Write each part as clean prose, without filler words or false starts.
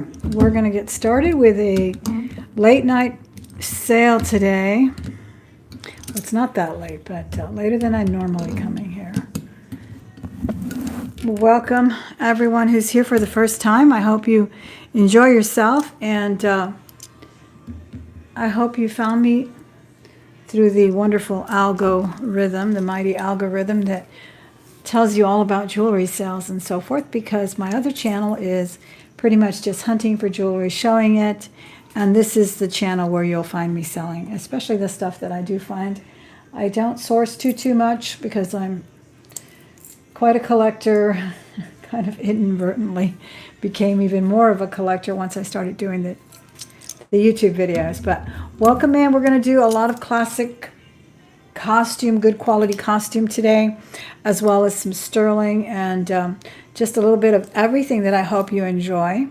We're going to get started with a late night sale today. It's not that late, but later than I normally come in here. Welcome everyone who's here for the first time. I hope you enjoy yourself, and I hope you found me through the wonderful algorithm, the mighty algorithm that tells you all about jewelry sales and so forth, because my other channel is pretty much just hunting for jewelry, showing it, and this is the channel where you'll find me selling, especially the stuff that I do find. I don't source too much because I'm quite a collector, kind of inadvertently became even more of a collector once I started doing the YouTube videos. But welcome in. We're going to do a lot of classic costume, good quality costume today, as well as some sterling and just a little bit of everything that I hope you enjoy.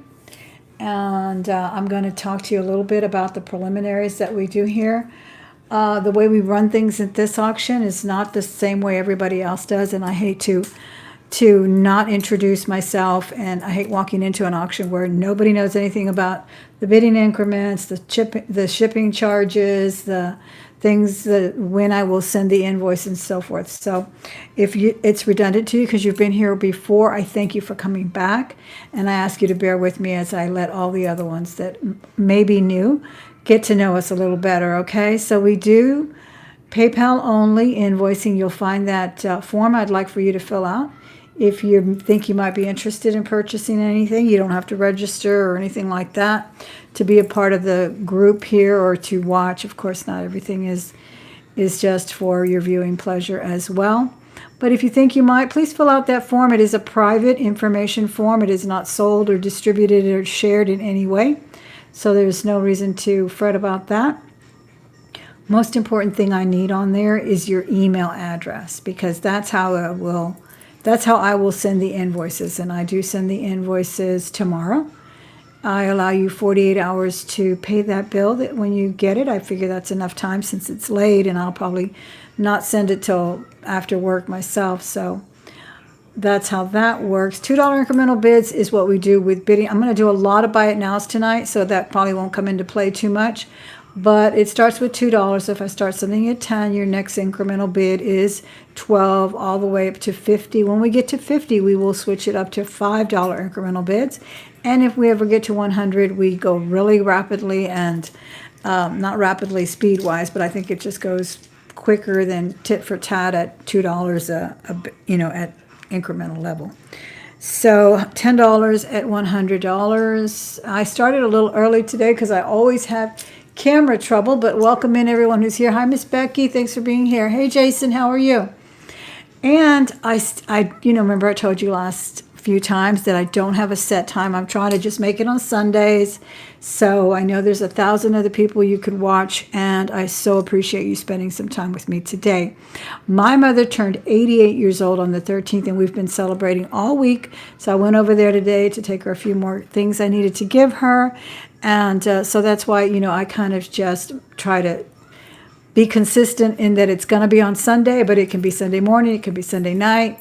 And I'm going to talk to you a little bit about the preliminaries that we do here. The way we run things at this auction is not the same way everybody else does, and I hate to not introduce myself, and I hate walking into an auction where nobody knows anything about the bidding increments, the shipping charges, the things that when I will send the invoice and so forth. So if it's redundant to you because you've been here before, I thank you for coming back, and I ask you to bear with me as I let all the other ones that may be new get to know us a little better, okay? So we do PayPal only invoicing. You'll find that form I'd like for you to fill out. If you think you might be interested in purchasing anything, you don't have to register or anything like that to be a part of the group here or to watch. Of course, not everything is just for your viewing pleasure as well. But if you think you might, please fill out that form. It is a private information form. It is not sold or distributed or shared in any way. So there's no reason to fret about that. Most important thing I need on there is your email address, because that's how I will send the invoices, and I do send the invoices tomorrow. I allow you 48 hours to pay that bill that when you get it. I figure that's enough time since it's late, and I'll probably not send it till after work myself. So that's how that works. $2 incremental bids is what we do with bidding. I'm going to do a lot of buy it nows tonight, so that probably won't come into play too much. But it starts with $2. So if I start something at 10, your next incremental bid is 12, all the way up to 50. When we get to 50, we will switch it up to $5 incremental bids. And if we ever get to 100, we go really rapidly, and not rapidly speed-wise, but I think it just goes quicker than tit for tat at $2 at incremental level. So $10 at $100. I started a little early today because I always have camera trouble, but welcome in everyone who's here. Hi, Miss Becky. Thanks for being here. Hey, Jason, how are you? And I remember I told you last few times that I don't have a set time. I'm trying to just make it on Sundays. So I know there's 1,000 other people you could watch, and I so appreciate you spending some time with me today. My mother turned 88 years old on the 13th, and we've been celebrating all week. So I went over there today to take her a few more things I needed to give her. And so that's why, I kind of just try to be consistent in that it's going to be on Sunday, but it can be Sunday morning, it can be Sunday night.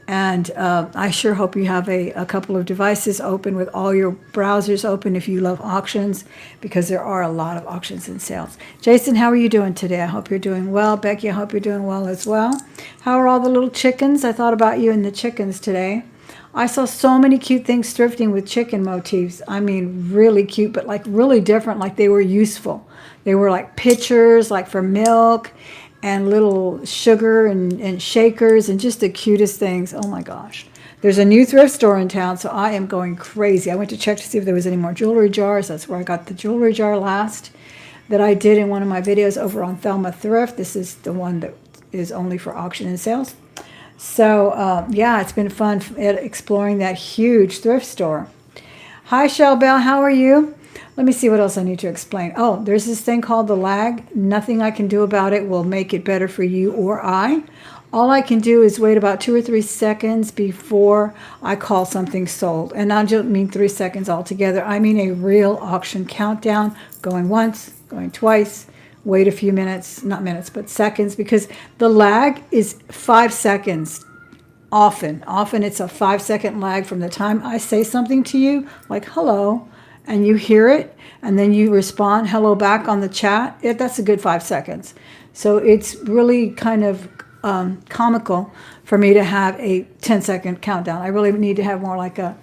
And I sure hope you have a couple of devices open with all your browsers open if you love auctions, because there are a lot of auctions and sales. Jason, how are you doing today? I hope you're doing well. Becky, I hope you're doing well as well. How are all the little chickens? I thought about you and the chickens today. I saw so many cute things thrifting with chicken motifs. I mean, really cute, but like really different, like they were useful. They were like pitchers, like for milk, and little sugar and shakers, and just the cutest things. Oh my gosh. There's a new thrift store in town, so I am going crazy. I went to check to see if there was any more jewelry jars. That's where I got the jewelry jar last that I did in one of my videos over on Thelma Thrift. This is the one that is only for auction and sales. So, yeah, it's been fun exploring that huge thrift store. Hi, Shell Bell. How are you? Let me see what else I need to explain. Oh, there's this thing called the lag. Nothing I can do about it will make it better for you or I. All I can do is wait about 2 or 3 seconds before I call something sold. And I don't mean 3 seconds altogether. I mean a real auction countdown, going once, going twice, wait a few minutes, not minutes, but seconds, because the lag is 5 seconds. Often it's a 5-second lag from the time I say something to you, like hello, and you hear it, and then you respond hello back on the chat, that's a good 5 seconds. So it's really kind of comical for me to have a 10-second countdown. I really need to have more like a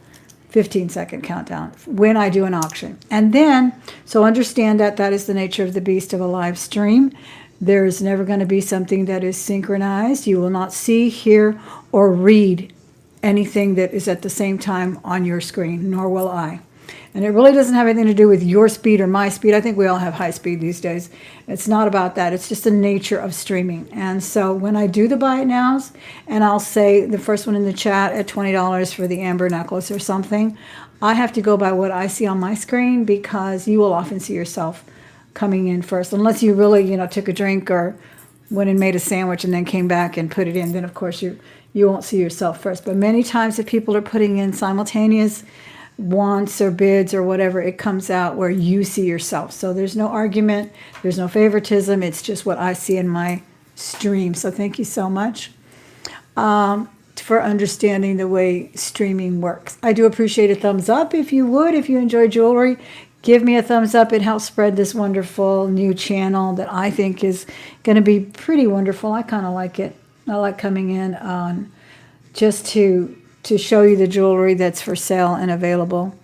15-second countdown when I do an auction. And then, so understand that that is the nature of the beast of a live stream. There's never going to be something that is synchronized. You will not see, hear, or read anything that is at the same time on your screen, nor will I. And it really doesn't have anything to do with your speed or my speed. I think we all have high speed these days. It's not about that. It's just the nature of streaming. And so when I do the buy it nows, and I'll say the first one in the chat at $20 for the amber necklace or something, I have to go by what I see on my screen, because you will often see yourself coming in first. Unless you really, took a drink or went and made a sandwich and then came back and put it in, then of course you won't see yourself first. But many times if people are putting in simultaneous wants or bids or whatever, it comes out where you see yourself. So there's no argument, there's no favoritism, it's just what I see in my stream. So thank you so much for understanding the way streaming works. I do appreciate a thumbs up if you would. If you enjoy jewelry, give me a thumbs up. It helps spread this wonderful new channel that I think is going to be pretty wonderful. I kind of like it. I like coming in on just to show you the jewelry that's for sale and available.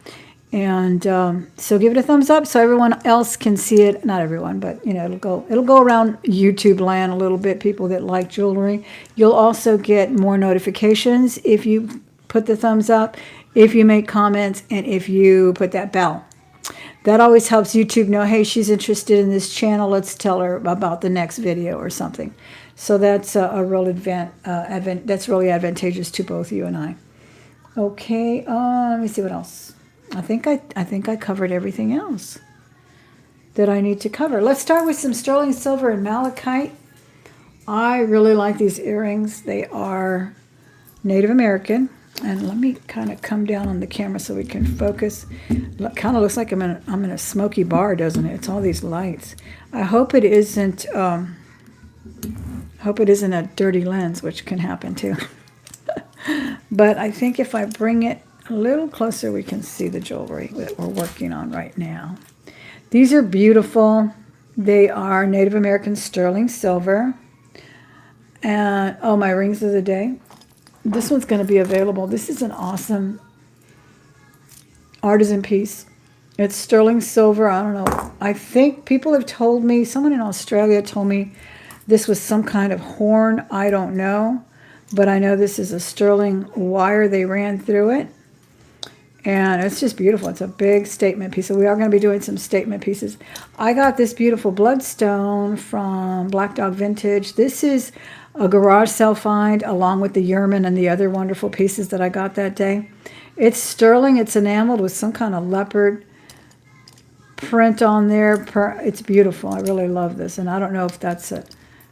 And so give it a thumbs up so everyone else can see it. Not everyone, but it'll go around YouTube land a little bit, people that like jewelry. You'll also get more notifications if you put the thumbs up, if you make comments, and if you put that bell. That always helps YouTube know, hey, she's interested in this channel. Let's tell her about the next video or something. So that's a real that's really advantageous to both you and I. Okay, let me see what else. I think I covered everything else that I need to cover. Let's start with some sterling silver and malachite. I really like these earrings. They are Native American. And let me kind of come down on the camera so we can focus. Kind of looks like I'm in a smoky bar, doesn't it? It's all these lights. I hope it isn't. Hope it isn't a dirty lens, which can happen too. But I think if I bring it a little closer, we can see the jewelry that we're working on right now. These are beautiful. They are Native American sterling silver. And oh, my rings of the day. This one's going to be available. This is an awesome artisan piece. It's sterling silver. I don't know. I think people have told me, someone in Australia told me this was some kind of horn. I don't know. But I know this is a sterling wire they ran through it. And it's just beautiful. It's a big statement piece. So we are going to be doing some statement pieces. I got this beautiful bloodstone from Black Dog Vintage. This is a garage sale find along with the Yerman and the other wonderful pieces that I got that day. It's sterling. It's enameled with some kind of leopard print on there. It's beautiful. I really love this. And I don't know if that's a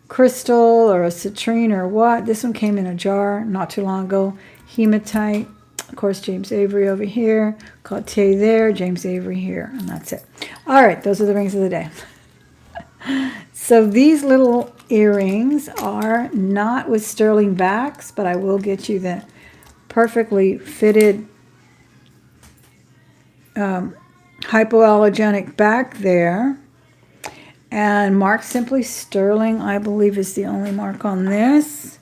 crystal or a citrine or what. This one came in a jar not too long ago. Hematite. Of course, James Avery over here. Cartier there. James Avery here. And that's it. All right. Those are the rings of the day. So these little earrings are not with sterling backs, but I will get you the perfectly fitted hypoallergenic back there. And marked simply sterling, I believe, is the only mark on this.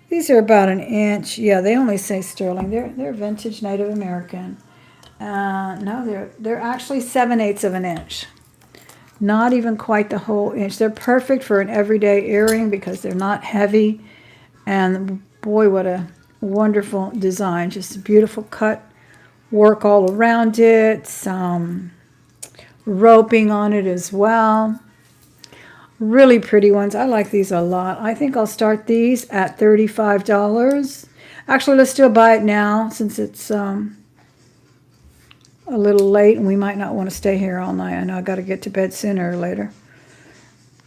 These are about an inch. Yeah, they only say sterling. They're vintage Native American. No, they're actually 7/8 of an inch. Not even quite the whole inch. They're perfect for an everyday earring because they're not heavy. And boy, what a wonderful design. Just a beautiful cut work all around it. Some roping on it as well. Really pretty ones. I like these a lot. I think I'll start these at $35. Actually, let's still buy it now since it's a little late and we might not want to stay here all night. I know I got to get to bed sooner or later.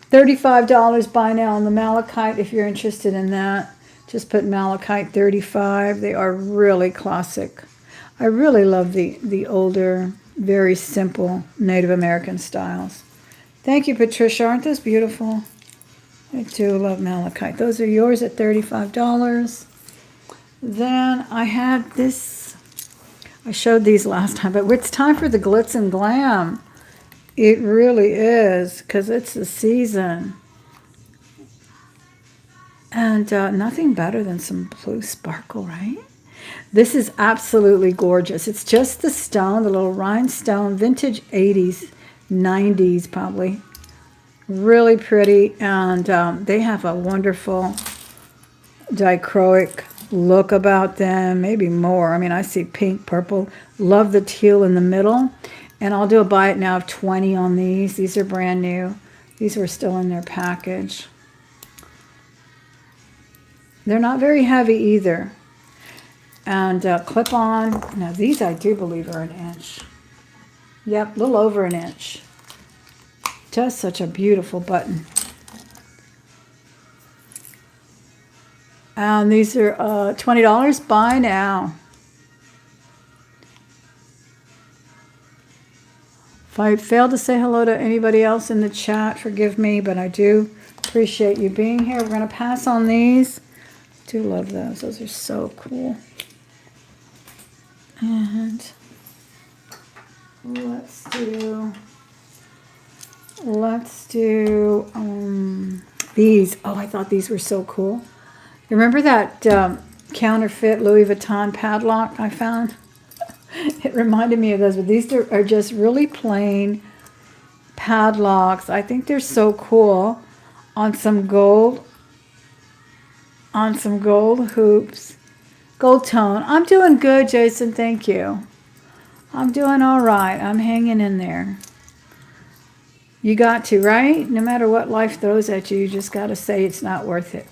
$35 buy now on the malachite if you're interested in that. Just put malachite 35. They are really classic. I really love the older, very simple Native American styles. Thank you, Patricia. Aren't those beautiful? I do love malachite. Those are yours at $35. Then I had this. I showed these last time, but it's time for the glitz and glam. It really is, because it's the season. And nothing better than some blue sparkle, right? This is absolutely gorgeous. It's just the stone, the little rhinestone, vintage 80s, 90s probably. Really pretty, and they have a wonderful dichroic look about them, maybe more. I mean, I see pink, purple. Love the teal in the middle. And I'll do a buy it now of 20 on these. These are brand new. These were still in their package. They're not very heavy either. And clip on. Now these I do believe are an inch. Yep, a little over an inch. Just such a beautiful button. And these are $20. Buy now. If I failed to say hello to anybody else in the chat, forgive me, but I do appreciate you being here. We're going to pass on these. I do love those. Those are so cool. And let's do these. Oh, I thought these were so cool. You remember that counterfeit Louis Vuitton padlock I found? It reminded me of those, but these are just really plain padlocks. I think they're so cool on some gold hoops. Gold tone. I'm doing good, Jason. Thank you. I'm doing all right. I'm hanging in there. You got to, right? No matter what life throws at you, you just got to say it's not worth it.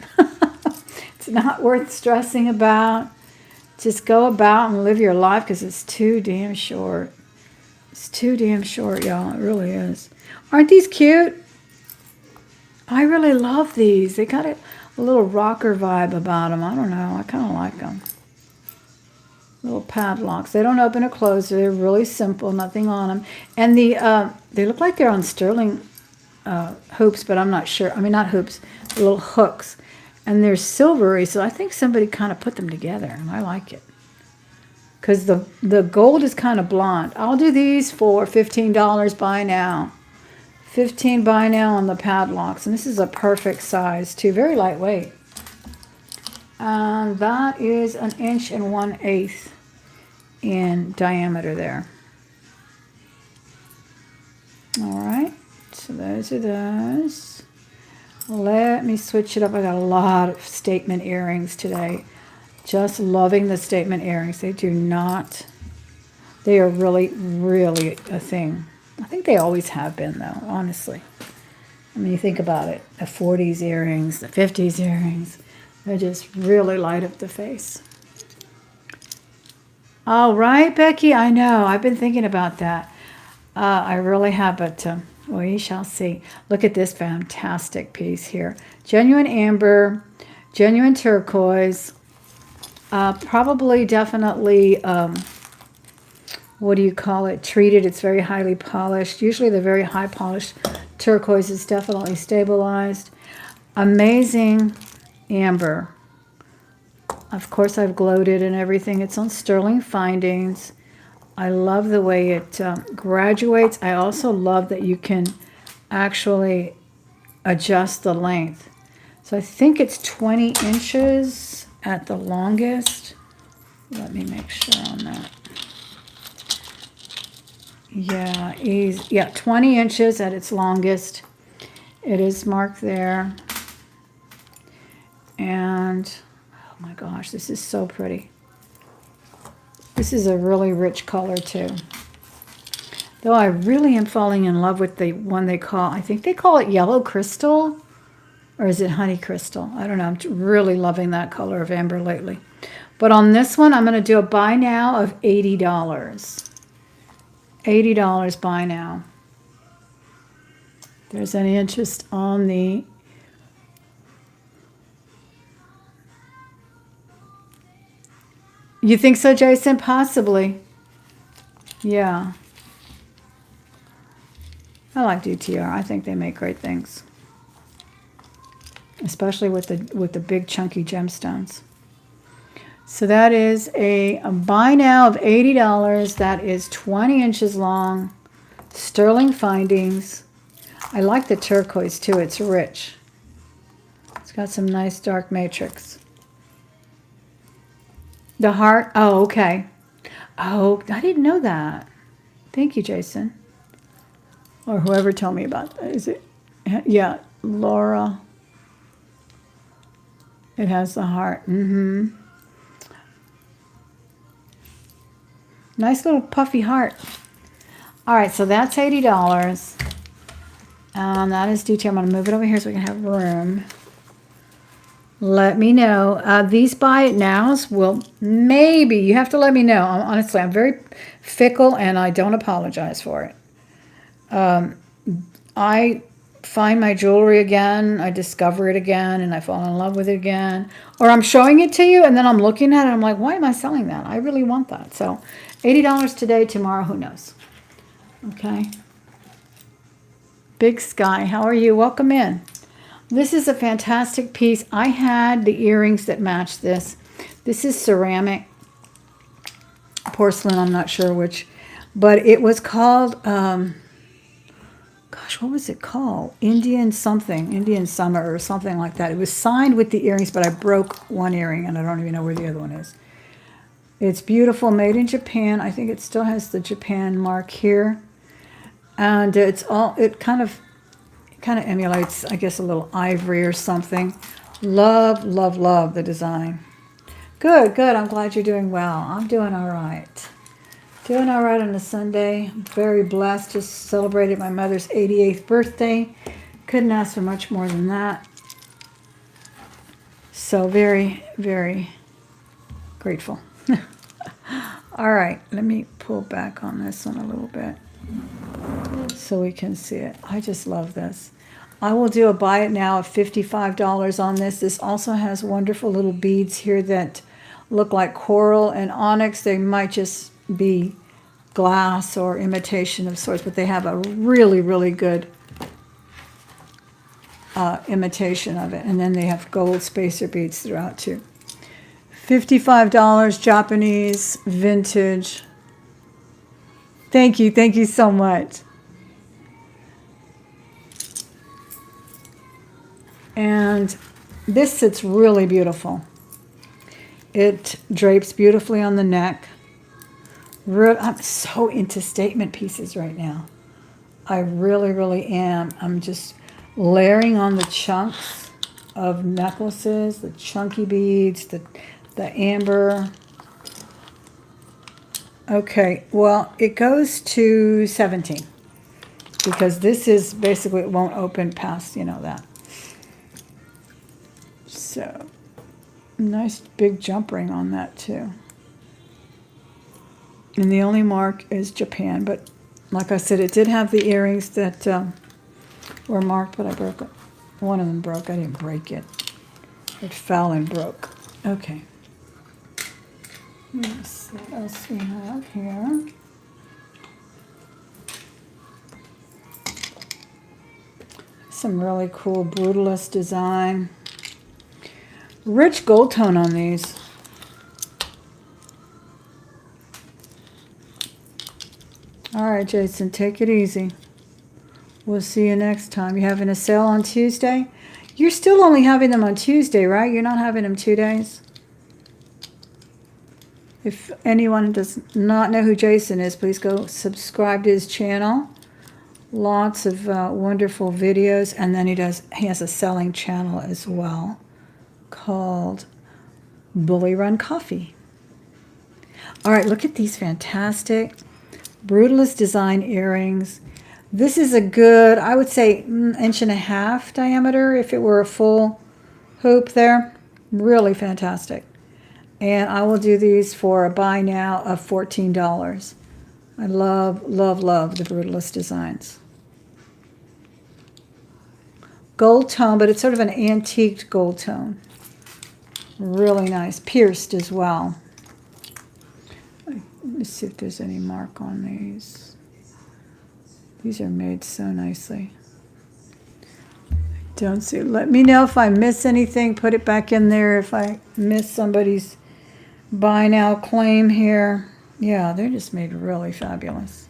It's not worth stressing about. Just go about and live your life because it's too damn short. It's too damn short, y'all. It really is. Aren't these cute? I really love these. They got a little rocker vibe about them. I don't know. I kind of like them. Little padlocks. They don't open or close. They're really simple. Nothing on them. And they look like they're on sterling hoops, but I'm not sure. I mean, not hoops. Little hooks. And they're silvery, so I think somebody kind of put them together, and I like it. Because the gold is kind of blonde. I'll do these for $15. Buy now. $15 buy now on the padlocks. And this is a perfect size, too. Very lightweight. And that is 1 1/8 in diameter there. All right. So those are those. Let me switch it up. I got a lot of statement earrings today. Just loving the statement earrings. They are really, really a thing. I think they always have been, though, honestly. I mean, you think about it. The 40s earrings, the 50s earrings. They just really light up the face. All right, Becky, I know. I've been thinking about that. I really have, but we shall see. Look at this fantastic piece here. Genuine amber, genuine turquoise, probably definitely, what do you call it, treated. It's very highly polished. Usually the very high polished turquoise is definitely stabilized. Amazing amber. Of course, I've glowed it and everything. It's on Sterling Findings. I love the way it graduates. I also love that you can actually adjust the length. So I think it's 20 inches at the longest. Let me make sure on that. Yeah, 20 inches at its longest. It is marked there. And, oh my gosh, this is so pretty. This is a really rich color, too. Though I really am falling in love with the one they call, I think they call it yellow crystal. Or is it honey crystal? I don't know. I'm really loving that color of amber lately. But on this one, I'm going to do a buy now of $80. $80 buy now. If there's any interest on the... You think so, Jason? Possibly. Yeah. I like DTR. I think they make great things. Especially with the big chunky gemstones. So that is a buy now of $80. That is 20 inches long. Sterling findings. I like the turquoise too. It's rich. It's got some nice dark matrix. The heart. Oh, okay. Oh, I didn't know that. Thank you, Jason. Or whoever told me about that. Is it? Yeah, Laura. It has the heart. Nice little puffy heart. All right, so that's $80. That is detail. I'm going to move it over here so we can have room. Let me know. These buy it nows will maybe, you have to let me know. Honestly, I'm very fickle and I don't apologize for it. I find my jewelry again, I discover it again, and I fall in love with it again. Or I'm showing it to you and then I'm looking at it and I'm like, why am I selling that? I really want that. So $80 today, tomorrow, who knows? Okay. Big Sky, how are you? Welcome in. This is a fantastic piece. I had the earrings that match this. This is ceramic, porcelain, I'm not sure which, but it was called, gosh, what was it called? Indian something, Indian Summer or something like that. It was signed with the earrings, but I broke one earring and I don't even know where the other one is. It's beautiful, made in Japan. I think it still has the Japan mark here. And it's all, it kind of emulates, I guess, a little ivory or something. Love, love, love the design. Good, good. I'm glad you're doing well. I'm doing all right. Doing all right on a Sunday. I'm very blessed. Just celebrated my mother's 88th birthday. Couldn't ask for much more than that. So very, very grateful. All right, let me pull back on this one a little bit so we can see it. I just love this. I will do a buy it now of $55 on this. This also has wonderful little beads here that look like coral and onyx. They might just be glass or imitation of sorts, but they have a really, really good imitation of it. And then they have gold spacer beads throughout too. $55, Japanese, vintage. Thank you so much. And this sits really beautiful. It drapes beautifully on the neck. I'm so into statement pieces right now. I really, really am. I'm just layering on the chunks of necklaces, the chunky beads, the amber. Okay, well, it goes to 17 because this is basically, it won't open past, you know, that. So, nice big jump ring on that too. And the only mark is Japan, but like I said, it did have the earrings that were marked, but I broke it. One of them broke. I didn't break it. It fell and broke. Okay. Let's see what else we have here. Some really cool brutalist design. Rich gold tone on these. All right, Jason, take it easy. We'll see you next time. You having a sale on Tuesday? You're still only having them on Tuesday, right? You're not having them 2 days? If anyone does not know who Jason is, please go subscribe to his channel. Lots of wonderful videos. And then he has a selling channel as well called Bully Run Coffee. All right, look at these fantastic brutalist design earrings. This is a good, I would say, 1.5 inch diameter if it were a full hoop there. Really fantastic. And I will do these for a buy now of $14. I love, love, love the brutalist designs. Gold tone, but it's sort of an antiqued gold tone. Really nice. Pierced as well. Let me see if there's any mark on these. These are made so nicely. Don't see. Let me know if I miss anything. Put it back in there if I miss somebody's buy now, claim here. Yeah, they're just made really fabulous.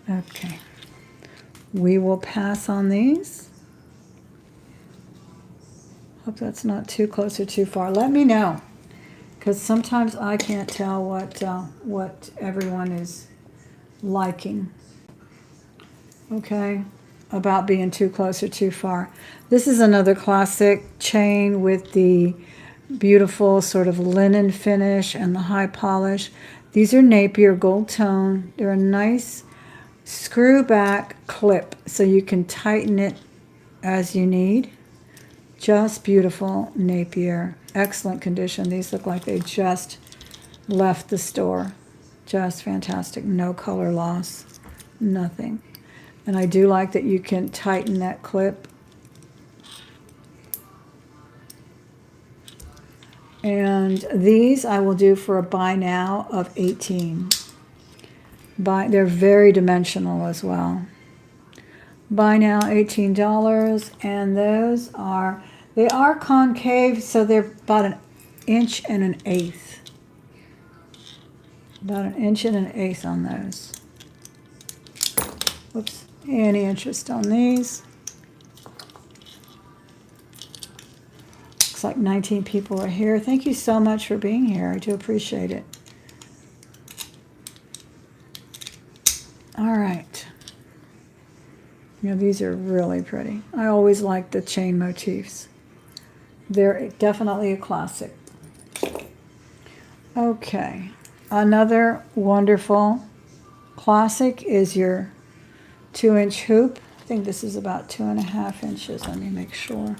Okay. We will pass on these. Hope that's not too close or too far. Let me know, because sometimes I can't tell what everyone is liking. Okay, about being too close or too far. This is another classic chain with the beautiful sort of linen finish and the high polish. These are Napier gold tone. They're a nice screw back clip, so you can tighten it as you need. Just beautiful Napier. Excellent condition. These look like they just left the store. Just fantastic. No color loss. Nothing. And I do like that you can tighten that clip. And these I will do for a buy now of 18. They're very dimensional as well. Buy now $18, and those are, they are concave, so they're about 1 1/8 inches. About 1 1/8 inches on those. Whoops. Any interest on these? Looks like 19 people are here. Thank you so much for being here. I do appreciate it. All right. You know, these are really pretty. I always like the chain motifs. They're definitely a classic. Okay. Another wonderful classic is your 2-inch hoop. I think this is about 2.5 inches. Let me make sure.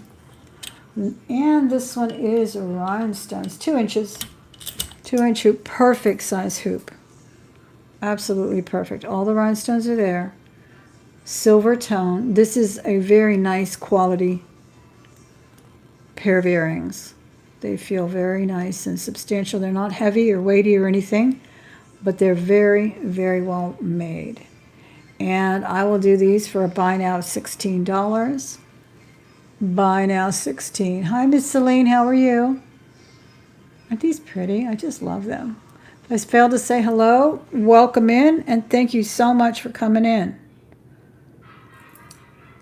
And this one is rhinestones, 2 inches. 2-inch hoop, perfect size hoop. Absolutely perfect. All the rhinestones are there. Silver tone. This is a very nice quality pair of earrings. They feel very nice and substantial. They're not heavy or weighty or anything, but they're very, very well made. And I will do these for a buy now of $16. Buy now 16. Hi, Miss Celine, how are you? Aren't these pretty? I just love them. If I failed to say hello, welcome in, and thank you so much for coming in.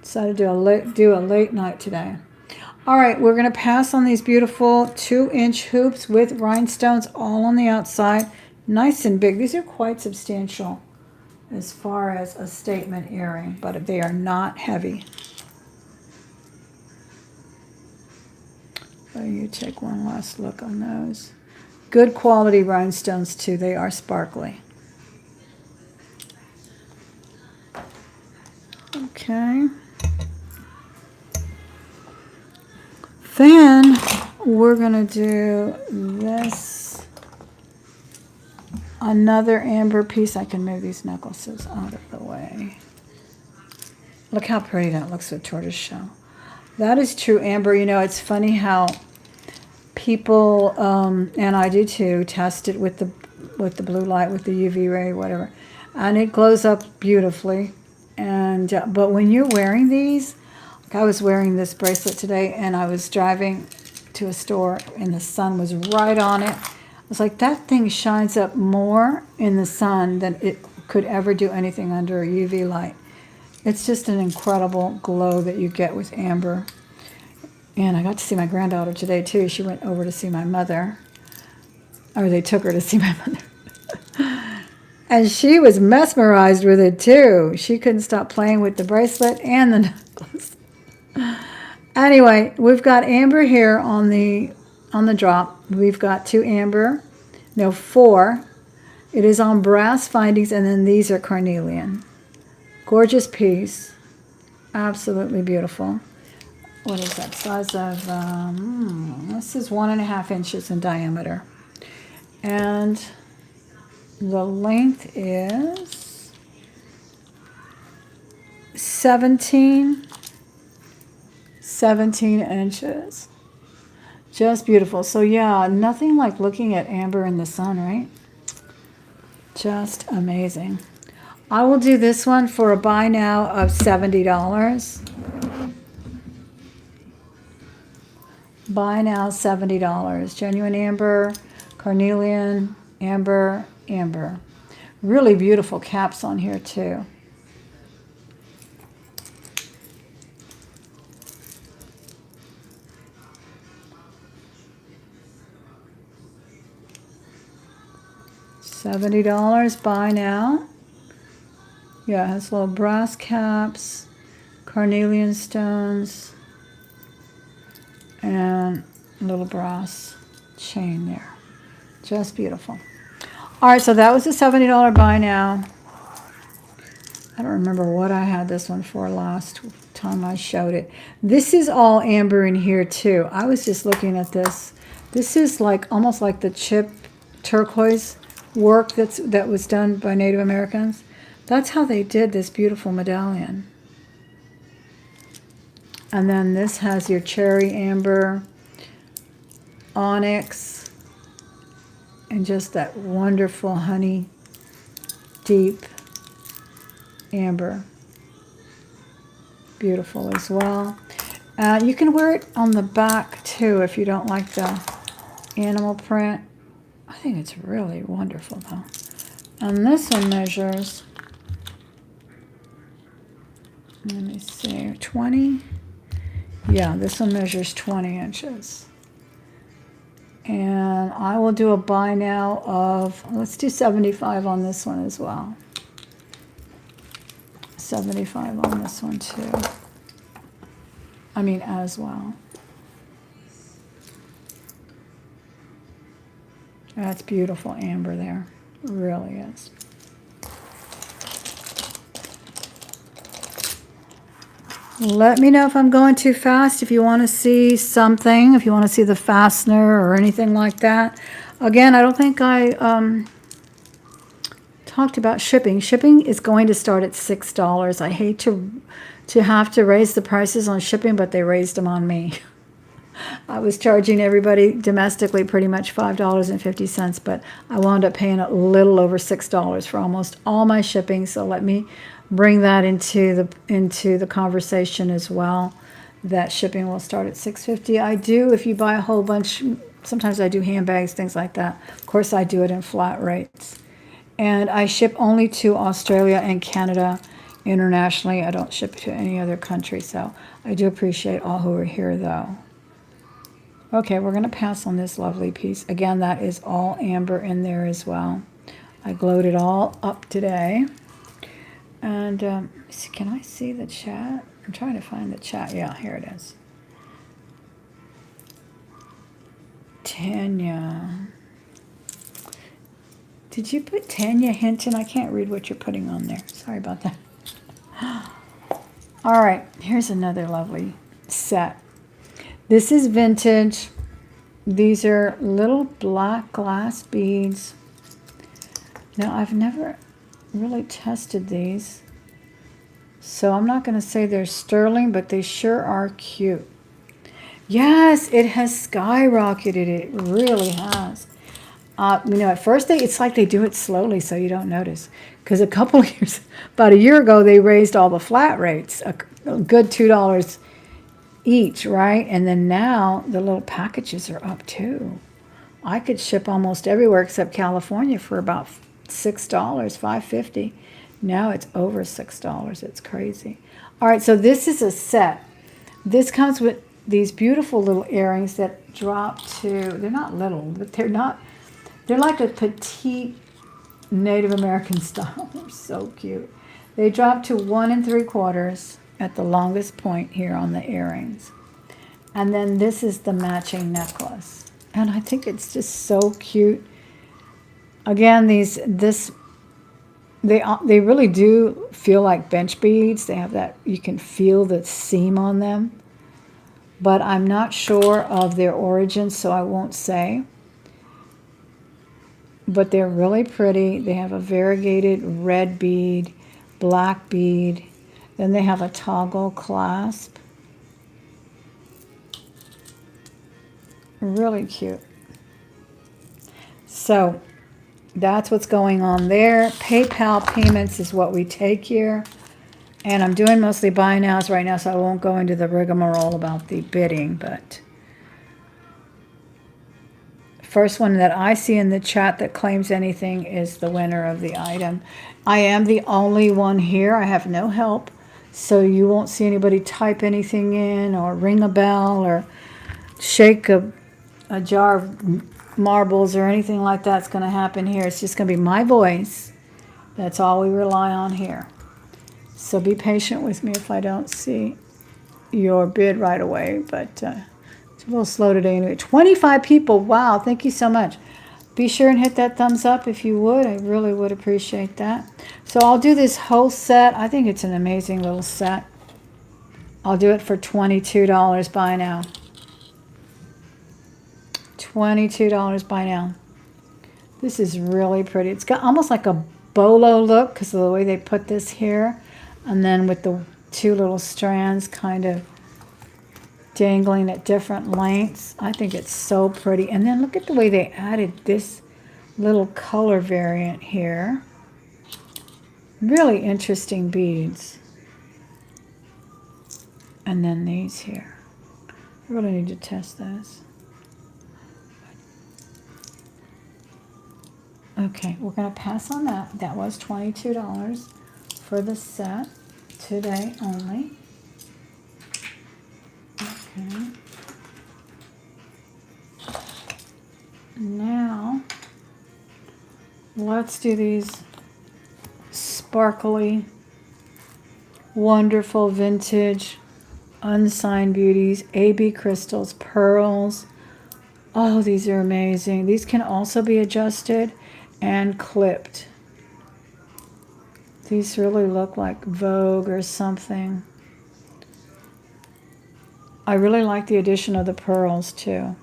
Decided to do a late night today. All right, we're going to pass on these beautiful 2-inch hoops with rhinestones all on the outside. Nice and big. These are quite substantial as far as a statement earring, but they are not heavy. So you take one last look on those. Good quality rhinestones too. They are sparkly. Okay. Then we're going to do this. Another amber piece. I can move these necklaces out of the way. Look how pretty that looks with tortoiseshell. That is true amber. You know, it's funny how people, and I do too, test it with the blue light, with the UV ray, whatever, and it glows up beautifully. And but when you're wearing these, like I was wearing this bracelet today, and I was driving to a store, and the sun was right on it. I was like, that thing shines up more in the sun than it could ever do anything under a UV light. It's just an incredible glow that you get with amber. And I got to see my granddaughter today, too. She went over to see my mother. Or they took her to see my mother. And she was mesmerized with it, too. She couldn't stop playing with the bracelet and the necklace. Anyway, we've got amber here on the drop. We've got 2 amber. No, 4. It is on brass findings, and then these are carnelian. Gorgeous piece. Absolutely beautiful. What is that size of? This is 1.5 inches in diameter. And the length is 17 inches. Just beautiful. So yeah, nothing like looking at amber in the sun, right? Just amazing. I will do this one for a buy now of $70. Buy now, $70. Genuine amber, carnelian, amber, amber. Really beautiful caps on here too. $70, buy now. Yeah, it has little brass caps, carnelian stones, and little brass chain there. Just beautiful. All right, so that was a $70 buy now. I don't remember what I had this one for last time I showed it. This is all amber in here too. I was just looking at this. This is like almost like the chip turquoise work that was done by Native Americans. That's how they did this beautiful medallion. And then this has your cherry amber, onyx, and just that wonderful honey deep amber. Beautiful as well. You can wear it on the back too if you don't like the animal print. I think it's really wonderful though. And this one measures, let me see, 20? Yeah, this one measures 20 inches. And I will do a buy now of, let's do 75 on this one as well. 75 on this one too. I mean, as well. That's beautiful amber there. It really is. Let me know if I'm going too fast, if you want to see something, if you want to see the fastener or anything like that. Again, I don't think I talked about shipping. Shipping is going to start at $6. I hate to have to raise the prices on shipping, but they raised them on me. I was charging everybody domestically pretty much $5.50, but I wound up paying a little over $6 for almost all my shipping. So let me bring that into the conversation as well. That shipping will start at $6.50. I do, if you buy a whole bunch, sometimes I do handbags, things like that. Of course, I do it in flat rates. And I ship only to Australia and Canada internationally. I don't ship to any other country, so I do appreciate all who are here, though. Okay, we're going to pass on this lovely piece. Again, that is all amber in there as well. I glowed it all up today. And can I see the chat? I'm trying to find the chat. Yeah, here it is. Tanya. Did you put Tanya Hinton? I can't read what you're putting on there. Sorry about that. All right, here's another lovely set. This is vintage. These are little black glass beads. Now, I've never really tested these, so I'm not going to say they're sterling, but they sure are cute. Yes, it has skyrocketed. It really has. At first it's like they do it slowly so you don't notice. Because a couple of years, about a year ago, they raised all the flat rates, a good $2 each, right? And then now the little packages are up too. I could ship almost everywhere except California for about $6, $5.50. Now it's over $6. It's crazy. All right, so this is a set. This comes with these beautiful little earrings that drop to, they're not little, but they're like a petite Native American style. They're so cute. They drop to 1 3/4 at the longest point here on the earrings. And then this is the matching necklace. And I think it's just so cute. Again, they really do feel like bench beads. They have that, you can feel the seam on them. But I'm not sure of their origin, so I won't say. But they're really pretty. They have a variegated red bead, black bead. Then they have a toggle clasp. Really cute. So That's what's going on there. PayPal payments is what we take here. And I'm doing mostly buy nows right now, so I won't go into the rigmarole about the bidding, but first one that I see in the chat that claims anything is the winner of the item. I am the only one here. I have no help, so you won't see anybody type anything in or ring a bell or shake a jar of marbles or anything like that's going to happen here. It's just going to be my voice. That's all we rely on here. So be patient with me if I don't see your bid right away, but it's a little slow today anyway. 25 people, wow, thank you so much. Be sure and hit that thumbs up if you would. I really would appreciate that. So I'll do this whole set. I think it's an amazing little set. I'll do it for $22 buy now. $22 buy now. This is really pretty. It's got almost like a bolo look because of the way they put this here. And then with the two little strands kind of dangling at different lengths. I think it's so pretty. And then look at the way they added this little color variant here. Really interesting beads. And then these here. I really need to test those. Okay, we're going to pass on that. That was $22 for the set today only. Okay. Now, let's do these sparkly, wonderful, vintage, unsigned beauties, AB crystals, pearls. Oh, these are amazing. These can also be adjusted and clipped. These really look like Vogue or something. I really like the addition of the pearls too.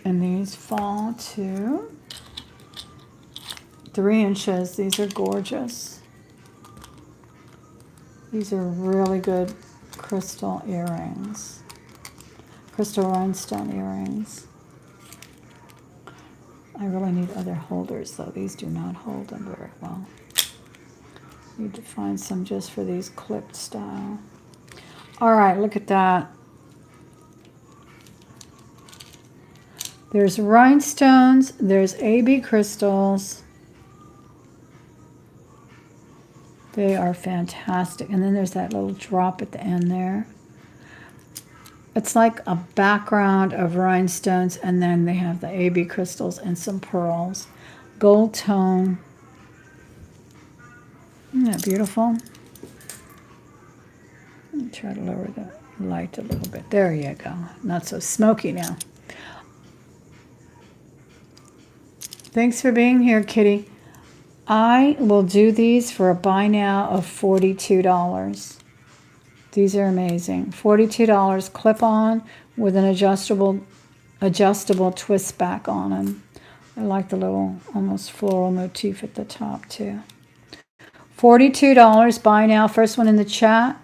And these fall to 3 inches. These are gorgeous. These are really good crystal earrings. Crystal rhinestone earrings. I really need other holders though. These do not hold them very well. Need to find some just for these clipped style. All right, look at that. There's rhinestones, there's AB crystals. They are fantastic. And then there's that little drop at the end there. It's like a background of rhinestones, and then they have the AB crystals and some pearls. Gold tone. Isn't that beautiful? Let me try to lower the light a little bit. There you go. Not so smoky now. Thanks for being here, Kitty. I will do these for a buy now of $42. These are amazing. $42 clip-on with an adjustable twist back on them. I like the little almost floral motif at the top too. $42 buy now. First one in the chat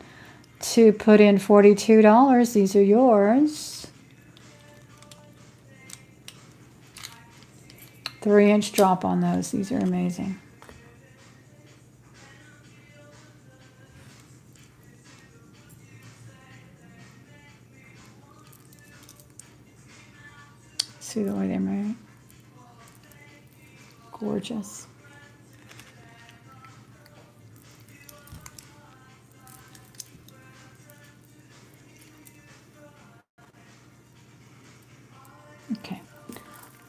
to put in $42. These are yours. 3-inch drop on those. These are amazing. See the way they're made? Gorgeous. Okay.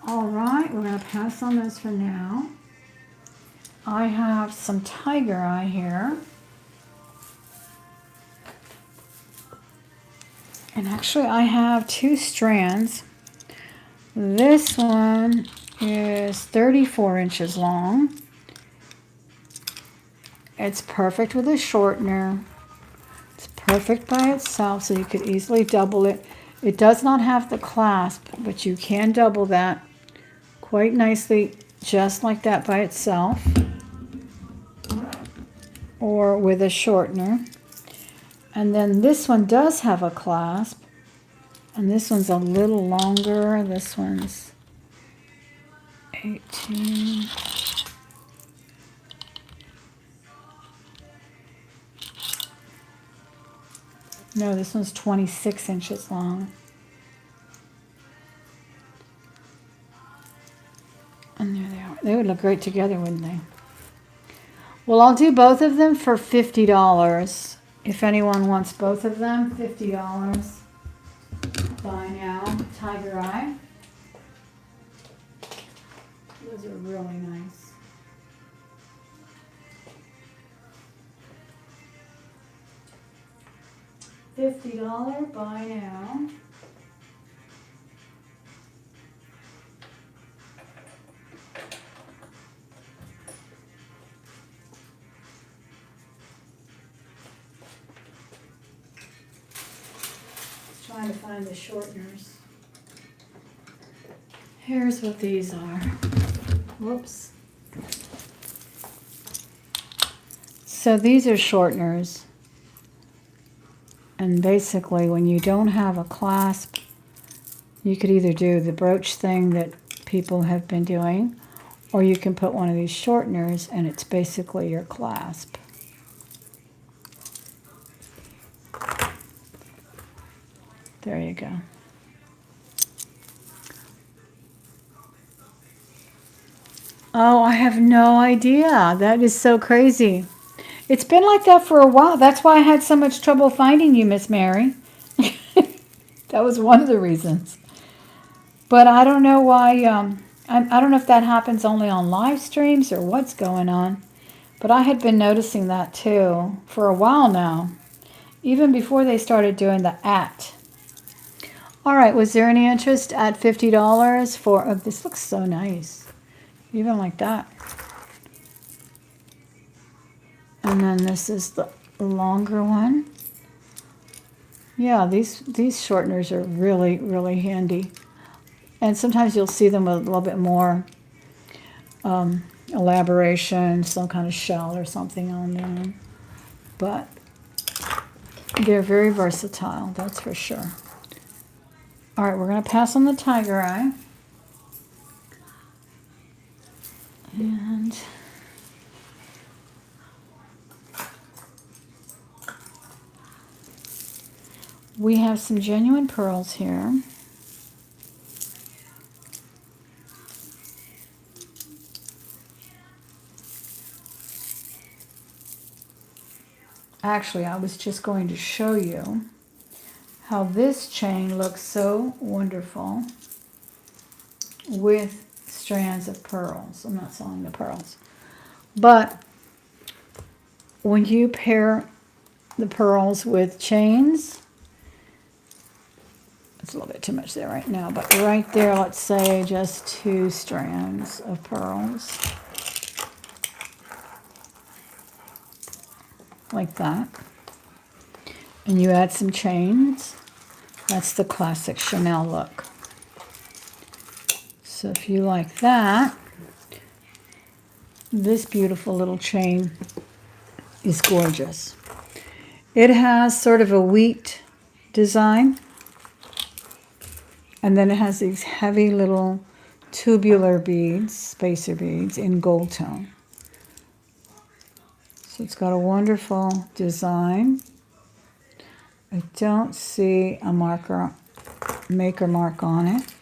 All right, we're going to pass on those for now. I have some tiger eye here. And actually I have 2 strands. This one is 34 inches long. It's perfect with a shortener. It's perfect by itself, so you could easily double it. It does not have the clasp, but you can double that quite nicely, just like that by itself, or with a shortener. And then this one does have a clasp. And this one's a little longer. This one's 18. No, this one's 26 inches long. And there they are. They would look great together, wouldn't they? Well, I'll do both of them for $50. If anyone wants both of them, $50. Buy now. Tiger Eye. Those are really nice. $50 buy now. Trying to find the shorteners. Here's what these are. Whoops. So these are shorteners. And basically, when you don't have a clasp, you could either do the brooch thing that people have been doing, or you can put one of these shorteners and it's basically your clasp. There you go. Oh, I have no idea. That is so crazy. It's been like that for a while. That's why I had so much trouble finding you, Miss Mary. That was one of the reasons. But I don't know why. I don't know if that happens only on live streams or what's going on. But I had been noticing that too for a while now. Even before they started doing the @ All right, was there any interest at $50 for, oh, this looks so nice. Even like that. And then this is the longer one. Yeah, these shorteners are really, really handy. And sometimes you'll see them with a little bit more elaboration, some kind of shell or something on them. But they're very versatile, that's for sure. All right, we're going to pass on the Tiger Eye. And we have some genuine pearls here. Actually, I was just going to show you how this chain looks so wonderful with strands of pearls. I'm not selling the pearls. But when you pair the pearls with chains, it's a little bit too much there right now, but right there, let's say just 2 strands of pearls. Like that. And you add some chains. That's the classic Chanel look. So if you like that, this beautiful little chain is gorgeous. It has sort of a wheat design. And then it has these heavy little tubular beads, spacer beads, in gold tone. So it's got a wonderful design. I don't see a maker mark on it.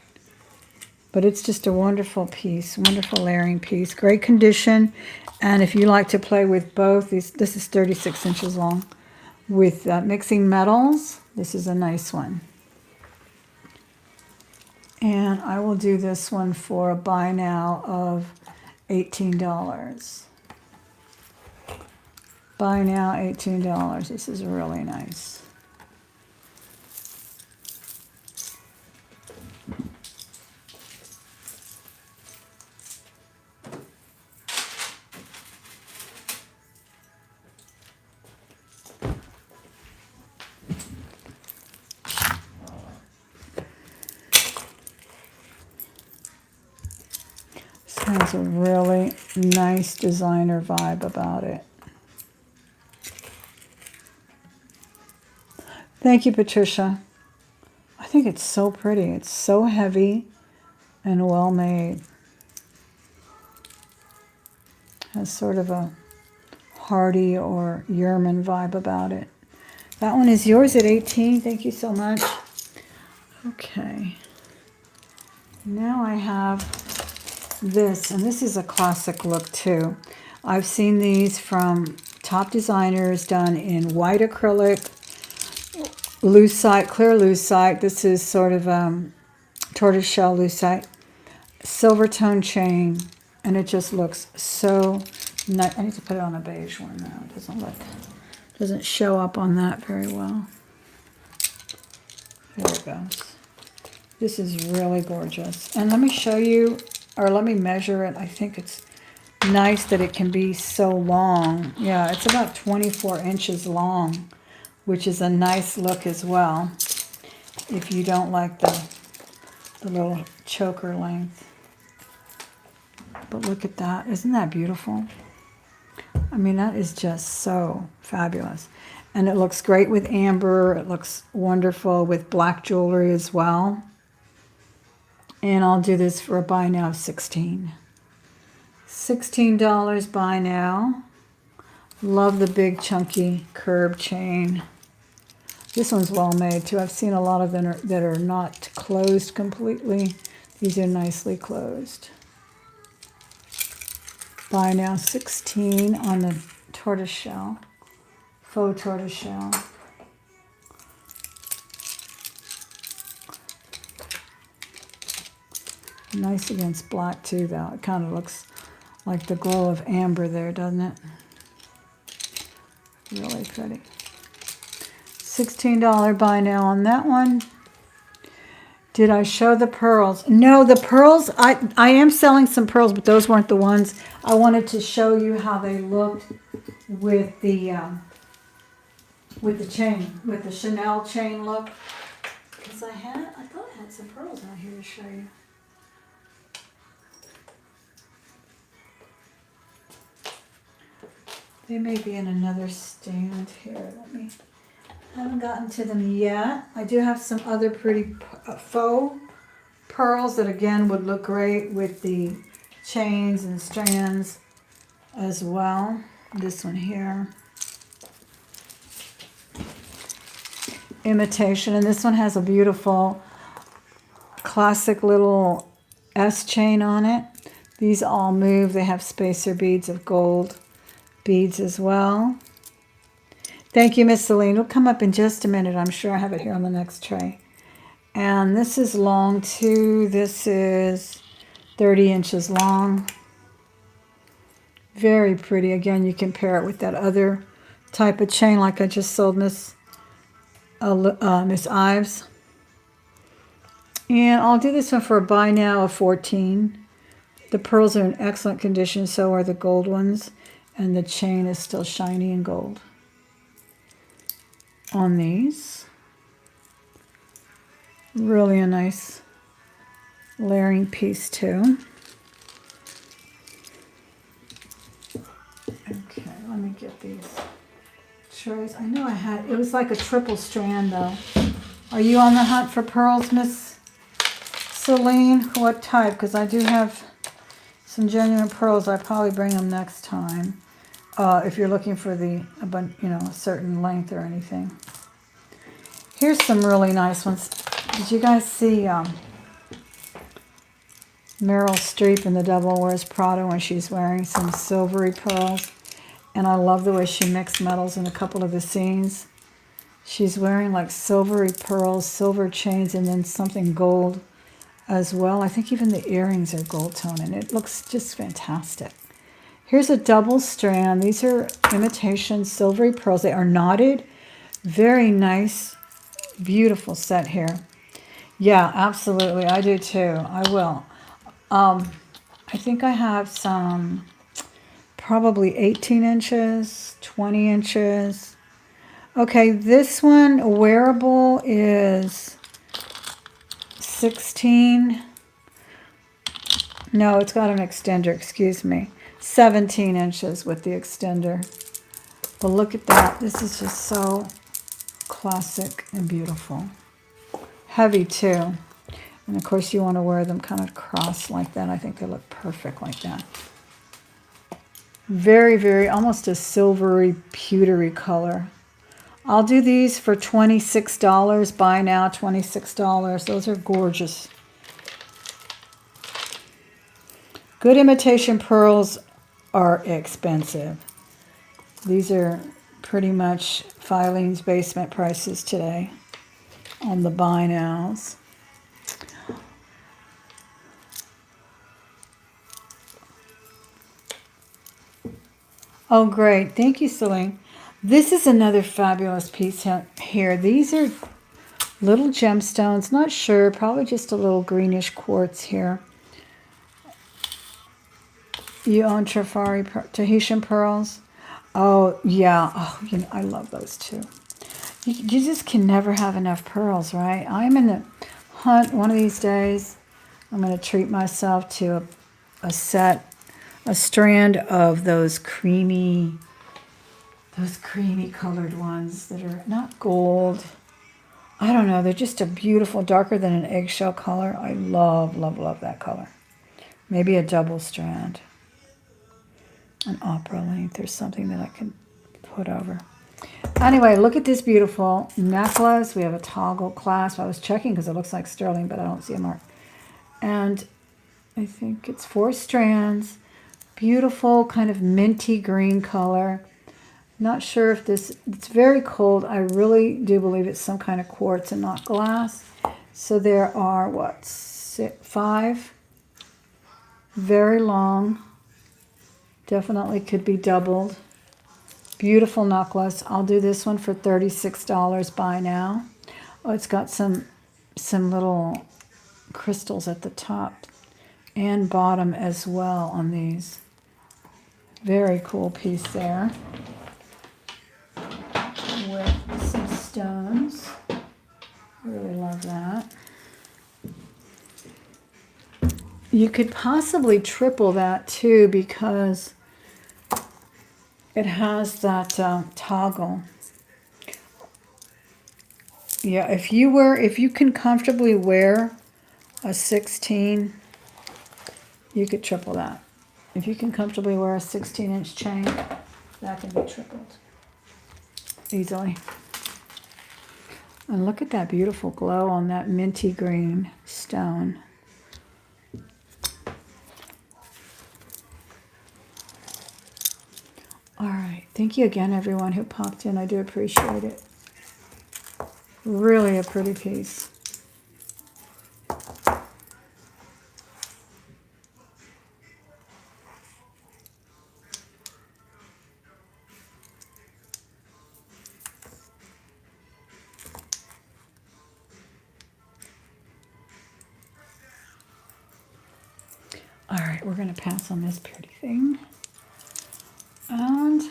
But it's just a wonderful piece, wonderful layering piece. Great condition. And if you like to play with both, this is 36 inches long. With mixing metals, this is a nice one. And I will do this one for a buy now of $18. Buy now, $18. This is really nice. Has a really nice designer vibe about it. Thank you, Patricia. I think it's so pretty. It's so heavy and well made. Has sort of a Hardy or Yerman vibe about it. That one is yours at 18. Thank you so much. Okay. Now I have this, and this is a classic look too. I've seen these from top designers done in white acrylic, lucite, clear lucite. This is sort of tortoiseshell lucite, silver tone chain, and it just looks so nice. I need to put it on a beige one now. It doesn't show up on that very well. There it goes. This is really gorgeous. And let me show you, or let me measure it. I think it's nice that it can be so long. Yeah, it's about 24 inches long, which is a nice look as well, if you don't like the little choker length. But look at that. Isn't that beautiful? I mean, that is just so fabulous. And it looks great with amber. It looks wonderful with black jewelry as well. And I'll do this for a buy now of $16. $16 buy now. Love the big chunky curb chain. This one's well made too. I've seen a lot of them that are not closed completely. These are nicely closed. Buy now 16 on the tortoiseshell, faux tortoiseshell. Nice against black too, though. It kind of looks like the glow of amber there, doesn't it? Really pretty. $16 buy now on that one. Did I show the pearls? No, the pearls, I am selling some pearls, but those weren't the ones. I wanted to show you how they looked with the chain, with the Chanel chain look. Because I thought I had some pearls out here to show you. They may be in another stand here. I haven't gotten to them yet. I do have some other pretty faux pearls that again would look great with the chains and strands as well. This one here. Imitation, and this one has a beautiful classic little S chain on it. These all move. They have spacer beads of gold beads as well. Thank you, Miss Celine. It'll come up in just a minute. I'm sure I have it here on the next tray. And this is long too. This is 30 inches long. Very pretty. Again, you can pair it with that other type of chain like I just sold Miss Ives. And I'll do this one for a buy now of 14. The pearls are in excellent condition, so are the gold ones. And the chain is still shiny and gold on these. Really a nice layering piece too. Okay, let me get these trays. I know I had, it was like a triple strand though. Are you on the hunt for pearls, Miss Celine? What type? Because I do have some genuine pearls. I probably bring them next time. If you're looking for a certain length or anything. Here's some really nice ones. Did you guys see Meryl Streep in The Devil Wears Prada when she's wearing some silvery pearls? And I love the way she mixed metals in a couple of the scenes. She's wearing like silvery pearls, silver chains, and then something gold as well. I think even the earrings are gold tone, and it looks just fantastic. Here's a double strand. These are imitation silvery pearls. They are knotted. Very nice, beautiful set here. Yeah, absolutely. I do too. I will. I think I have some probably 18 inches, 20 inches. Okay, this one wearable is 16. No, it's got an extender, excuse me. 17 inches with the extender. But look at that. This is just so classic and beautiful. Heavy too. And of course you want to wear them kind of crossed like that. I think they look perfect like that. Very, very, almost a silvery, pewtery color. I'll do these for $26. Buy now, $26. Those are gorgeous. Good imitation pearls are expensive. These are pretty much Filene's Basement prices today on the buy nows. Oh, great. Thank you, Celine. This is another fabulous piece here. These are little gemstones. Not sure. Probably just a little greenish quartz here. You own Tahitian pearls? Oh, yeah. Oh, you know, I love those too. You just can never have enough pearls, right? I'm in the hunt one of these days. I'm going to treat myself to a strand of those creamy colored ones that are not gold. I don't know. They're just a beautiful, darker than an eggshell color. I love, love, love that color. Maybe a double strand. An opera length or something that I can put over. Anyway, look at this beautiful necklace. We have a toggle clasp. I was checking because it looks like sterling, but I don't see a mark. And I think it's 4 strands. Beautiful kind of minty green color. Not sure if it's very cold. I really do believe it's some kind of quartz and not glass. So there are, what, 5? Very long. Definitely could be doubled. Beautiful necklace. I'll do this one for $36. Buy now. Oh, it's got some little crystals at the top and bottom as well on these. Very cool piece there. With some stones. I really love that. You could possibly triple that too because it has that toggle. Yeah, if you can comfortably wear a 16, you could triple that. If you can comfortably wear a 16-inch chain, that can be tripled easily. And look at that beautiful glow on that minty green stone. All right. Thank you again, everyone who popped in. I do appreciate it. Really a pretty piece. All right, we're going to pass on this pretty thing. And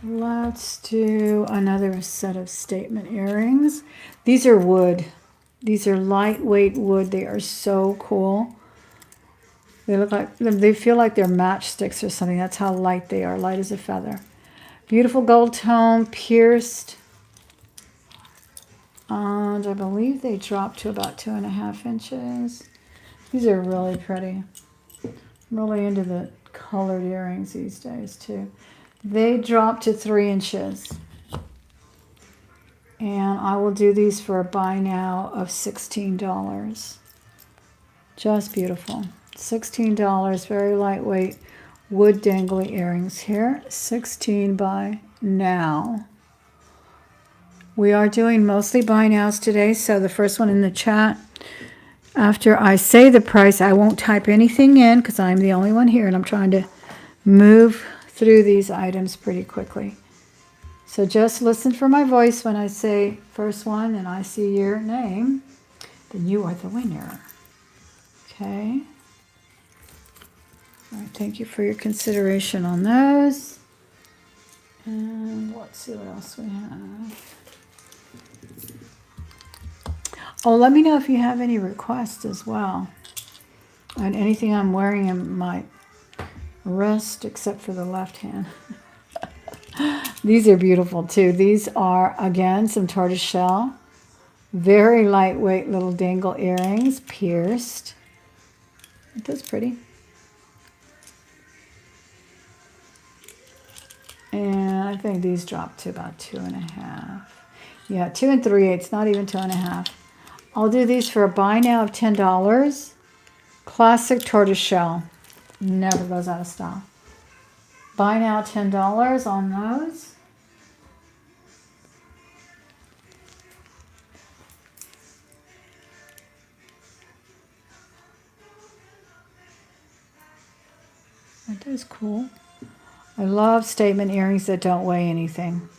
let's do another set of statement earrings. These are wood. These are lightweight wood. They are so cool. They feel like they're matchsticks or something. That's how light they are, light as a feather. Beautiful gold tone, pierced. And I believe they drop to about 2.5 inches. These are really pretty. I'm really into the colored earrings these days too. They drop to 3 inches. And I will do these for a buy now of $16. Just beautiful. $16, very lightweight wood dangly earrings here. $16 buy now. We are doing mostly buy nows today, so the first one in the chat, after I say the price, I won't type anything in because I'm the only one here and I'm trying to move through these items pretty quickly. So just listen for my voice when I say first one and I see your name, then you are the winner. Okay. All right, thank you for your consideration on those. And let's see what else we have. Oh, let me know if you have any requests as well. And anything I'm wearing in my wrist except for the left hand. These are beautiful too. These are, again, some tortoiseshell. Very lightweight little dangle earrings, pierced. Aren't those pretty? And I think these dropped to about 2.5. Yeah, 2 3/8, not even 2.5. I'll do these for a buy now of $10. Classic tortoiseshell. Never goes out of style. Buy now $10 on those. That is cool. I love statement earrings that don't weigh anything.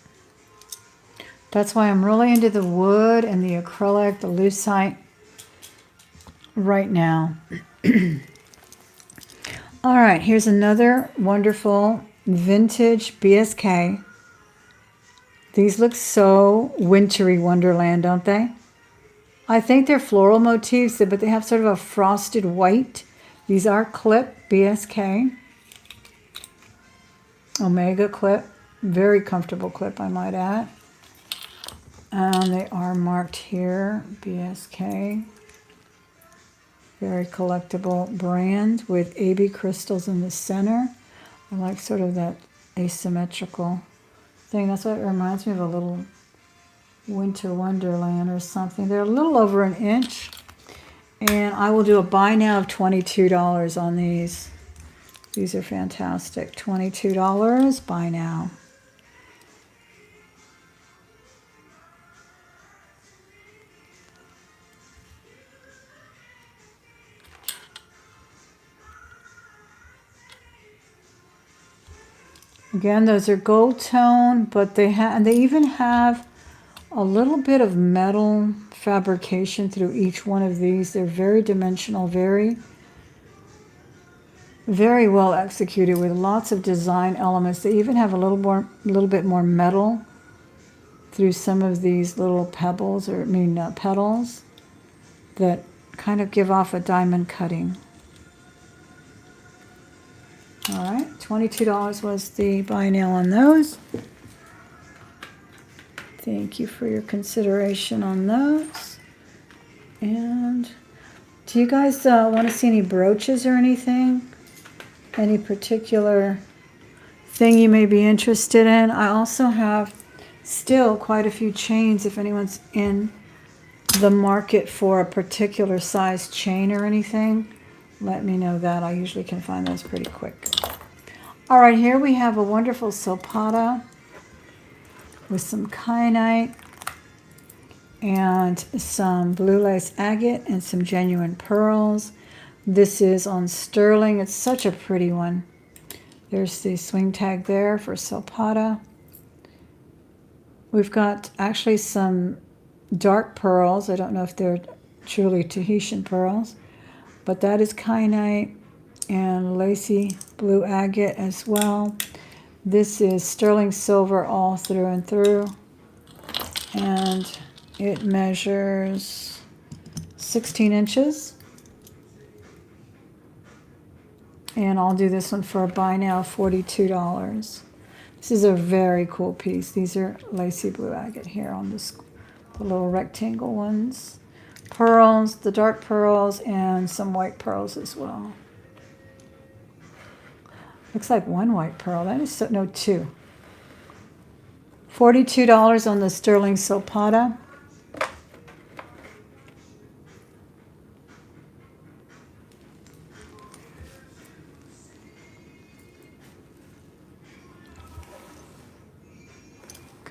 That's why I'm really into the wood and the acrylic, the lucite right now. All right, here's another wonderful vintage BSK. These look so wintry wonderland, don't they? I think they're floral motifs, but they have sort of a frosted white. These are clip BSK. Omega clip. Very comfortable clip, I might add. And they are marked here, BSK. Very collectible brand with AB crystals in the center. I like sort of that asymmetrical thing. That's what it reminds me of, a little winter wonderland or something. They're a little over an inch. And I will do a buy now of $22 on these. These are fantastic. $22, buy now. Again, those are gold tone, but they even have a little bit of metal fabrication through each one of these. They're very dimensional, very well executed with lots of design elements. They even have a little bit more metal through some of these little pebbles, or petals that kind of give off a diamond cutting. All right, $22 was the buy now on those. Thank you for your consideration on those. And do you guys want to see any brooches or anything? Any particular thing you may be interested in? I also have still quite a few chains if anyone's in the market for a particular size chain or anything. Let me know that. I usually can find those pretty quick. All right, here we have a wonderful Silpata with some kyanite and some blue lace agate and some genuine pearls. This is on sterling. It's such a pretty one. There's the swing tag there for Silpata. We've got actually some dark pearls. I don't know if they're truly Tahitian pearls, but that is kyanite and lacy blue agate as well. This is sterling silver all through and through, and it measures 16 inches. And I'll do this one for a buy now of $42. This is a very cool piece. These are lacy blue agate here on this, the little rectangle ones. Pearls, the dark pearls, and some white pearls as well. Looks like one white pearl. That is so, no, two. $42 on the sterling Silpata.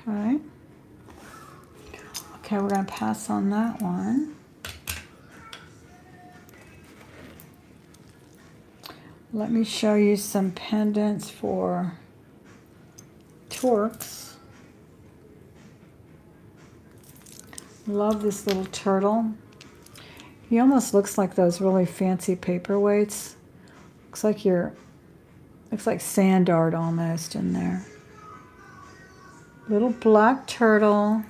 Okay. Okay, we're going to pass on that one. Let me show you some pendants for Torques. Love this little turtle. He almost looks like those really fancy paperweights. Looks like sand art almost in there. Little black turtle.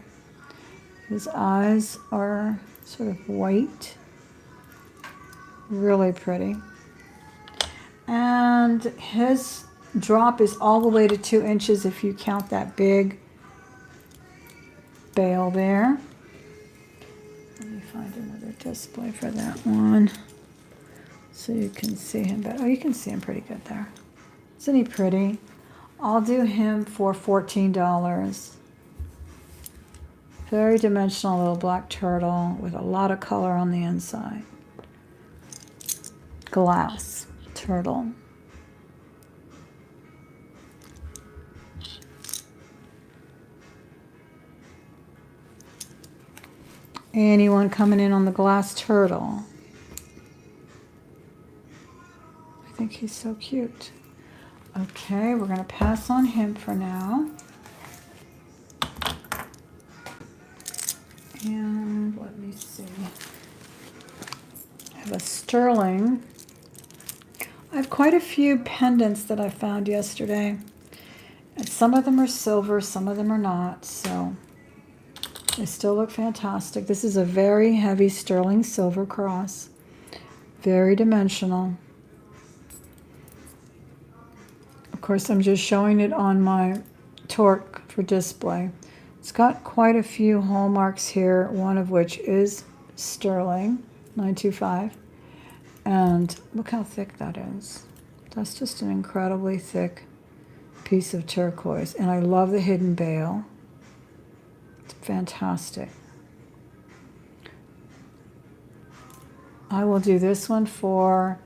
His eyes are sort of white. Really pretty. And his drop is all the way to 2 inches if you count that big bail there. Let me find another display for that one so you can see him better. Oh, you can see him pretty good there. Isn't he pretty? I'll do him for $14. Very dimensional little black turtle with a lot of color on the inside. Glass turtle. Anyone coming in on the glass turtle? I think he's so cute. Okay, we're going to pass on him for now. And let me see. I have a sterling. I have quite a few pendants that I found yesterday. And some of them are silver, some of them are not, so they still look fantastic. This is a very heavy sterling silver cross. Very dimensional. Of course, I'm just showing it on my torque for display. It's got quite a few hallmarks here, one of which is sterling, 925. And look how thick that is. That's just an incredibly thick piece of turquoise. And I love the hidden bail. It's fantastic. I will do this one for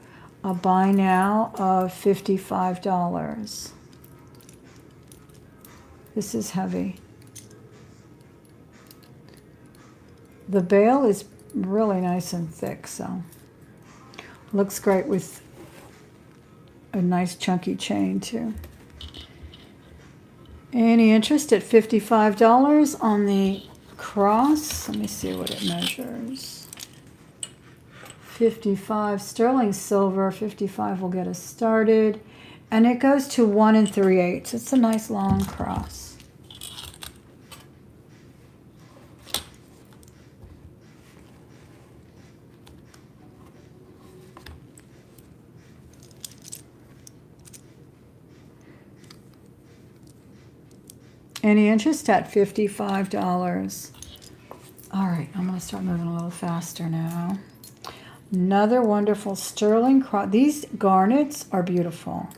a buy now of $55. This is heavy. The bail is really nice and thick, so looks great with a nice chunky chain too. Any interest at $55 on the cross? Let me see what it measures. 55 sterling silver, 55 will get us started. And it goes to 1 3/8. It's a nice long cross. Any interest at $55? All right, I'm going to start moving a little faster now. Another wonderful sterling cross. These garnets are beautiful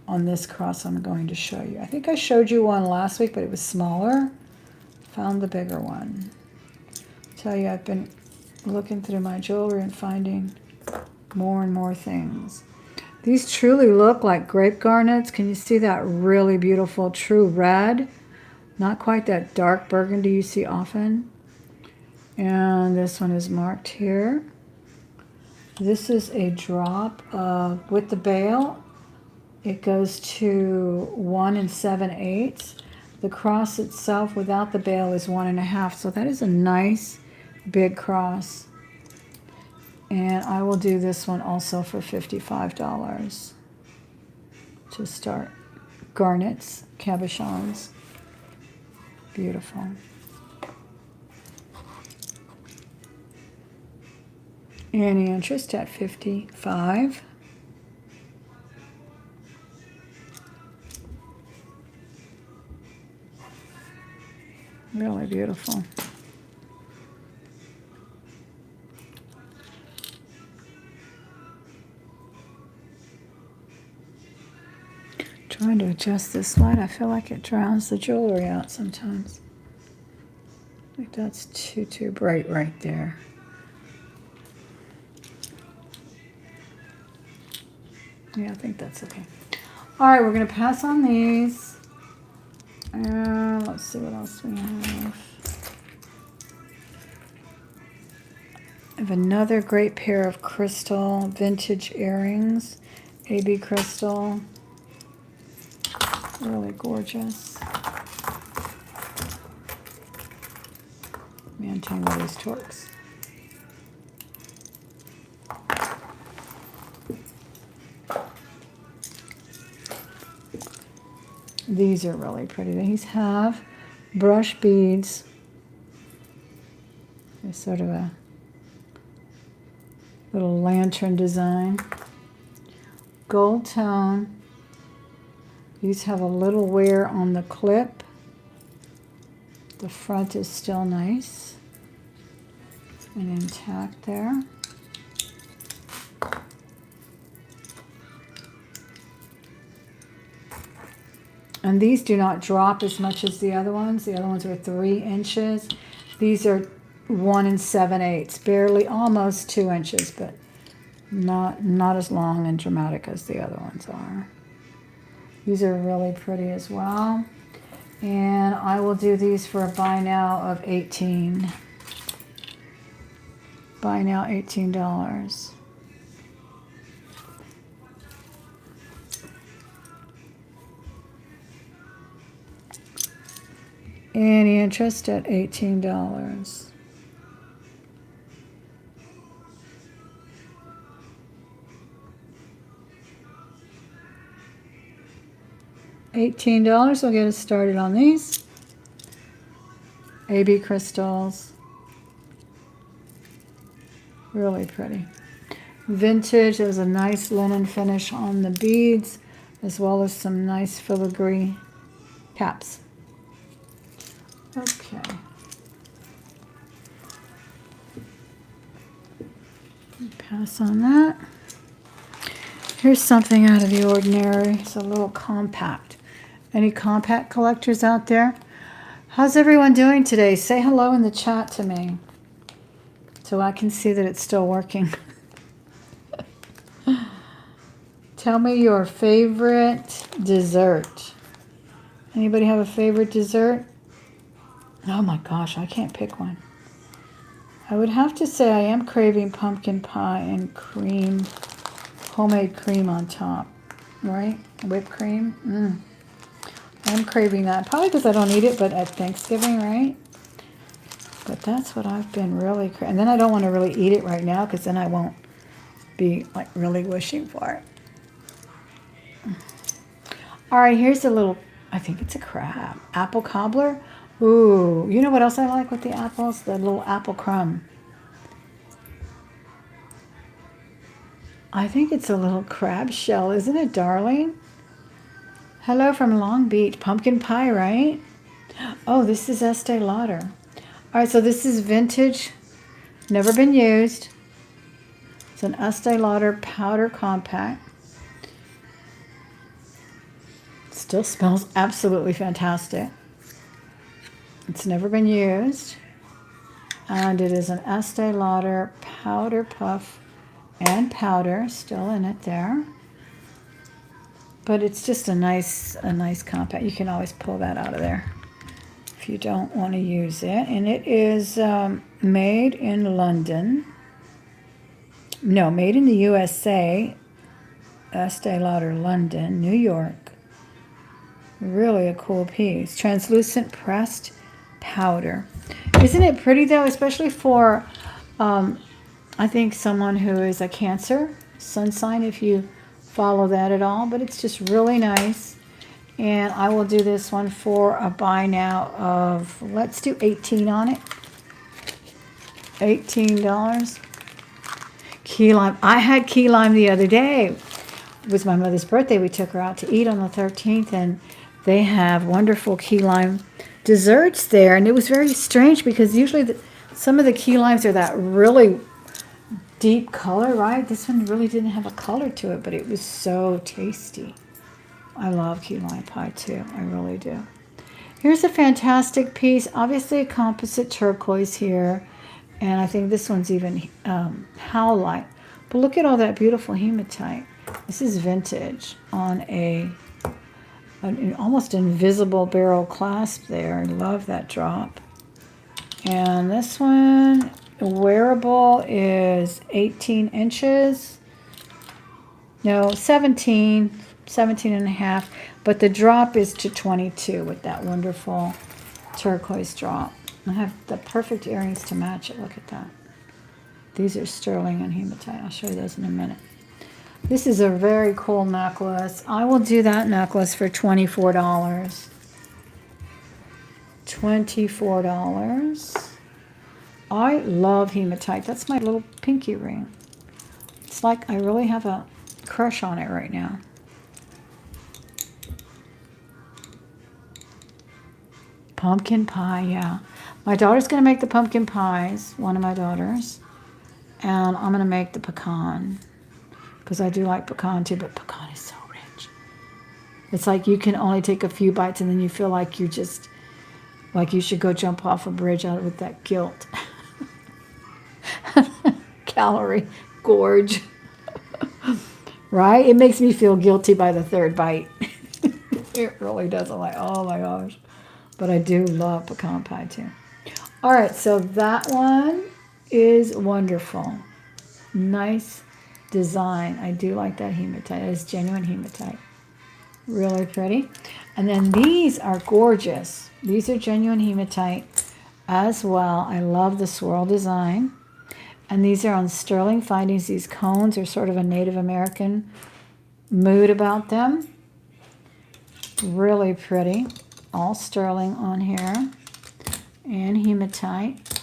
on this cross I'm going to show you. I think I showed you one last week, but it was smaller. Found the bigger one. Tell you, I've been looking through my jewelry and finding more and more things. These truly look like grape garnets. Can you see that really beautiful true red? Not quite that dark burgundy you see often. And this one is marked here. This is a drop of, with the bail, it goes to 1 7/8. The cross itself without the bail is 1 1/2. So that is a nice big cross. And I will do this one also for $55 to start. Garnets, cabochons. Beautiful. Any interest at $55? Really beautiful. Trying to adjust this light. I feel like it drowns the jewelry out sometimes. I think that's too bright right there. Yeah, I think that's okay. All right, we're going to pass on these. Let's see what else we have. I have another great pair of crystal vintage earrings. AB crystal. Really gorgeous. Let me untangle these torques. These are really pretty. These have brush beads. There's sort of a little lantern design. Gold tone. These have a little wear on the clip. The front is still nice and intact there. And these do not drop as much as the other ones. The other ones are 3 inches. These are 1 7/8, barely, almost 2 inches, but not as long and dramatic as the other ones are. These are really pretty as well. And I will do these for a buy now of 18. Buy now $18. Any interest at $18? $18 will get us started on these. AB crystals. Really pretty. Vintage. There's a nice linen finish on the beads, as well as some nice filigree caps. Okay. Pass on that. Here's something out of the ordinary. It's a little compact. Any compact collectors out there? How's everyone doing today? Say hello in the chat to me so I can see that it's still working. Tell me your favorite dessert. Anybody have a favorite dessert? Oh my gosh, I can't pick one. I would have to say I am craving pumpkin pie and cream, homemade cream on top, right? Whipped cream. I'm craving that. Probably because I don't eat it, but at Thanksgiving, right? But that's what I've been really craving. And then I don't want to really eat it right now because then I won't be like really wishing for it. All right, here's a little, I think it's a crab. Apple cobbler. Ooh, you know what else I like with the apples? The little apple crumb. I think it's a little crab shell. Isn't it, darling? Hello from Long Beach. Pumpkin pie, right? Oh, this is Estee Lauder. All right, so this is vintage. Never been used. It's an Estee Lauder powder compact. Still smells absolutely fantastic. It's never been used. And it is an Estee Lauder powder puff and powder still in it there. But it's just a nice compact. You can always pull that out of there if you don't want to use it. And it is made in London. No, made in the USA. Estee Lauder, London, New York. Really a cool piece. Translucent pressed powder. Isn't it pretty though, especially for I think someone who is a Cancer sun sign, if you follow that at all, but it's just really nice. And I will do this one for a buy now of, let's do 18 on it. $18. Key lime. I had key lime the other day. It was my mother's birthday. We took her out to eat on the 13th, and they have wonderful key lime desserts there. And it was very strange because usually some of the key limes are that really deep color, right? This one really didn't have a color to it, but it was so tasty. I love key lime pie too. I really do. Here's a fantastic piece. Obviously a composite turquoise here. And I think this one's even howlite. But look at all that beautiful hematite. This is vintage on an almost invisible barrel clasp there. I love that drop. And this one, wearable, is 18 inches. No, 17 and a half. But the drop is to 22 with that wonderful turquoise drop. I have the perfect earrings to match it. Look at that. These are sterling and hematite. I'll show you those in a minute. This is a very cool necklace. I will do that necklace for $24. $24. I love hematite. That's my little pinky ring. It's like I really have a crush on it right now. Pumpkin pie, yeah. My daughter's going to make the pumpkin pies, one of my daughters. And I'm going to make the pecan. Because I do like pecan too, but pecan is so rich. It's like you can only take a few bites and then you feel like you just, like you should go jump off a bridge out with that guilt. Calorie gorge. Right? It makes me feel guilty by the third bite. It really does. I'm like, oh my gosh. But I do love pecan pie too. All right, so that one is wonderful. Nice design. I do like that hematite. It is genuine hematite. Really pretty. And then these are gorgeous. These are genuine hematite as well. I love the swirl design. And these are on sterling findings. These cones are sort of a Native American mood about them. Really pretty. All sterling on here. And hematite.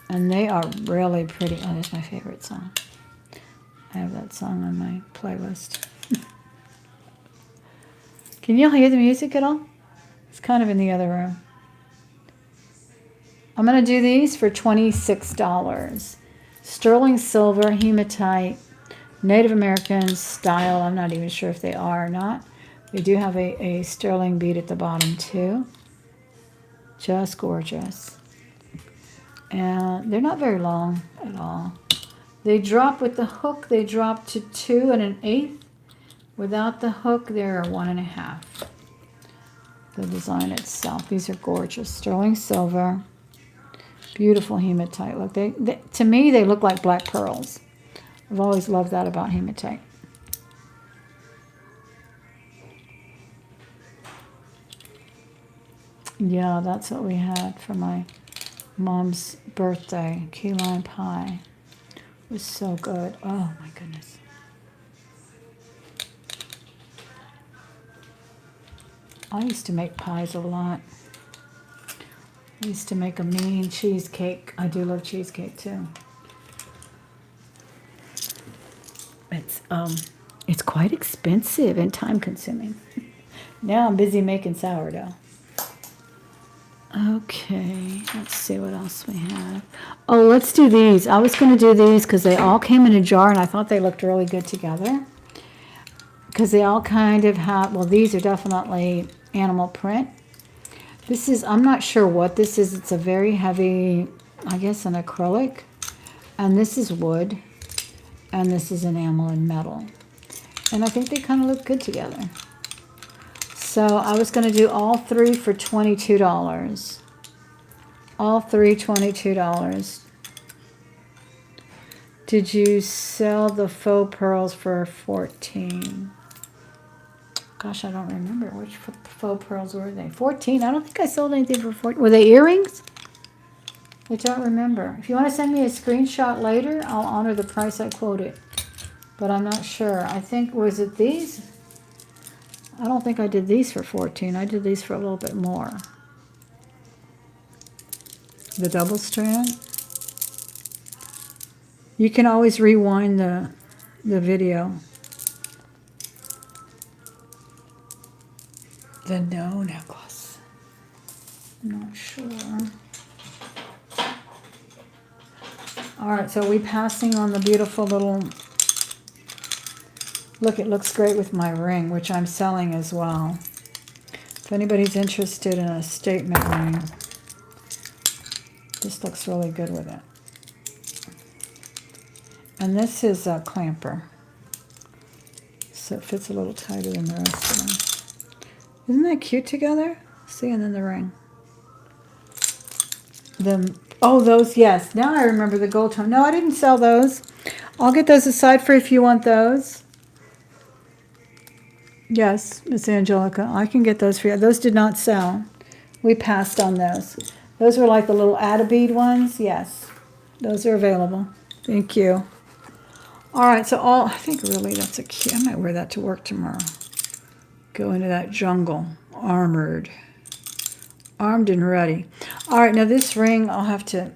And they are really pretty. Oh, that's my favorite song. I have that song on my playlist. Can you hear the music at all? It's kind of in the other room. I'm going to do these for $26. Sterling silver, hematite, Native American style. I'm not even sure if they are or not. They do have a sterling bead at the bottom too. Just gorgeous. And they're not very long at all. They drop with the hook. They drop to 2 1/8. Without the hook, they're 1 1/2. The design itself. These are gorgeous. Sterling silver. Beautiful hematite. Look, they to me, they look like black pearls. I've always loved that about hematite. Yeah, that's what we had for my mom's birthday. Key lime pie. It was so good. Oh, my goodness. I used to make pies a lot. I used to make a mean cheesecake. I do love cheesecake too. It's quite expensive and time consuming. Now I'm busy making sourdough. Okay, let's see what else we have. Oh, let's do these. I was going to do these because they all came in a jar and I thought they looked really good together. Because they all kind of have, well, these are definitely animal print. This is, I'm not sure what this is. It's a very heavy, I guess, an acrylic. And this is wood. And this is enamel and metal. And I think they kind of look good together. So I was going to do all three for $22. All three, $22. Did you sell the faux pearls for $14? Gosh, I don't remember. Which faux pearls were they? $14? I don't think I sold anything for $14. Were they earrings? I don't remember. If you want to send me a screenshot later, I'll honor the price I quoted. But I'm not sure. I think, was it these? I don't think I did these for $14. I did these for a little bit more. The double strand. You can always rewind the video. The no necklace. I'm not sure. All right, so we passing on the beautiful little, look, it looks great with my ring, which I'm selling as well. If anybody's interested in a statement ring, this looks really good with it. And this is a clamper. So it fits a little tighter than the rest of them. Isn't that cute together? See, and then the ring. Oh, those, yes. Now I remember the gold tone. No, I didn't sell those. I'll get those aside for if you want those. Yes, Miss Angelica, I can get those for you. Those did not sell. We passed on those. Those were like the little add-a-bead ones. Yes, those are available. Thank you. All right, so I think really that's a cute. I might wear that to work tomorrow. Go into that jungle, armored. Armed and ready. All right, now this ring, I'll have to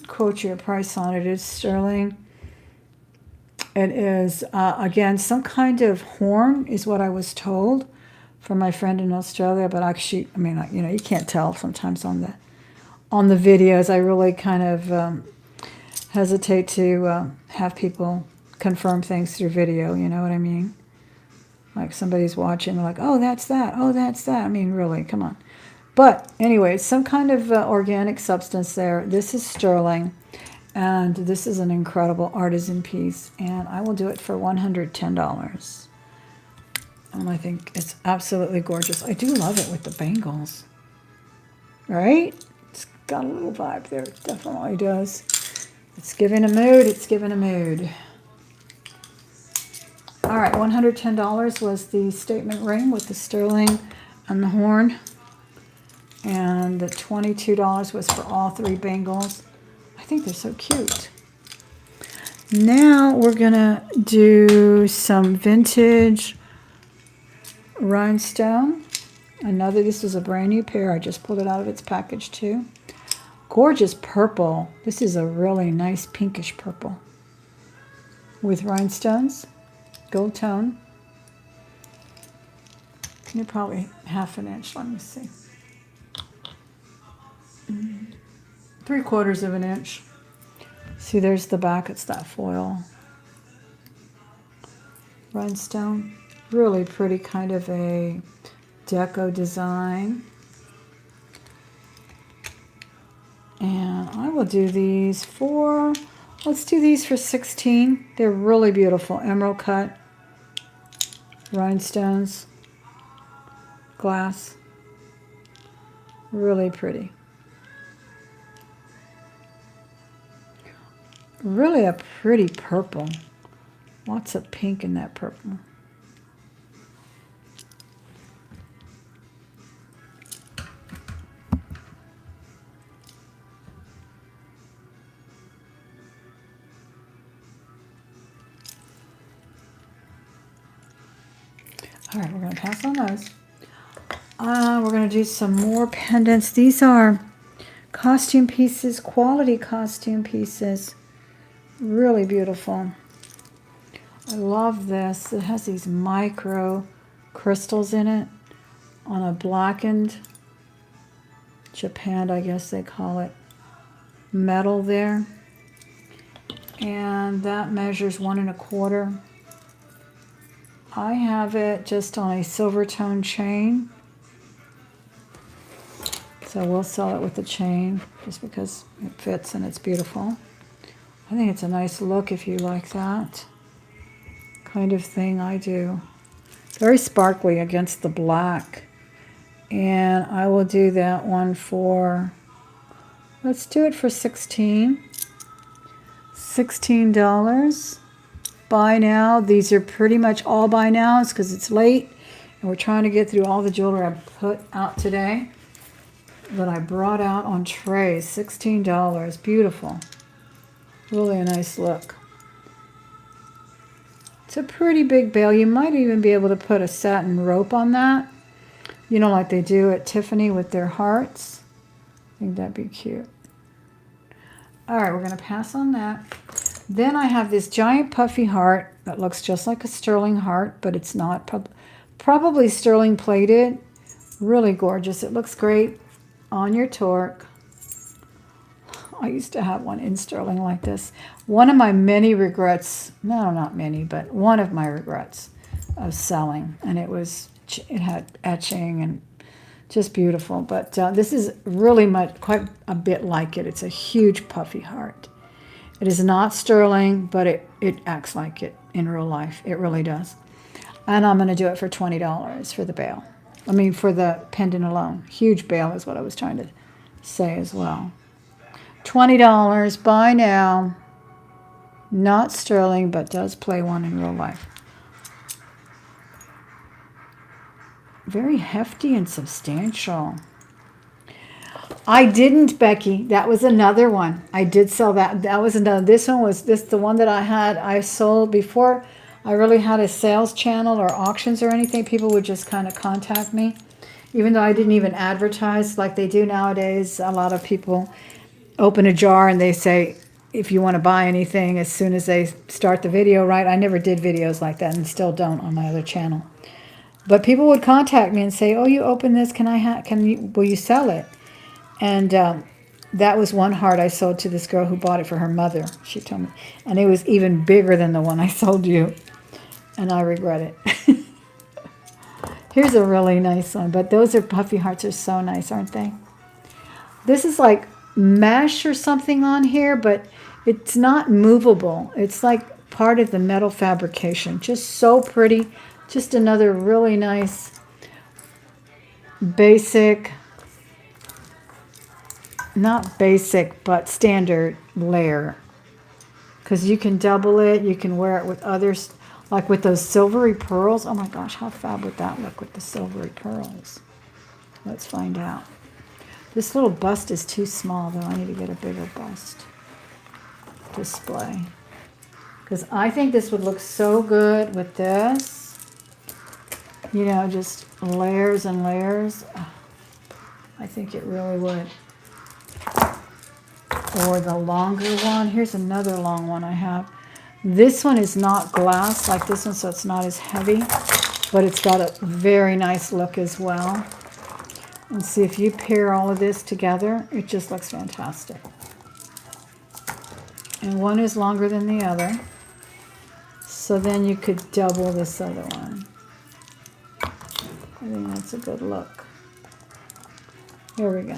quote you a price on it. It's sterling. It is, again, some kind of horn is what I was told from my friend in Australia. But actually, I mean, you know, you can't tell sometimes on the videos. I really kind of hesitate to have people confirm things through video. You know what I mean? Like somebody's watching, like, oh, that's that. Oh, that's that. I mean, really, come on. But anyway, it's some kind of organic substance there. This is sterling, and this is an incredible artisan piece, and I will do it for $110. And I think it's absolutely gorgeous. I do love it with the bangles, right? It's got a little vibe there. It definitely does. It's giving a mood. It's giving a mood. All right, $110 was the statement ring with the sterling and the horn. And the $22 was for all three bangles. I think they're so cute. Now we're gonna do some vintage rhinestone. This is a brand new pair. I just pulled it out of its package too. Gorgeous purple. This is a really nice pinkish purple with rhinestones, gold tone. You're probably 1/2 inch. Let me see. 3/4 of an inch. See, there's the back. It's that foil rhinestone. Really pretty, kind of a deco design. And I will do these for, let's do these for 16. They're really beautiful. Emerald cut rhinestones, glass. Really pretty. Really a pretty purple. Lots of pink in that purple. All right, we're going to pass on those. We're going to do some more pendants. These are costume pieces, quality costume pieces. Really beautiful. I love this. It has these micro crystals in it on a blackened, japanned, I guess they call it, metal there. And that measures 1 1/4. I have it just on a silver tone chain. So we'll sell it with the chain just because it fits and it's beautiful. I think it's a nice look if you like that kind of thing. I do. Very sparkly against the black. And I will do that one for, let's do it for $16. Buy now. These are pretty much all buy nows because it's late. And we're trying to get through all the jewelry I put out today that I brought out on trays. $16. Beautiful. Really a nice look. It's a pretty big bail. You might even be able to put a satin rope on that. You know, like they do at Tiffany with their hearts. I think that'd be cute. All right, we're going to pass on that. Then I have this giant puffy heart that looks just like a sterling heart, but it's not. Probably sterling plated. Really gorgeous. It looks great on your torque. I used to have one in sterling like this. One of my many regrets, no, not many, but one of my regrets of selling. And it had etching and just beautiful. But this is really quite a bit like it. It's a huge puffy heart. It is not sterling, but it acts like it in real life. It really does. And I'm going to do it for $20 for the bail. I mean, for the pendant alone. Huge bail is what I was trying to say as well. $20, buy now. Not sterling, but does play one in real life. Very hefty and substantial. I didn't, Becky. That was another one. I did sell that. That was another. This one was the one that I sold before I really had a sales channel or auctions or anything. People would just kind of contact me. Even though I didn't even advertise like they do nowadays. A lot of people open a jar and they say, if you want to buy anything as soon as they start the video, right? I never did videos like that and still don't on my other channel. But people would contact me and say, oh, you open this, will you sell it? And that was one heart I sold to this girl who bought it for her mother, she told me. And it was even bigger than the one I sold you. And I regret it. Here's a really nice one, but those are puffy hearts are so nice, aren't they? This is like mesh or something on here, but it's not movable. It's like part of the metal fabrication. Just so pretty. Just another really nice basic, not basic, but standard layer. Because you can double it. You can wear it with others, like with those silvery pearls. Oh my gosh, how fab would that look with the silvery pearls? Let's find out. This little bust is too small, though. I need to get a bigger bust display. Because I think this would look so good with this. You know, just layers and layers. I think it really would. Or the longer one. Here's another long one I have. This one is not glass like this one, so it's not as heavy. But it's got a very nice look as well. And see, if you pair all of this together, it just looks fantastic. And one is longer than the other. So then you could double this other one. I think that's a good look. Here we go.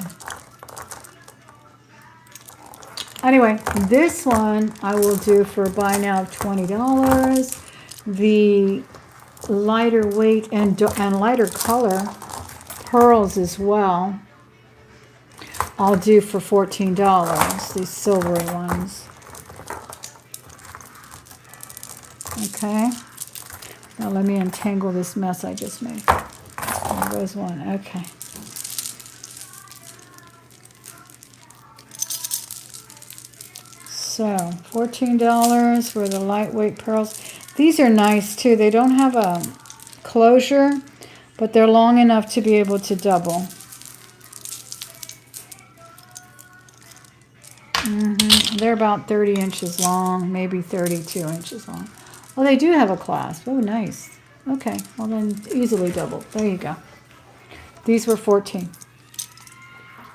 Anyway, this one I will do for buy now $20. The lighter weight and lighter color pearls as well, I'll do for $14, these silvery ones. Okay, now let me untangle this mess I just made. There goes one, okay. So, $14 for the lightweight pearls. These are nice too. They don't have a closure, but they're long enough to be able to double. They're about 30 inches long, maybe 32 inches long. Well, they do have a clasp. Oh, nice. Okay, well then easily double. There you go. These were 14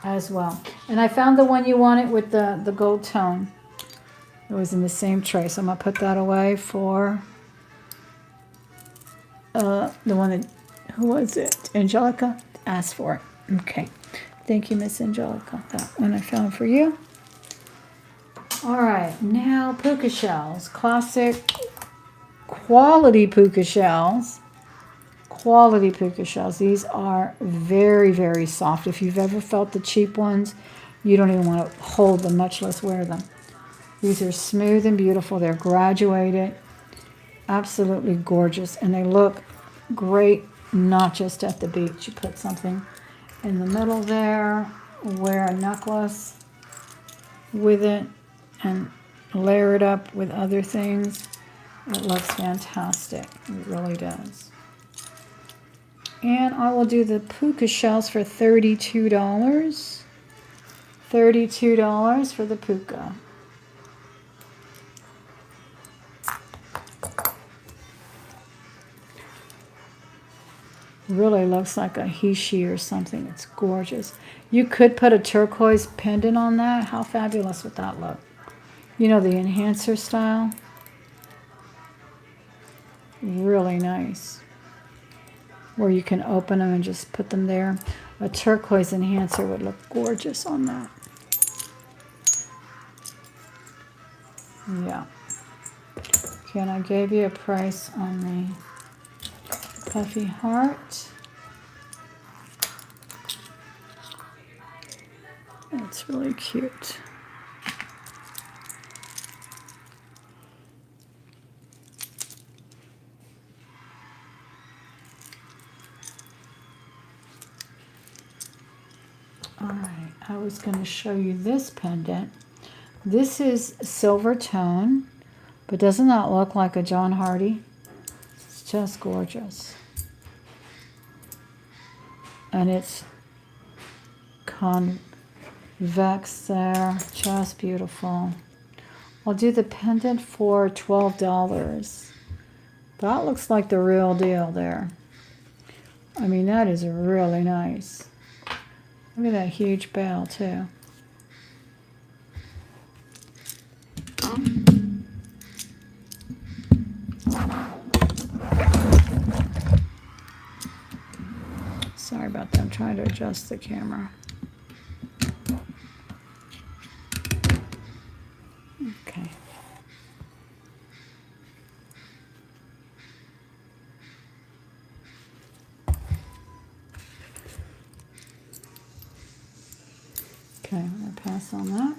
as well. And I found the one you wanted with the gold tone. It was in the same tray, so I'm going to put that away for the one that, who was it? Angelica asked for it. Okay. Thank you, Miss Angelica. That one I found for you. All right, now puka shells. Classic quality puka shells. Quality puka shells. These are very, very soft. If you've ever felt the cheap ones, you don't even want to hold them, much less wear them. These are smooth and beautiful. They're graduated. Absolutely gorgeous. And they look great, not just at the beach. You put something in the middle there, wear a necklace with it, and layer it up with other things. It looks fantastic. It really does. And I will do the puka shells for $32. $32 for the puka. Really looks like a hishi or something. It's gorgeous. You could put a turquoise pendant on that. How fabulous would that look? You know, the enhancer style. Really nice. Where you can open them and just put them there. A turquoise enhancer would look gorgeous on that. Yeah. Okay, and I gave you a price on the puffy heart. It's really cute. All right, I was going to show you this pendant. This is silver tone, but doesn't that look like a John Hardy? It's just gorgeous. And it's convex there, just beautiful. I'll do the pendant for $12. That looks like the real deal there. I mean, that is really nice. Look at that huge bell, too. Sorry about that. I'm trying to adjust the camera. Okay. Okay, I'm going to pass on that.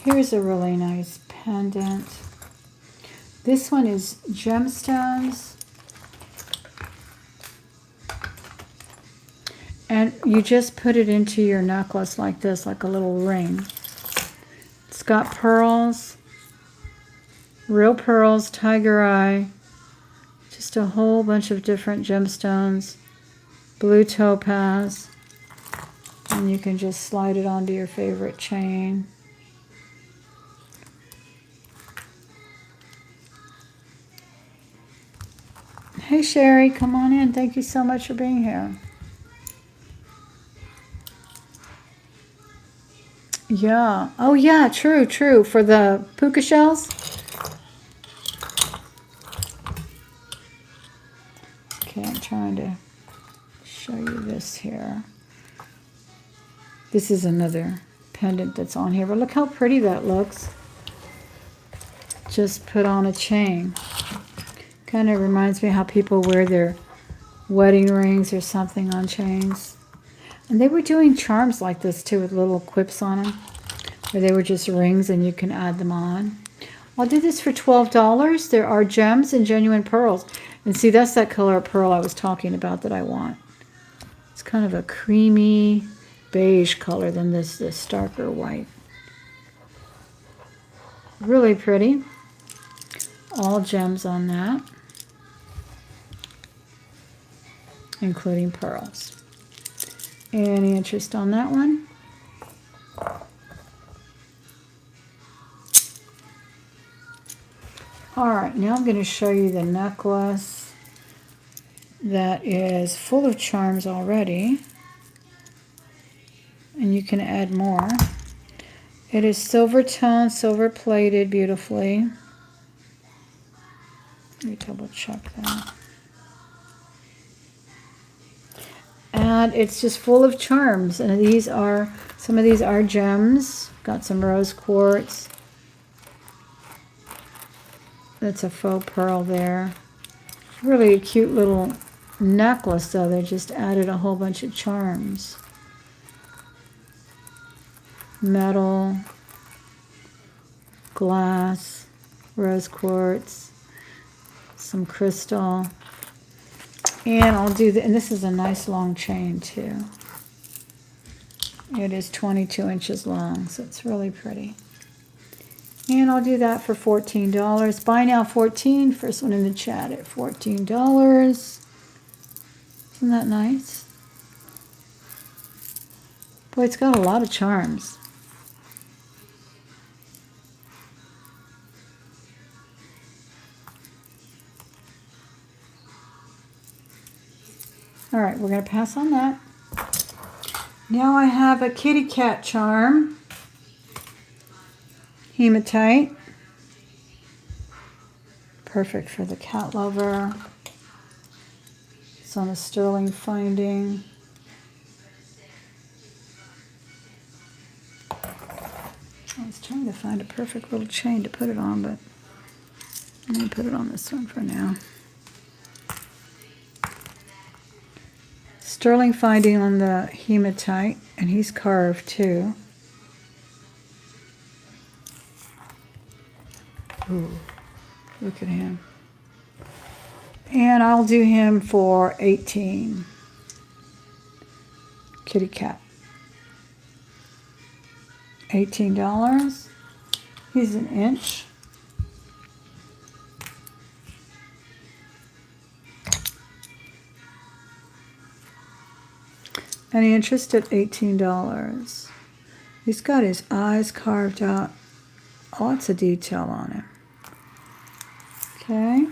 Here's a really nice pendant. This one is gemstones. And you just put it into your necklace like this, like a little ring. It's got pearls, real pearls, tiger eye, just a whole bunch of different gemstones, blue topaz, and you can just slide it onto your favorite chain. Hey Sherry, come on in. Thank you so much for being here. Yeah. Oh yeah, true, true. For the puka shells. Okay, I'm trying to show you this here. This is another pendant that's on here, but look how pretty that looks. Just put on a chain. Kind of reminds me how people wear their wedding rings or something on chains. And they were doing charms like this too with little quips on them, where they were just rings and you can add them on. I'll do this for $12. There are gems and genuine pearls. And see, that's that color of pearl I was talking about that I want. It's kind of a creamy beige color than this darker white. Really pretty. All gems on that, including pearls. Any interest on that one? All right, now I'm going to show you the necklace that is full of charms already, and you can add more. It is silver tone, silver plated beautifully. Let me double check that. And it's just full of charms, and these are, some of these are gems. Got some rose quartz. That's a faux pearl there. Really a cute little necklace though. They just added a whole bunch of charms. Metal, glass, rose quartz, some crystal. And I'll do and this is a nice long chain too. It is 22 inches long, so it's really pretty. And I'll do that for $14. Buy now 14. First one in the chat at $14. Isn't that nice? Boy, it's got a lot of charms. All right, we're going to pass on that. Now I have a kitty cat charm. Hematite. Perfect for the cat lover. It's on a sterling finding. I was trying to find a perfect little chain to put it on, but I'm going to put it on this one for now. Sterling finding on the hematite, and he's carved too. Ooh, look at him. And I'll do him for $18. Kitty cat. $18. He's an inch. Any interest at $18? He's got his eyes carved out. Lots of detail on him. Okay.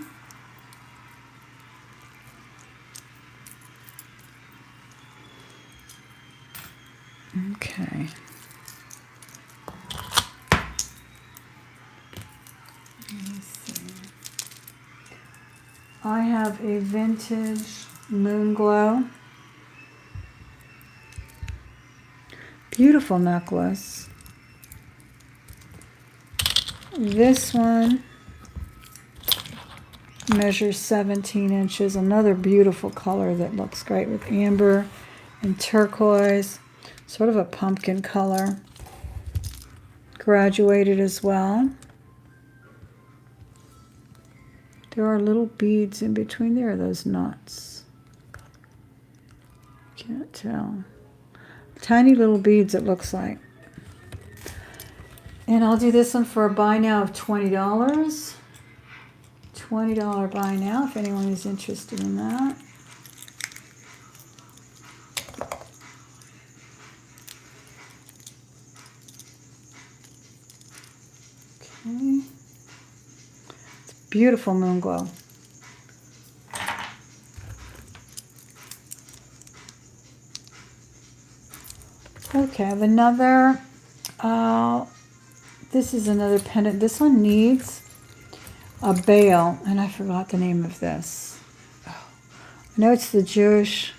I have a vintage moon glow. Beautiful necklace. This one measures 17 inches. Another beautiful color that looks great with amber and turquoise. Sort of a pumpkin color. Graduated as well. There are little beads in between there, those knots. Can't tell. Tiny little beads, it looks like. And I'll do this one for a buy now of $20. $20 buy now if anyone is interested in that. Okay. It's beautiful moon glow. Okay, I have another, this is another pendant. This one needs a bail, and I forgot the name of this. I know it's the Jewish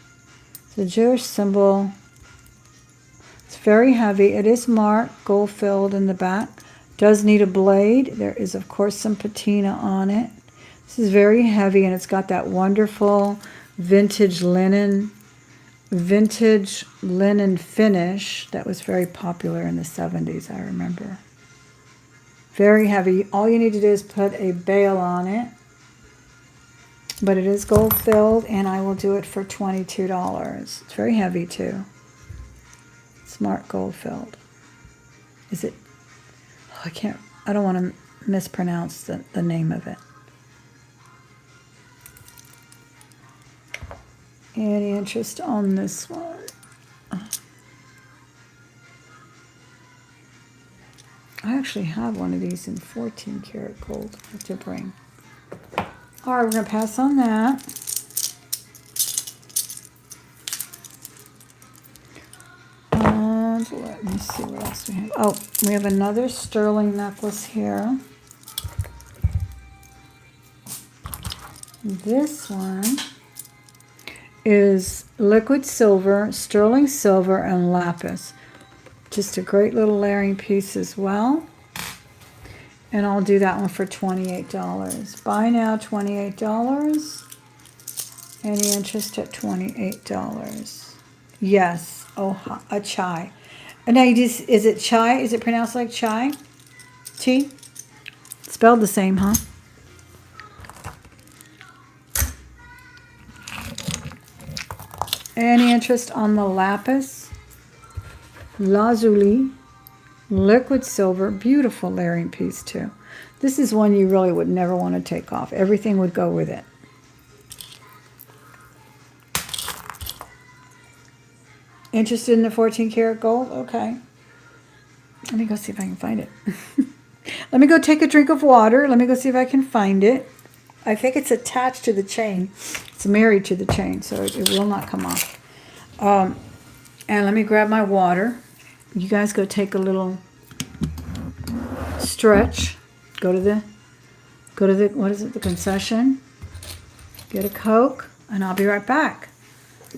symbol. It's very heavy. It is marked, gold filled in the back. Does need a blade. There is, of course, some patina on it. This is very heavy, and it's got that wonderful vintage linen finish that was very popular in the 70s, I remember. Very heavy. All you need to do is put a bail on it. But it is gold filled, and I will do it for $22. It's very heavy too. Smart gold filled. Is it? Oh, I don't want to mispronounce the name of it. Any interest on this one? I actually have one of these in 14 karat gold to bring. All right, we're going to pass on that. And let me see what else we have. Oh, we have another sterling necklace here. This one is liquid silver, sterling silver, and lapis. Just a great little layering piece as well. And I'll do that one for $28. Buy now, $28. Any interest at $28? Yes. Oh, a chai. And now is it chai? Is it pronounced like chai? Tea? Spelled the same, huh? Any interest on the lapis? Lazuli. Liquid silver, beautiful layering piece too. This is one you really would never want to take off. Everything would go with it. Interested in the 14 karat gold? Okay. Let me go see if I can find it. Let me go take a drink of water. Let me go see if I can find it. I think it's attached to the chain. It's married to the chain, so it will not come off. And let me grab my water. You guys go take a little stretch. Go to the what is it, the concession. Get a Coke, and I'll be right back.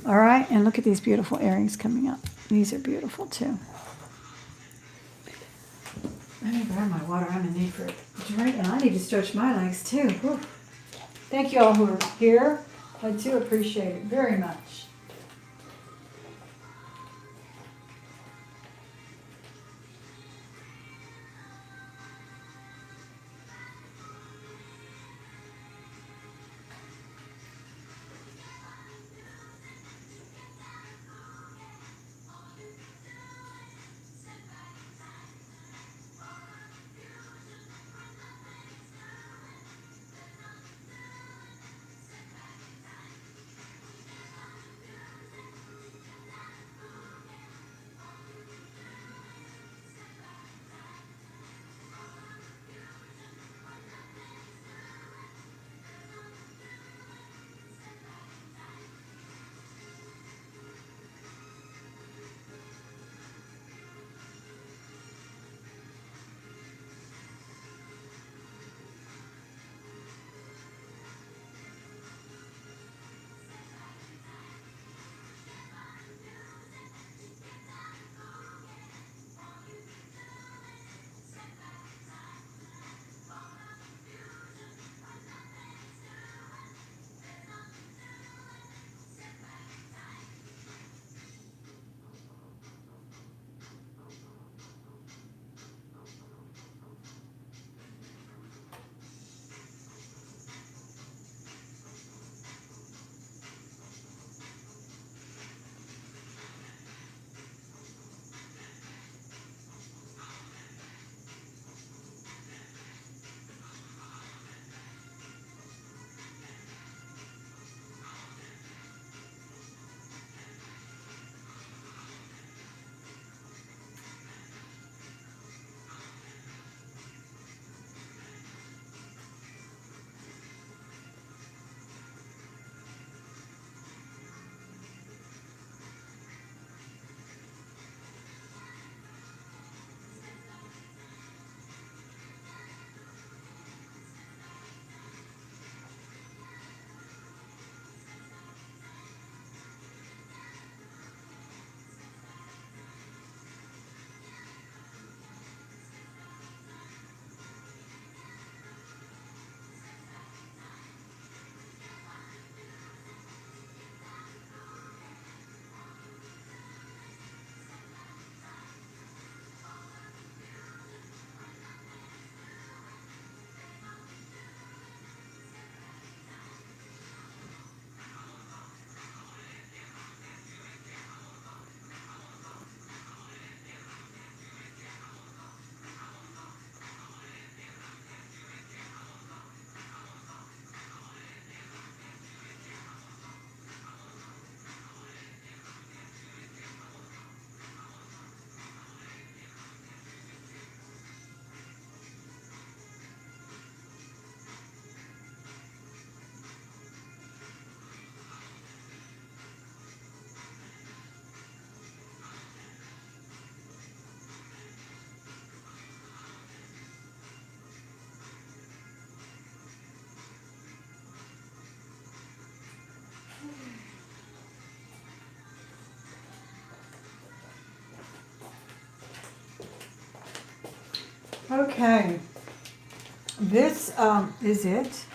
All right, and look at these beautiful earrings coming up. These are beautiful too. Let me grab my water. I'm in need for a drink, and I need to stretch my legs too. Whew. Thank you all who are here. I do appreciate it very much. Okay, this is it.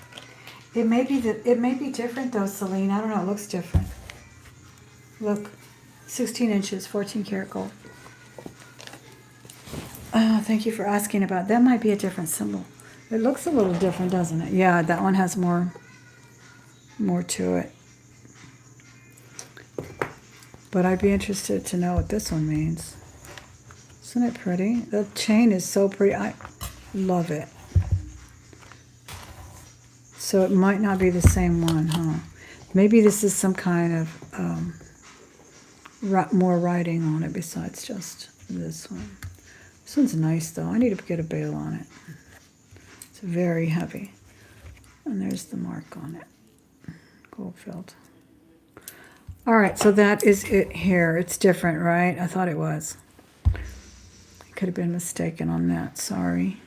It may be different though, Celine. I don't know. It looks different. Look, 16 inches, 14 karat gold. Thank you for asking about that. Might be a different symbol. It looks a little different, doesn't it? Yeah, that one has more to it. But I'd be interested to know what this one means. Isn't it pretty? The chain is so pretty. I love it. So it might not be the same one, huh? Maybe this is some kind of more writing on it besides just this one. This one's nice though. I need to get a bail on it. It's very heavy. And there's the mark on it. Gold filled. All right, so that is it here. It's different, right? I thought it was. I could have been mistaken on that. Sorry.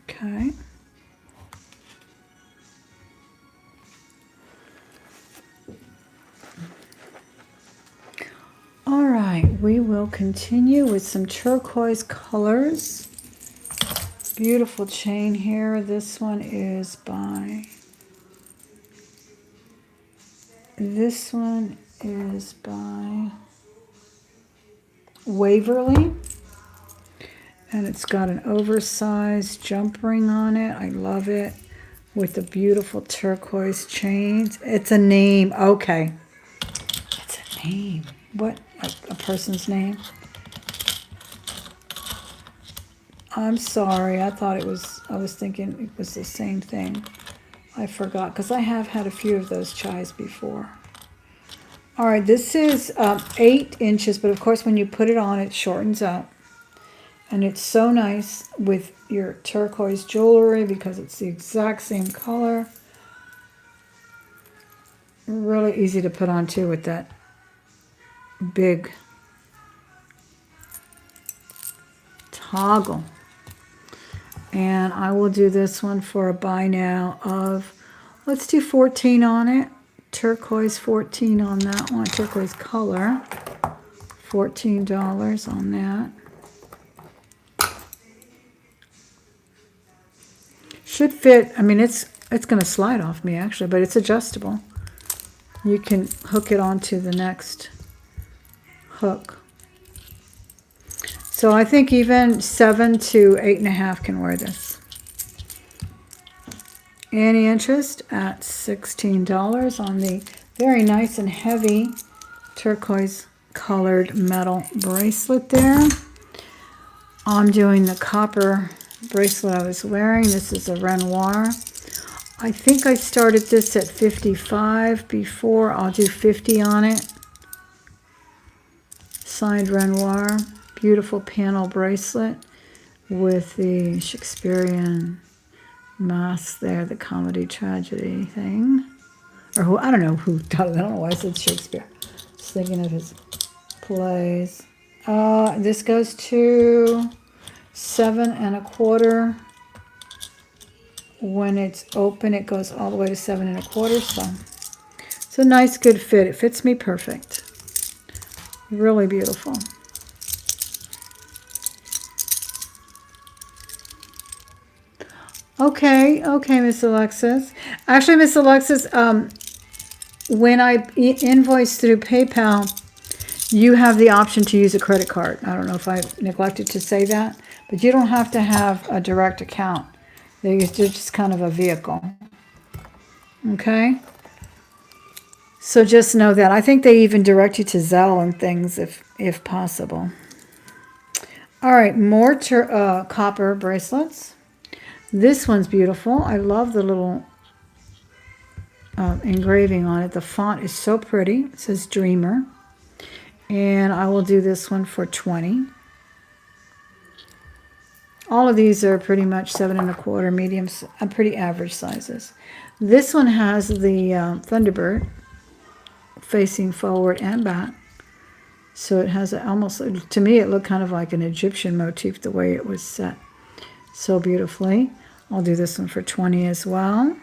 Okay. All right, we will continue with some turquoise colors. Beautiful chain here. This one is by Waverly. And it's got an oversized jump ring on it. I love it. With the beautiful turquoise chains. It's a name. Okay. It's a name. What? A person's name? I'm sorry. I was thinking it was the same thing. I forgot because I have had a few of those chais before. All right. This is 8 inches, but of course when you put it on, it shortens up. And it's so nice with your turquoise jewelry because it's the exact same color. Really easy to put on too with that big toggle. And I will do this one for a buy now of, let's do 14 on it. Turquoise 14 on that one. Turquoise color. $14 on that. Should fit. I mean, it's going to slide off me actually, but it's adjustable. You can hook it onto the next hook. So I think even 7 to 8.5 can wear this. Any interest at $16 on the very nice and heavy turquoise colored metal bracelet there. I'm doing the copper bracelet I was wearing. This is a Renoir. I think I started this at 55 before. I'll do 50 on it. Signed Renoir. Beautiful panel bracelet with the Shakespearean mask there, the comedy tragedy thing. Or who, I don't know who thought of that. I don't know why I said Shakespeare. Just thinking of his plays. This goes to 7 1/4. When it's open, it goes all the way to 7 1/4. So it's a nice, good fit. It fits me perfect. Really beautiful. Okay, Miss Alexis. Actually, Miss Alexis, when I invoice through PayPal, you have the option to use a credit card. I don't know if I neglected to say that, but you don't have to have a direct account. They're just kind of a vehicle. Okay? So just know that. I think they even direct you to Zelle and things if possible. All right, more copper bracelets. This one's beautiful. I love the little engraving on it. The font is so pretty. It says Dreamer. And I will do this one for 20. All of these are pretty much 7 1/4 medium, pretty average sizes. This one has the Thunderbird facing forward and back. So it has almost, to me, it looked kind of like an Egyptian motif the way it was set so beautifully. I'll do this one for 20 as well.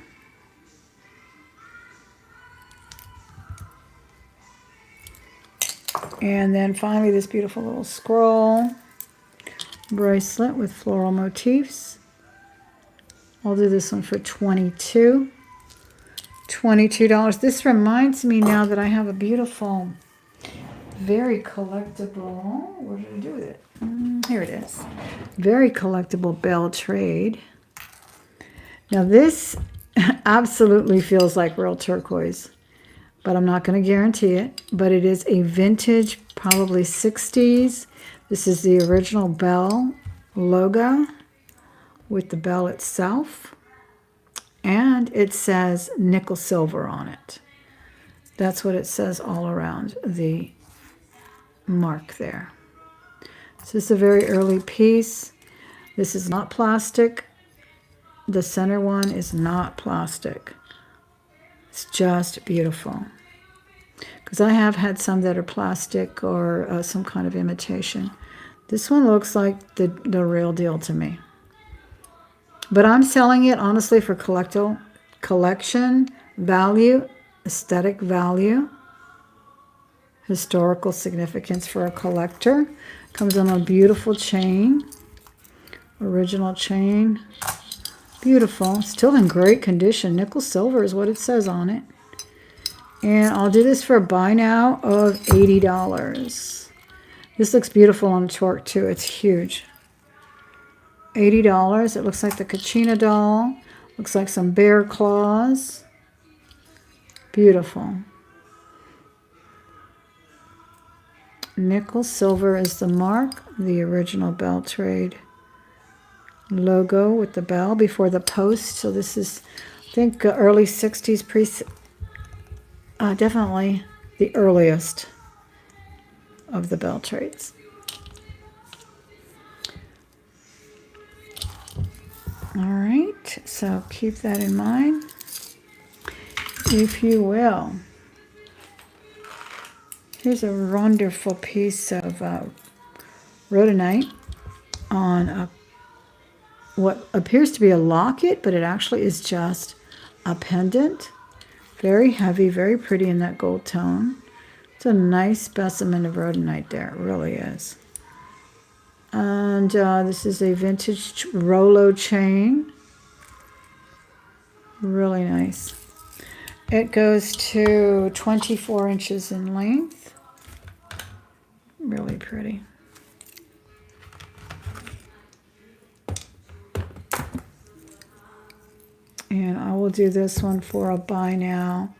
And then finally this beautiful little scroll bracelet with floral motifs. I'll do this one for $22. This reminds me now that I have a beautiful, very collectible, what did I do with it? Here it is. Very collectible bell trade. Now this absolutely feels like real turquoise, but I'm not going to guarantee it. But it is a vintage, probably 60s. This is the original bell logo with the bell itself. And it says nickel silver on it. That's what it says all around the mark there. So this is a very early piece. This is not plastic. The center one is not plastic. It's just beautiful. Because I have had some that are plastic or some kind of imitation. This one looks like the real deal to me. But I'm selling it, honestly, for collection value, aesthetic value, historical significance for a collector. Comes on a beautiful chain, original chain. Beautiful, still in great condition. Nickel silver is what it says on it. And I'll do this for a buy now of $80. This looks beautiful on torque too, it's huge. $80. It looks like the Kachina doll. Looks like some bear claws. Beautiful. Nickel silver is the mark. The original bell trade logo with the bell before the post. So this is, I think, early 60s. Definitely the earliest of the bell trades. All right, so keep that in mind, if you will. Here's a wonderful piece of rhodonite on what appears to be a locket, but it actually is just a pendant. Very heavy, very pretty in that gold tone. It's a nice specimen of rhodonite there, it really is. And this is a vintage Rolo chain. Really nice. It goes to 24 inches in length. Really pretty. And I will do this one for a buy now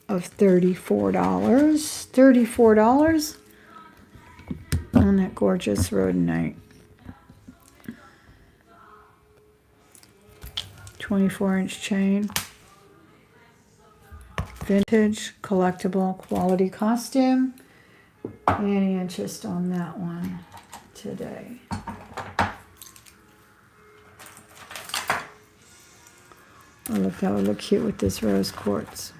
of $34. $34 on that gorgeous rhodonite. 24-inch chain. Vintage, collectible, quality costume. Any interest on that one today? Oh, look, that would look cute with this rose quartz.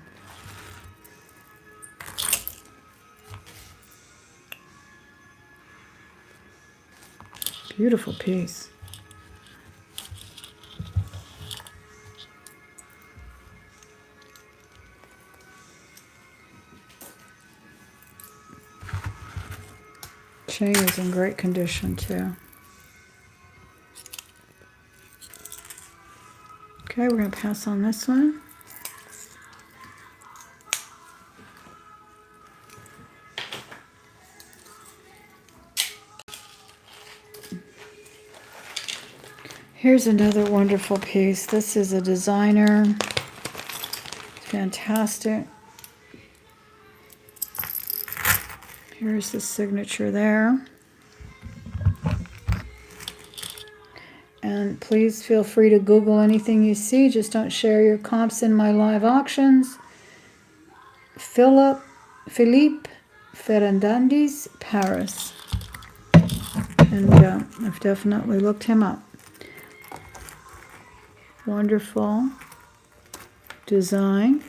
Beautiful piece. Chain is in great condition too. Okay, we're going to pass on this one. Here's another wonderful piece. This is a designer. Fantastic. Here's the signature there. And please feel free to Google anything you see. Just don't share your comps in my live auctions. Philippe Ferrandis, Paris. And I've definitely looked him up. Wonderful design.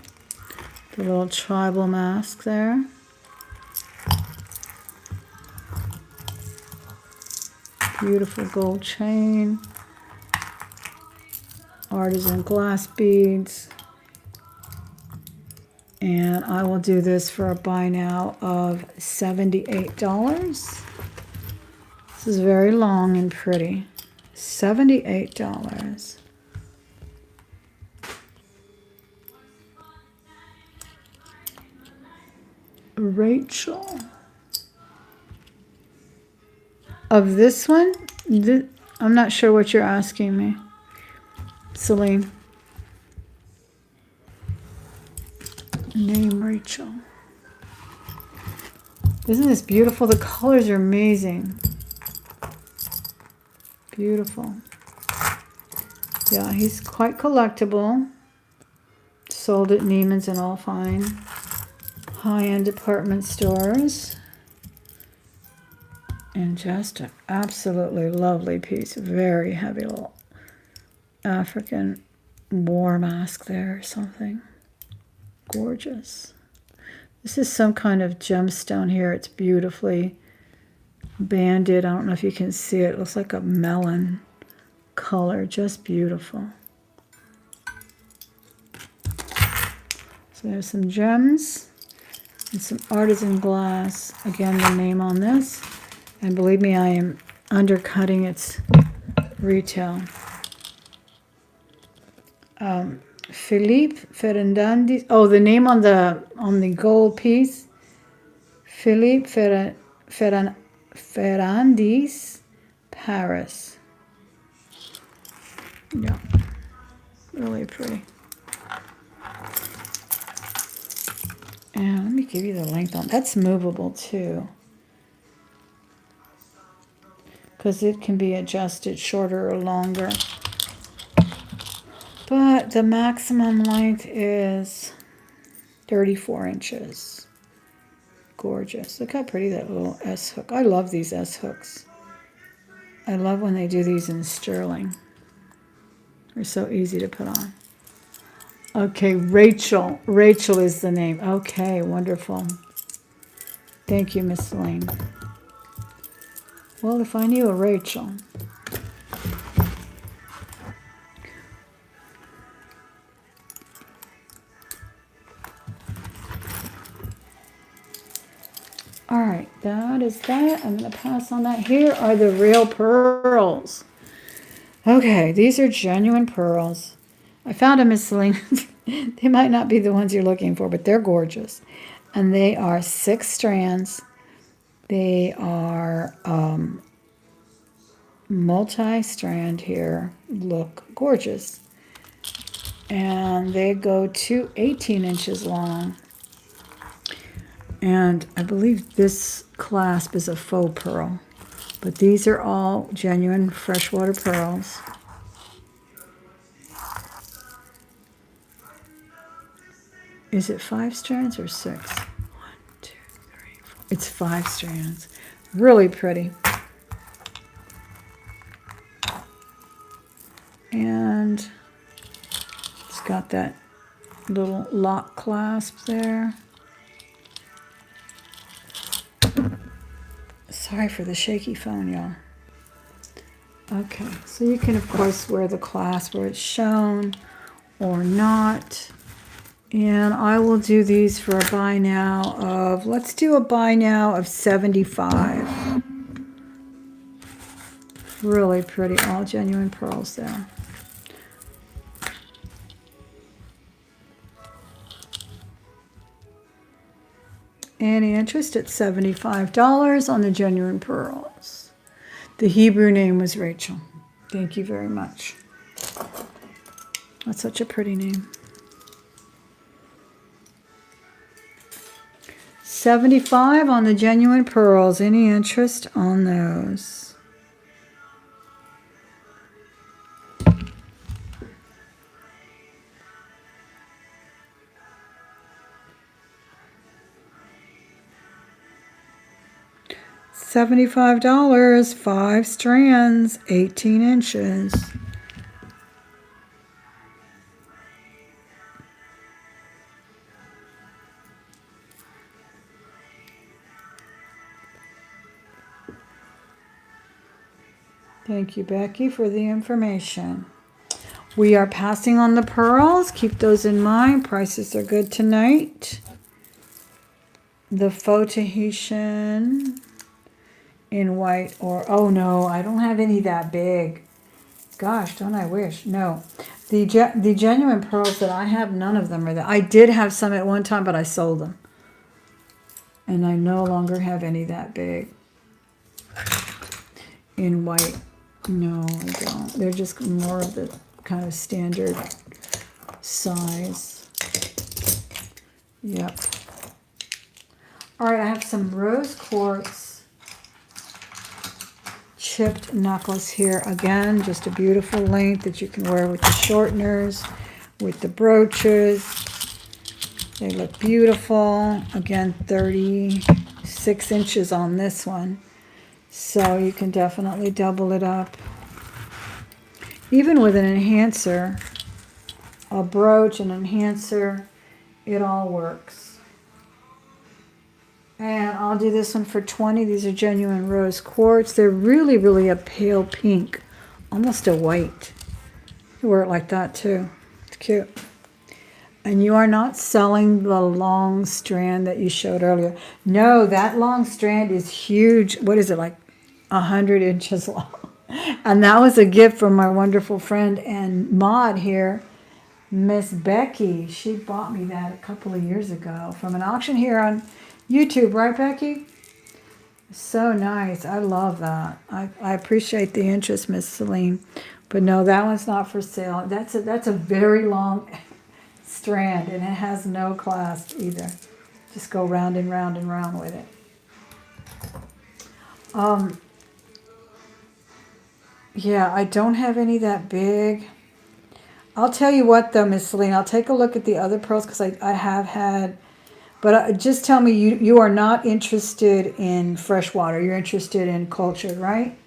The little tribal mask there. Beautiful gold chain. Artisan glass beads. And I will do this for a buy now of $78. This is very long and pretty. $78. Rachel. Of this one? I'm not sure what you're asking me, Celine. Name Rachel. Isn't this beautiful? The colors are amazing. Beautiful. Yeah, he's quite collectible. Sold at Neiman's and all fine high-end department stores. And just an absolutely lovely piece. Very heavy little African war mask there or something. Gorgeous. This is some kind of gemstone here. It's beautifully banded. I don't know if you can see it. It looks like a melon color. Just beautiful. So there's some gems and some artisan glass. Again, the name on this. And believe me, I am undercutting its retail. Philippe Ferrandis. Oh, the name on the gold piece. Philippe Ferrandis, Paris. Yeah, really pretty. And let me give you the length on. That's movable too, because it can be adjusted shorter or longer. But the maximum length is 34 inches. Gorgeous. Look how pretty that little S hook. I love these S hooks. I love when they do these in sterling. They're so easy to put on. Okay, Rachel. Rachel is the name. Okay, wonderful. Thank you, Miss Lane. Well, if I knew a Rachel. All right, that is that. I'm going to pass on that. Here are the real pearls. Okay, these are genuine pearls. I found them, Miss Celine. They might not be the ones you're looking for, but they're gorgeous. And they are 6 strands. They are multi-strand here. Look gorgeous. And they go to 18 inches long. And I believe this clasp is a faux pearl. But these are all genuine freshwater pearls. Is it 5 strands or 6? 1, 2, 3, 4. It's 5 strands. Really pretty. And it's got that little lock clasp there. Sorry for the shaky phone, y'all. Okay, so you can, of course, wear the clasp where it's shown or not. And I will do these for a buy now of, let's do a buy now of 75. Really pretty, all genuine pearls there. Any interest at $75 on the genuine pearls. The Hebrew name was Rachel. Thank you very much. That's such a pretty name. 75 on the genuine pearls. Any interest on those? $75, 5 strands, 18 inches. Thank you, Becky, for the information. We are passing on the pearls. Keep those in mind. Prices are good tonight. The faux Tahitian in white or, oh no, I don't have any that big. Gosh, don't I wish? No. The genuine pearls that I have, none of them are that. I did have some at one time, but I sold them. And I no longer have any that big. In white. No, I don't. They're just more of the kind of standard size. Yep. All right, I have some rose quartz chipped necklace here. Again, just a beautiful length that you can wear with the shorteners, with the brooches. They look beautiful. Again, 36 inches on this one. So you can definitely double it up. Even with an enhancer, a brooch, an enhancer, it all works. And I'll do this one for 20. These are genuine rose quartz. They're really, really a pale pink, almost a white. You wear it like that too. It's cute. And you are not selling the long strand that you showed earlier. No, that long strand is huge. What is it, like 100 inches long? And that was a gift from my wonderful friend and mod here, Miss Becky. She bought me that a couple of years ago from an auction here on YouTube, right, Becky? So nice. I love that. I appreciate the interest, Miss Celine. But no, that one's not for sale. That's a very long strand, and it has no clasp either. Just go round and round and round with it. Yeah, I don't have any that big. I'll tell you what, though, Miss Celine, I'll take a look at the other pearls because I have had. But just tell me, you are not interested in freshwater. You're interested in cultured, right?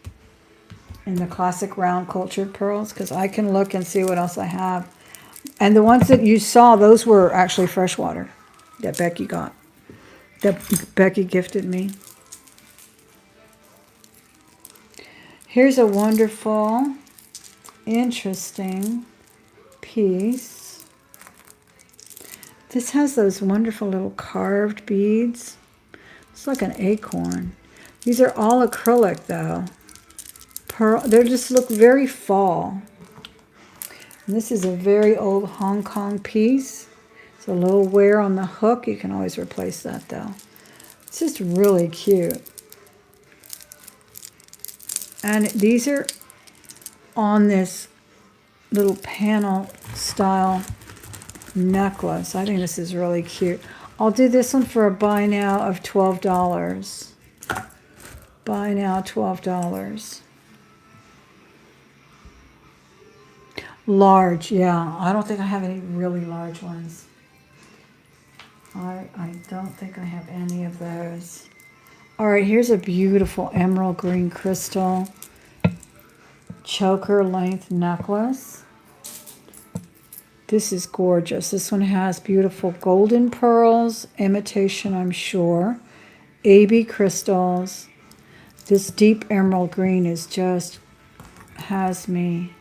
In the classic round cultured pearls, because I can look and see what else I have. And the ones that you saw, those were actually freshwater that Becky got, that Becky gifted me. Here's a wonderful, interesting piece. This has those wonderful little carved beads. It's like an acorn. These are all acrylic though. Pearl, they just look very fall. And this is a very old Hong Kong piece. It's a little wear on the hook. You can always replace that though. It's just really cute. And these are on this little panel style necklace. I think this is really cute. I'll do this one for a buy now of $12. Buy now, $12. Large, yeah. I don't think I have any really large ones. I don't think I have any of those. All right, here's a beautiful emerald green crystal choker length necklace. This is gorgeous. This one has beautiful golden pearls, imitation, I'm sure, AB crystals. This deep emerald green is just, has me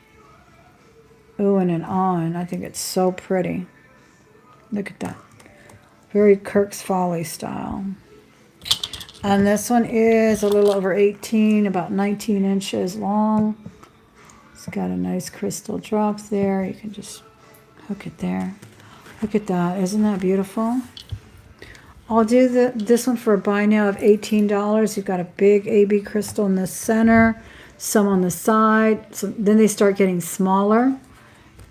oohing and ahhing. I think it's so pretty. Look at that. Very Kirk's Folly style. And this one is a little over 18, about 19 inches long. It's got a nice crystal drop there. You can just hook it there. Look at that. Isn't that beautiful? I'll do this one for a buy now of $18. You've got a big AB crystal in the center, some on the side. So then they start getting smaller.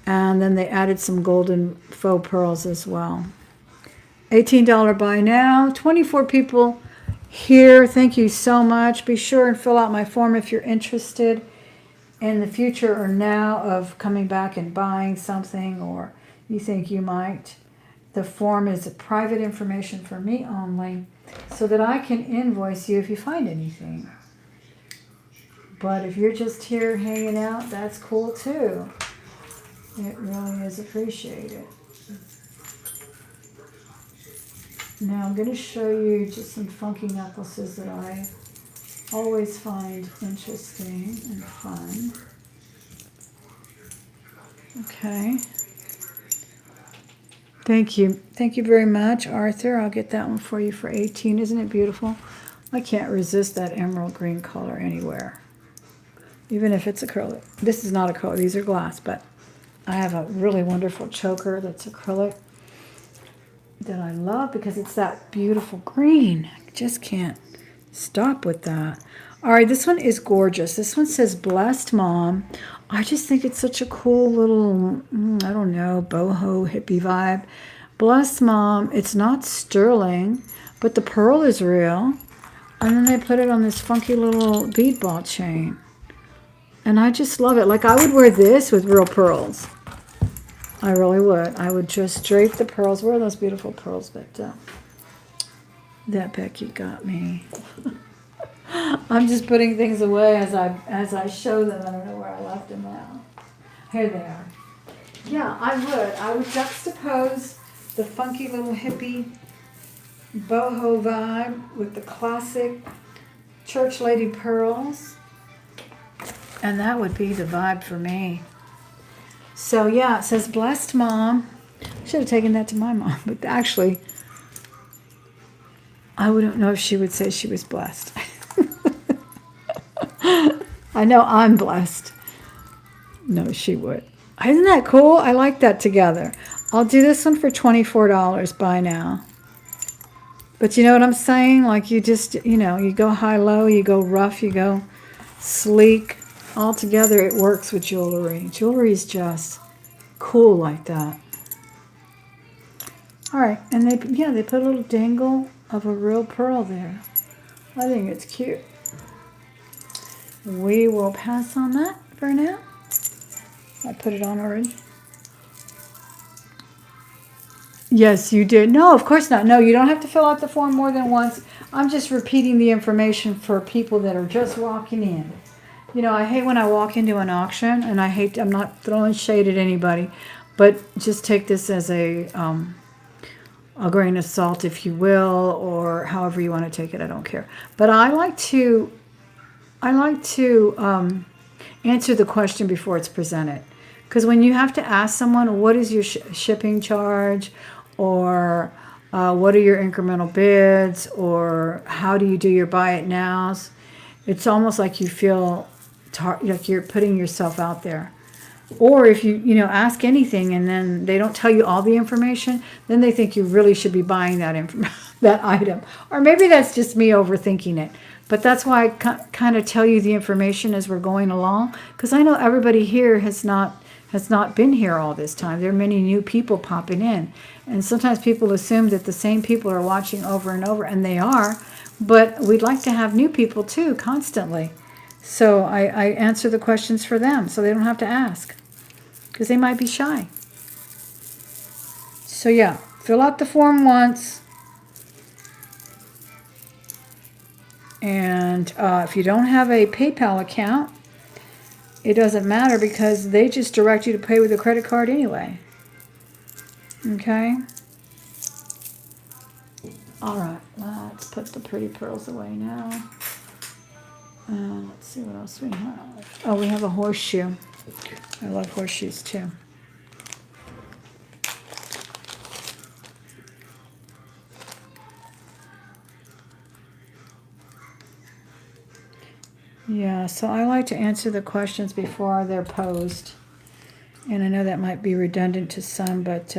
And then they added some golden faux pearls as well. $18 buy now. 24 people here. Thank you so much. Be sure and fill out my form if you're interested in the future or now of coming back and buying something, or you think you might. The form is private information for me only, so that I can invoice you if you find anything. But if you're just here hanging out, that's cool too. It really is appreciated. Now I'm going to show you just some funky necklaces that I always find interesting and fun. Okay. Thank you. Thank you very much, Arthur. I'll get that one for you for 18. Isn't it beautiful? I can't resist that emerald green color anywhere. Even if it's acrylic. This is not acrylic. These are glass, but I have a really wonderful choker that's acrylic that I love because it's that beautiful green. I just can't stop with that. All right, this one is gorgeous. This one says Blessed Mom. I just think it's such a cool little, I don't know, boho hippie vibe. Blessed Mom. It's not sterling, but the pearl is real. And then they put it on this funky little bead ball chain. And I just love it. Like, I would wear this with real pearls. I really would. I would just drape the pearls. Where are those beautiful pearls that Becky got me? I'm just putting things away as I show them. I don't know where I left them now. Here they are. Yeah, I would. I would juxtapose the funky little hippie boho vibe with the classic church lady pearls. And that would be the vibe for me. So yeah, it says Blessed Mom. I should have taken that to my mom, but actually, I wouldn't know if she would say she was blessed. I know I'm blessed. No, she would. Isn't that cool? I like that together. I'll do this one for $24. Buy now. But you know what I'm saying? Like, you just, you go high-low, you go rough, you go sleek. All together, it works with jewelry. Jewelry is just cool like that. All right, and they put a little dangle of a real pearl there. I think it's cute. We will pass on that for now. I put it on already. Yes, you did. No, of course not. No, you don't have to fill out the form more than once. I'm just repeating the information for people that are just walking in. I hate when I walk into an auction, and I'm not throwing shade at anybody, but just take this as a grain of salt, if you will, or however you want to take it. I don't care. But I like to answer the question before it's presented. Because when you have to ask someone, what is your shipping charge, or what are your incremental bids, or how do you do your buy it nows, it's almost like you feel like you're putting yourself out there. Or if you ask anything and then they don't tell you all the information, then they think you really should be buying that item. Or maybe that's just me overthinking it. But that's why I kind of tell you the information as we're going along, because I know everybody here has not been here all this time. There are many new people popping in. And sometimes people assume that the same people are watching over and over, and they are. But we'd like to have new people too, constantly. So I answer the questions for them so they don't have to ask, because they might be shy. So yeah, fill out the form once. And if you don't have a PayPal account, it doesn't matter, because they just direct you to pay with a credit card anyway. Okay? All right, let's put the pretty pearls away now. Let's see what else we have. Oh, we have a horseshoe. I love horseshoes too. Yeah, so I like to answer the questions before they're posed. And I know that might be redundant to some, but,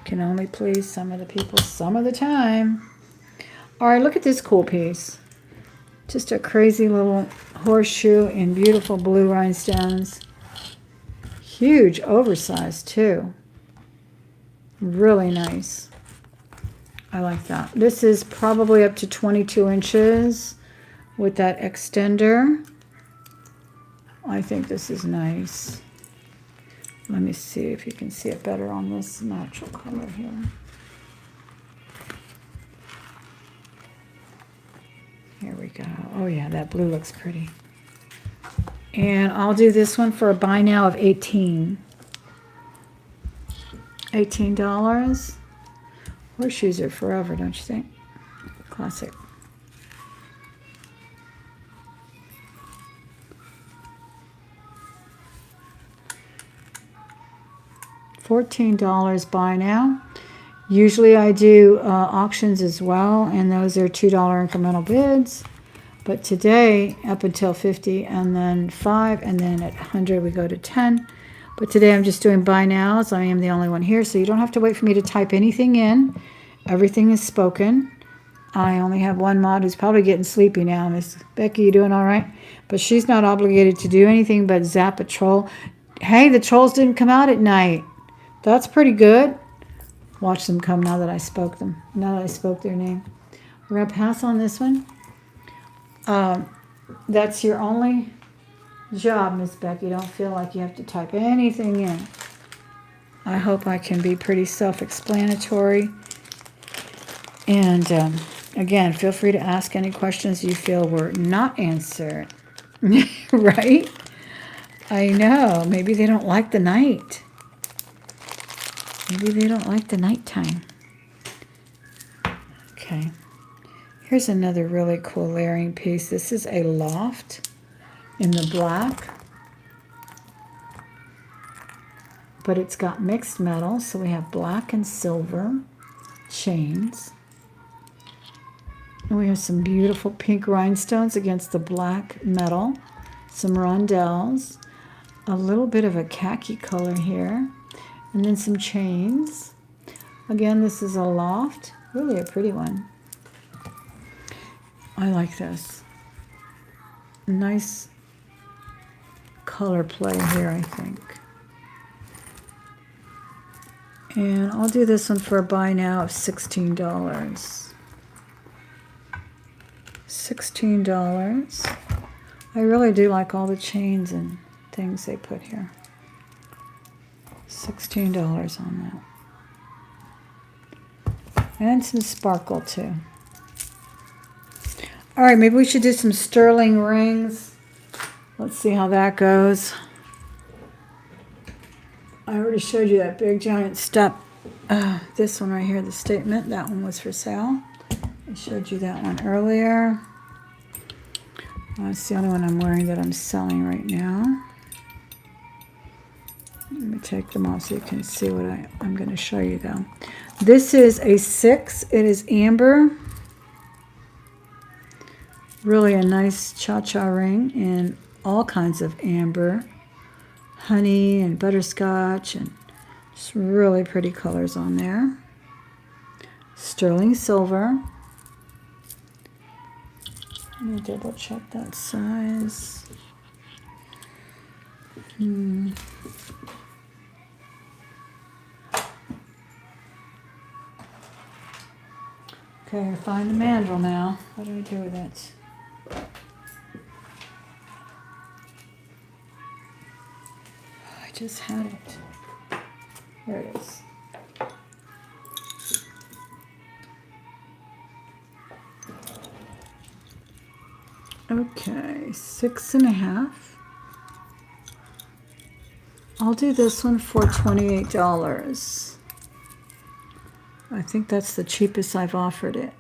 can only please some of the people some of the time. All right, look at this cool piece. Just a crazy little horseshoe in beautiful blue rhinestones. Huge, oversized too. Really nice. I like that. This is probably up to 22 inches with that extender. I think this is nice. Let me see if you can see it better on this natural color here. Here we go. Oh yeah, that blue looks pretty. And I'll do this one for a buy now of $18. $18. Horseshoes are forever, don't you think? Classic. $14 buy now. Usually I do auctions as well, and those are $2 incremental bids. But today, up until 50, and then 5, and then at 100 we go to 10. But today I'm just doing buy nows. I am the only one here, so you don't have to wait for me to type anything in. Everything is spoken. I only have one mod who's probably getting sleepy now. Miss Becky, you doing all right? But she's not obligated to do anything but zap a troll. Hey, the trolls didn't come out at night. That's pretty good. Watch them come now that I spoke them. Now that I spoke their name. We're going to pass on this one. That's your only job, Miss Becky. Don't feel like you have to type anything in. I hope I can be pretty self-explanatory. And again, feel free to ask any questions you feel were not answered. Right? I know. Maybe they don't like the night. Maybe they don't like the nighttime. Okay. Here's another really cool layering piece. This is a loft in the black, but it's got mixed metal, so we have black and silver chains, and we have some beautiful pink rhinestones against the black metal, some rondelles, a little bit of a khaki color here, and then some chains. Again, this is a loft, really a pretty one. I like this. Nice color play here, I think. And I'll do this one for a buy now of $16. $16. I really do like all the chains and things they put here. $16 on that. And some sparkle too. All right, maybe we should do some sterling rings. Let's see how that goes. I already showed you that big giant step. This one right here, the statement, that one was for sale. I showed you that one earlier. It's the only one I'm wearing that I'm selling right now. Let me take them off so you can see what I'm going to show you though. This is a 6. It is amber. Really a nice cha-cha ring in all kinds of amber, honey and butterscotch, and just really pretty colors on there. Sterling silver. Let me double check that size. Okay, find the mandrel now. What do I do with it? I just had it. There it is. Okay, 6.5. I'll do this one for $28. I think that's the cheapest I've offered it.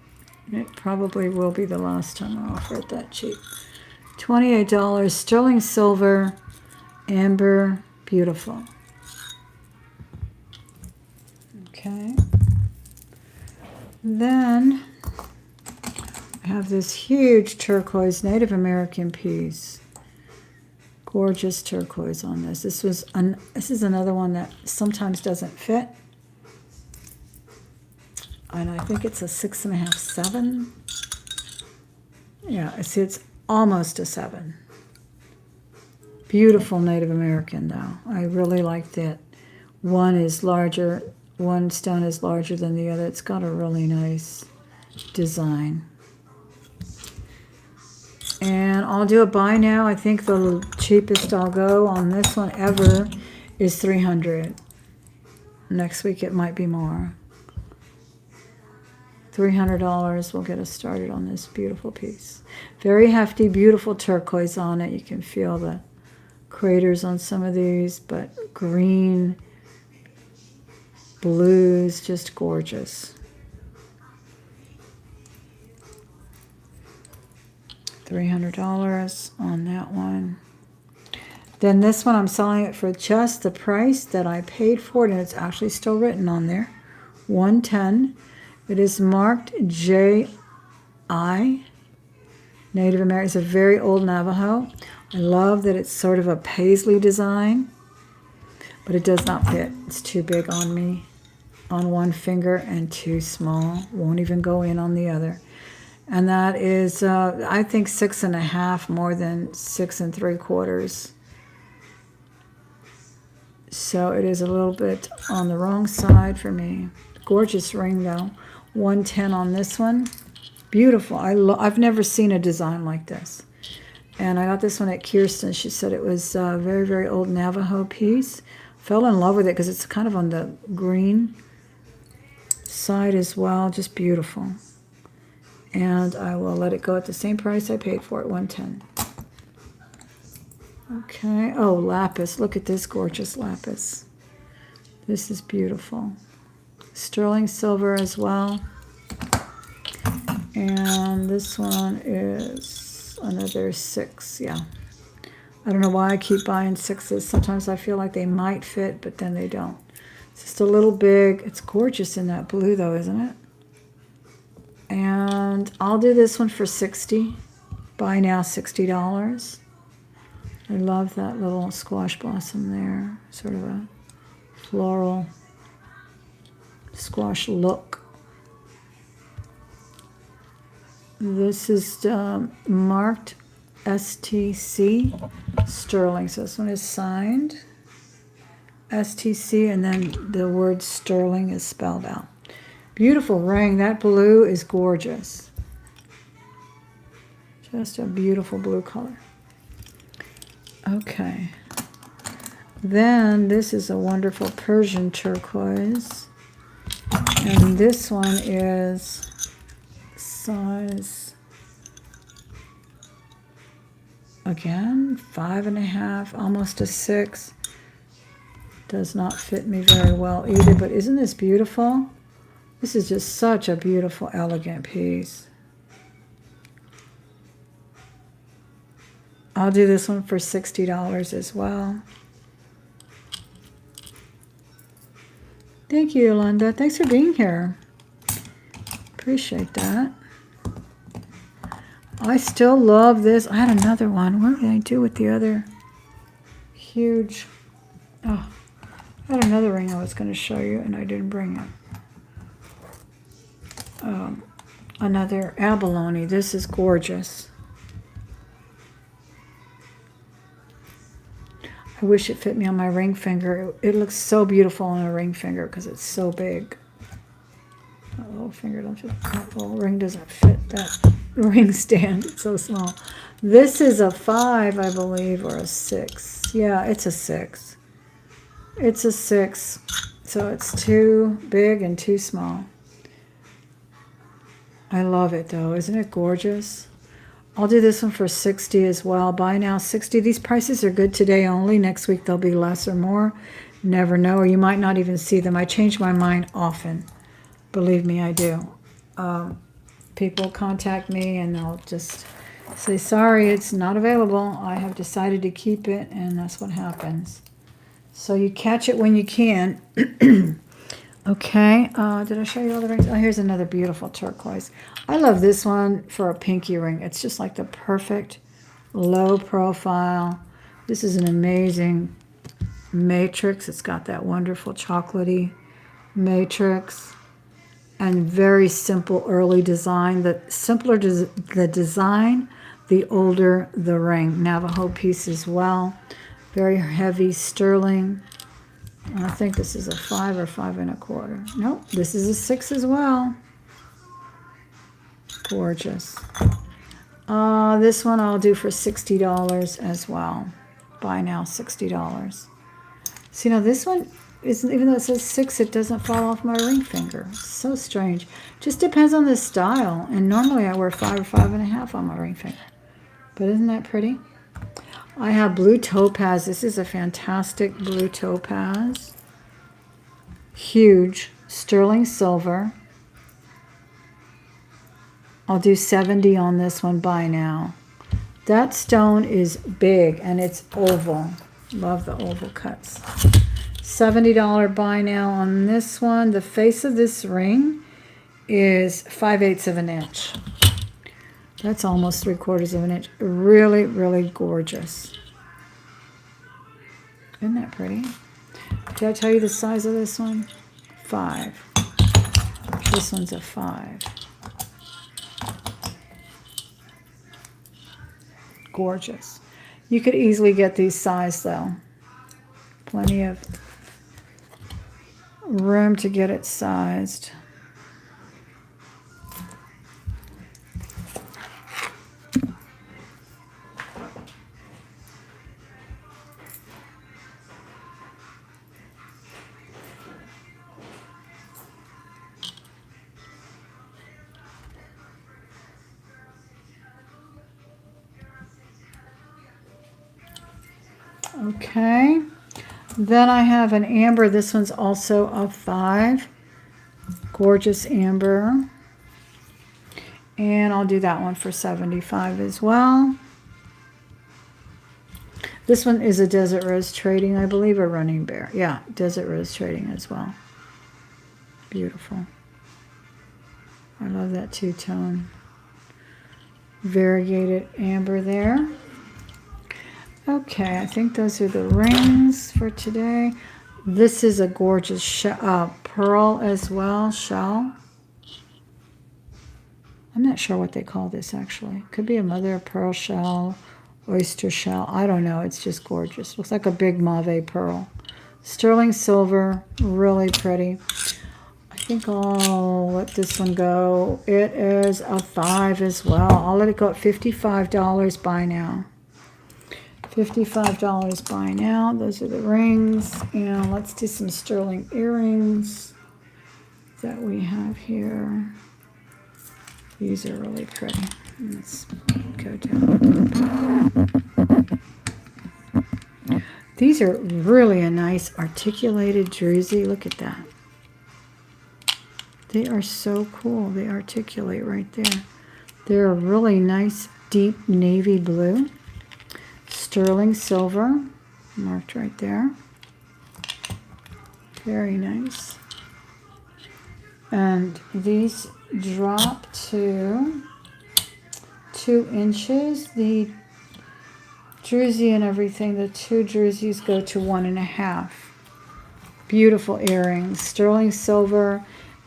It probably will be the last time I offer it that cheap. $28, sterling silver, amber, beautiful. Okay. Then I have this huge turquoise Native American piece. Gorgeous turquoise on this. This is another one that sometimes doesn't fit. And I think it's a 6.5, 7. Yeah, I see it's almost a 7. Beautiful Native American though. I really liked it. One is larger, one stone is larger than the other. It's got a really nice design. And I'll do a buy now. I think the cheapest I'll go on this one ever is $300. Next week it might be more. $300 will get us started on this beautiful piece. Very hefty, beautiful turquoise on it. You can feel the craters on some of these, but green, blues, just gorgeous. $300 on that one. Then this one, I'm selling it for just the price that I paid for it, and it's actually still written on there, $110. It is marked J.I. Native American. It's a very old Navajo. I love that it's sort of a paisley design, but it does not fit. It's too big on me on one finger and too small. Won't even go in on the other. And that is, I think, 6.5 more than 6 3/4. So it is a little bit on the wrong side for me. Gorgeous ring though. 110 on this one. Beautiful. I've never seen a design like this. And I got this one at Kirsten. She said it was a very, very old Navajo piece. Fell in love with it because it's kind of on the green side as well. Just beautiful. And I will let it go at the same price I paid for it, $110. Okay. Oh, lapis. Look at this gorgeous lapis. This is beautiful. Sterling silver as well. And this one is another 6. Yeah. I don't know why I keep buying 6s. Sometimes I feel like they might fit, but then they don't. It's just a little big. It's gorgeous in that blue, though, isn't it? And I'll do this one for $60. Buy now, $60. I love that little squash blossom there. Sort of a floral squash look. This is marked STC Sterling. So this one is signed STC, and then the word Sterling is spelled out. Beautiful ring. That blue is gorgeous. Just a beautiful blue color. Okay. Then this is a wonderful Persian turquoise. And this one is size, again, 5.5, almost a 6. Does not fit me very well either, but isn't this beautiful? This is just such a beautiful, elegant piece. I'll do this one for $60 as well. Thank you, Yolanda. Thanks for being here. Appreciate that. I still love this. I had another one. What did I do with the other huge? Oh, I had another ring I was going to show you, and I didn't bring it. Another abalone. This is gorgeous. I wish it fit me on my ring finger. It looks so beautiful on a ring finger because it's so big. That little finger don't fit. That little ring doesn't fit that ring stand. It's so small. This is a 5, I believe, or a 6. Yeah, it's a 6. It's a 6. So it's too big and too small. I love it though. Isn't it gorgeous? I'll do this one for $60 as well. Buy now, $60. These prices are good today only. Next week they'll be less or more. Never know. Or you might not even see them. I change my mind often. Believe me, I do. People contact me and they'll just say, sorry, it's not available. I have decided to keep it, and that's what happens. So you catch it when you can. Okay, did I show you all the rings? Oh, here's another beautiful turquoise. I love this one for a pinky ring. It's just like the perfect low profile. This is an amazing matrix. It's got that wonderful chocolatey matrix and very simple early design. The simpler the design, the older the ring. Navajo piece as well. Very heavy sterling. I think this is a 5 or 5 1/4. Nope, this is a 6 as well. Gorgeous. This one I'll do for $60 as well. Buy now, $60. See, now this one isn't, even though it says 6, it doesn't fall off my ring finger. So strange. Just depends on the style. And normally I wear 5 or 5 1/2 on my ring finger. But isn't that pretty? I have blue topaz. This is a fantastic blue topaz. Huge. Sterling silver. I'll do $70 on this one. Buy now. That stone is big and it's oval. Love the oval cuts. $70 buy now on this one. The face of this ring is 5/8 of an inch. That's almost 3/4 of an inch. Really, really gorgeous. Isn't that pretty? Did I tell you the size of this one? 5. This one's a 5. Gorgeous. You could easily get these sized though. Plenty of room to get it sized. Okay, then I have an amber. This one's also a 5. Gorgeous amber. And I'll do that one for $75 as well. This one is a Desert Rose Trading, I believe, a Running Bear. Yeah, Desert Rose Trading as well. Beautiful. I love that two-tone variegated amber there. Okay, I think those are the rings for today. This is a gorgeous pearl as well, shell. I'm not sure what they call this actually. Could be a mother of pearl shell, oyster shell. I don't know. It's just gorgeous. Looks like a big mauve pearl. Sterling silver, really pretty. I think I'll let this one go. It is a 5 as well. I'll let it go at $55 buy now. $55 buy now. Those are the rings. And let's do some sterling earrings that we have here. These are really pretty. Let's go down. These are really a nice articulated druzy. Look at that. They are so cool. They articulate right there. They're a really nice deep navy blue. Sterling silver, marked right there. Very nice. And these drop to 2 inches. The druzy and everything, the 2 druzies go to 1.5. Beautiful earrings, sterling silver,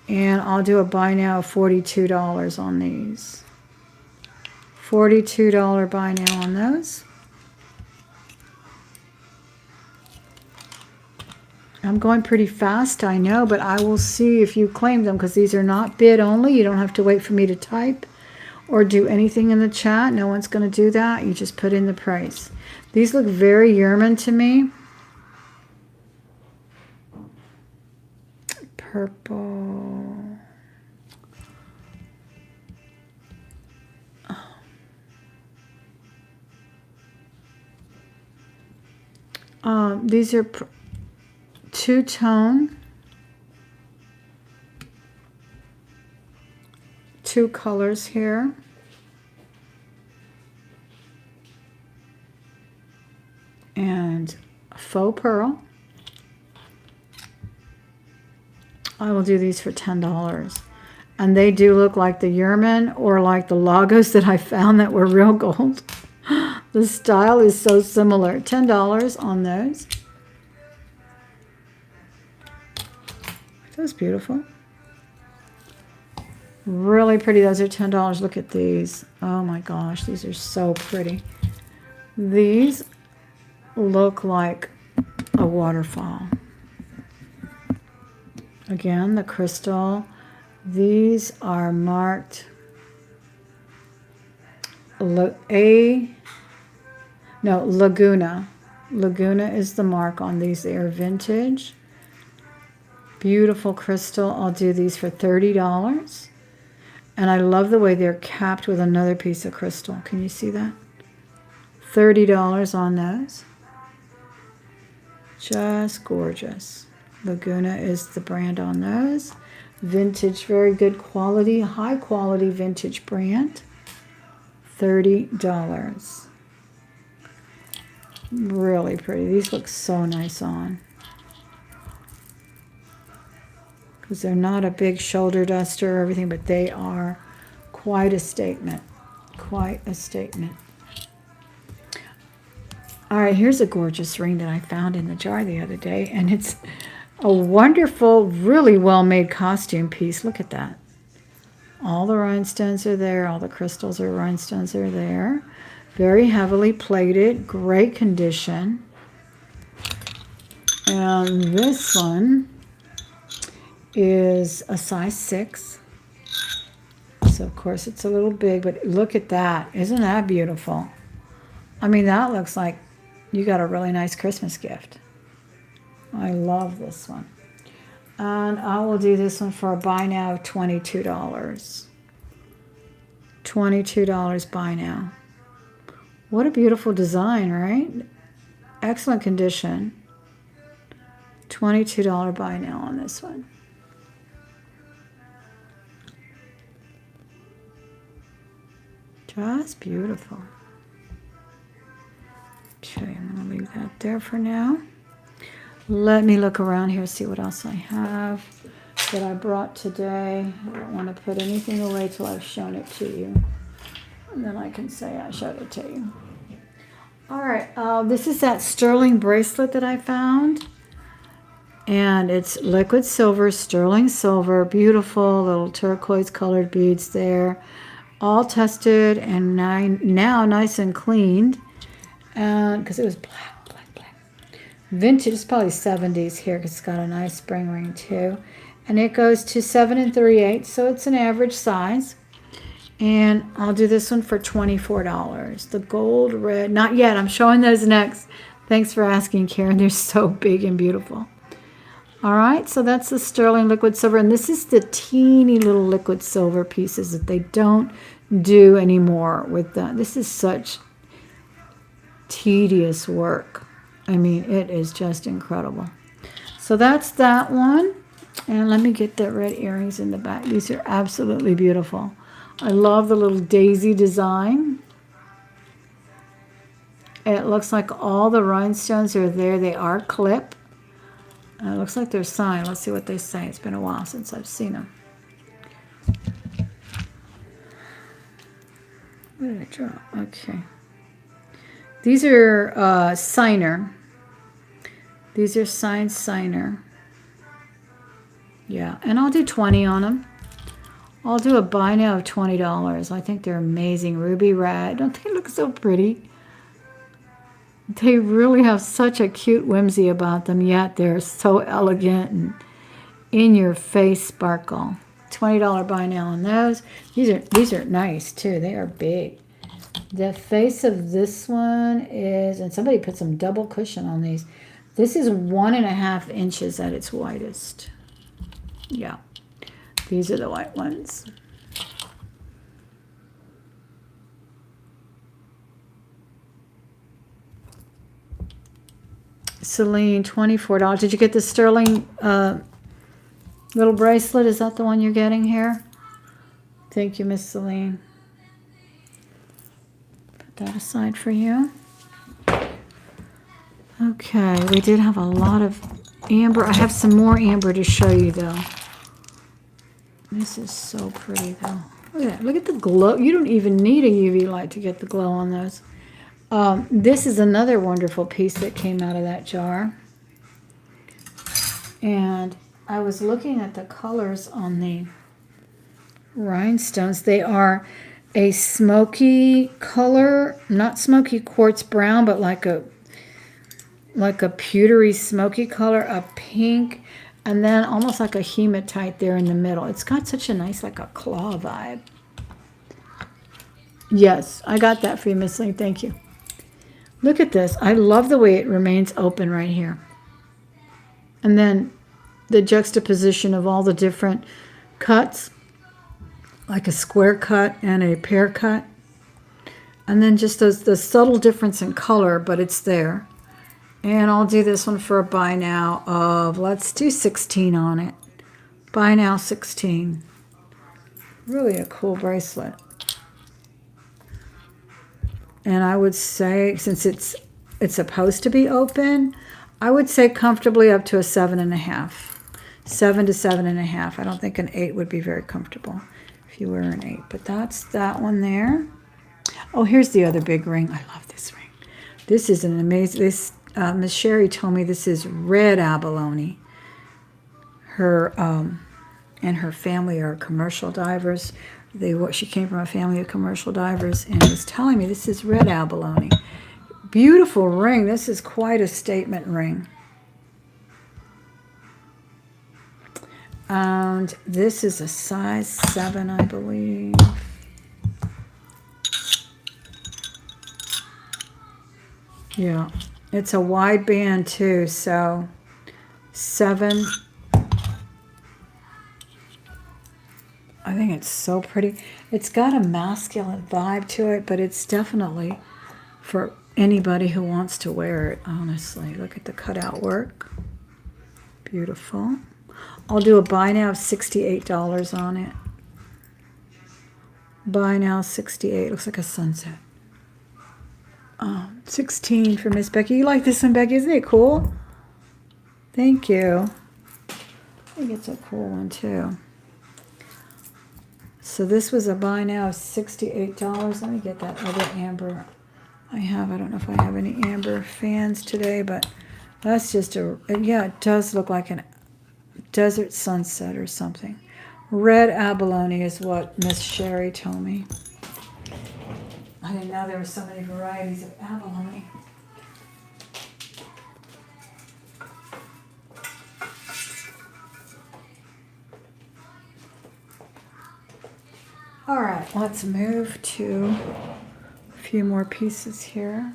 and I'll do a buy now of $42 on these. $42 buy now on those. I'm going pretty fast, I know, but I will see if you claim them because these are not bid only. You don't have to wait for me to type or do anything in the chat. No one's going to do that. You just put in the price. These look very Yerman to me. Purple. These are two-tone, 2 colors here. And a faux pearl. I will do these for $10. And they do look like the Yerman or like the Lagos that I found that were real gold. The style is so similar. $10 on those. That's beautiful. Really pretty. Those are $10. Look at these. Oh my gosh, these are so pretty. These look like a waterfall. Again, the crystal. These are marked Laguna. Laguna is the mark on these. They are vintage. Beautiful crystal. I'll do these for $30. And I love the way they're capped with another piece of crystal. Can you see that? $30 on those. Just gorgeous. Laguna is the brand on those. Vintage, very good quality, high quality vintage brand. $30. Really pretty. These look so nice on. Because they're not a big shoulder duster or everything, but they are quite a statement. Quite a statement. All right, here's a gorgeous ring that I found in the jar the other day, and it's a wonderful, really well-made costume piece. Look at that. All the rhinestones are there. All the crystals or rhinestones are there. Very heavily plated. Great condition. And this one is a size 6. So, of course, it's a little big, but look at that. Isn't that beautiful? I mean, that looks like you got a really nice Christmas gift. I love this one. And I will do this one for a buy now of $22. $22 buy now. What a beautiful design, right? Excellent condition. $22 buy now on this one. Just beautiful. Okay, I'm going to leave that there for now. Let me look around here, see what else I have that I brought today. I don't want to put anything away till I've shown it to you. And then I can say I showed it to you. All right, this is that sterling bracelet that I found. And it's liquid silver, sterling silver, beautiful little turquoise colored beads there. All tested and now nice and cleaned. And because it was black. Vintage, it's probably 70s here because it's got a nice spring ring too. And it goes to 7 3/8, so it's an average size. And I'll do this one for $24. The gold red, not yet, I'm showing those next. Thanks for asking, Karen. They're so big and beautiful. All right, so that's the sterling liquid silver. And this is the teeny little liquid silver pieces that they don't do anymore with that. This is such tedious work. I mean, it is just incredible. So that's that one. And let me get the red earrings in the back. These are absolutely beautiful. I love the little daisy design. It looks like all the rhinestones are there. They are clip. It looks like they're signed. Let's see what they say. It's been a while since I've seen them. Where did I draw? Okay. These are signer. These are signed signer. Yeah, and I'll do 20 on them. I'll do a buy now of $20. I think they're amazing. Ruby red. Don't they look so pretty? They really have such a cute whimsy about them, yet they're so elegant and in-your-face sparkle. $20 buy now on those. These are nice, too. They are big. The face of this one is, and somebody put some double cushion on these. This is 1.5 inches at its widest. Yeah, these are the white ones. Celine, $24. Did you get the sterling little bracelet? Is that the one you're getting here? Thank you, Miss Celine. Put that aside for you. Okay, we did have a lot of amber. I have some more amber to show you, though. This is so pretty, though. Look at that. Look at the glow. You don't even need a UV light to get the glow on those. This is another wonderful piece that came out of that jar. And I was looking at the colors on the rhinestones. They are a smoky color, not smoky quartz brown, but like a pewtery smoky color, a pink, and then almost like a hematite there in the middle. It's got such a nice, like a claw vibe. Yes, I got that for you, Miss Lee. Thank you. Look at this. I love the way it remains open right here. And then the juxtaposition of all the different cuts, like a square cut and a pear cut. And then just the subtle difference in color, but it's there. And I'll do this one for a buy now of, let's do 16 on it. Buy now 16. Really a cool bracelet. And I would say, since it's it's supposed to be open. I would say comfortably up to a 7.5. 7 to 7.5. I don't think an 8 would be very comfortable if you wear an 8. But that's that one there. Oh, here's the other big ring. I love this ring. This is an amazing, this, Miss Sherry told me this is red abalone. Her, and her family are commercial divers. She came from a family of commercial divers and was telling me this is red abalone. Beautiful ring. This is quite a statement ring. And this is a size 7, I believe. Yeah, it's a wide band too, so 7. I think it's so pretty. It's got a masculine vibe to it, but it's definitely for anybody who wants to wear it, honestly. Look at the cutout work. Beautiful. I'll do a buy now of $68 on it. Buy now 68. Looks like a sunset. 16 for Miss Becky. You like this one, Becky? Isn't it cool? Thank you. I think it's a cool one too. So this was a buy now of $68. Let me get that other amber I have. I don't know if I have any amber fans today, but that's just a, yeah, it does look like a desert sunset or something. Red abalone is what Miss Sherry told me. I didn't know there were so many varieties of abalone. All right, let's move to a few more pieces here.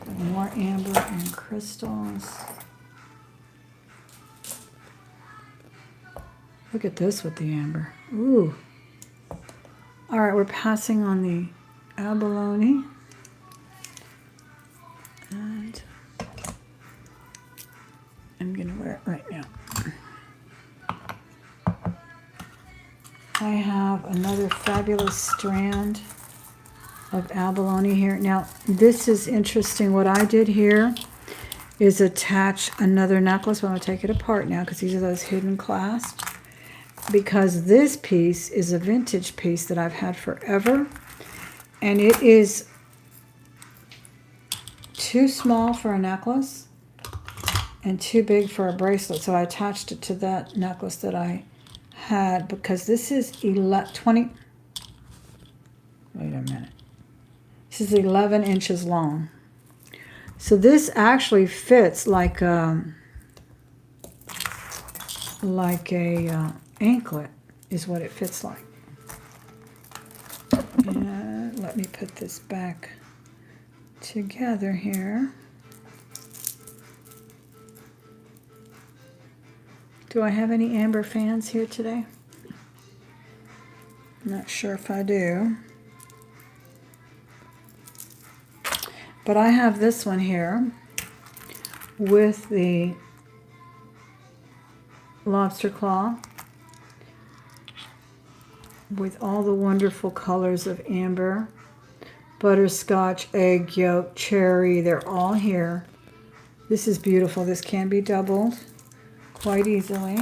More amber and crystals. Look at this with the amber. Ooh. All right, we're passing on the abalone. And I'm going to wear it right now. I have another fabulous strand of abalone here. Now, this is interesting. What I did here is attach another necklace. I'm going to take it apart now because these are those hidden clasps. Because this piece is a vintage piece that I've had forever. And it is too small for a necklace and too big for a bracelet. So I attached it to that necklace that I had because this is 20. Wait a minute. This is 11 inches long. So this actually fits like a anklet is what it fits like. And let me put this back together here. Do I have any amber fans here today? Not sure if I do. But I have this one here with the lobster claw with all the wonderful colors of amber, butterscotch, egg yolk, cherry. They're all here. This is beautiful. This can be doubled quite easily.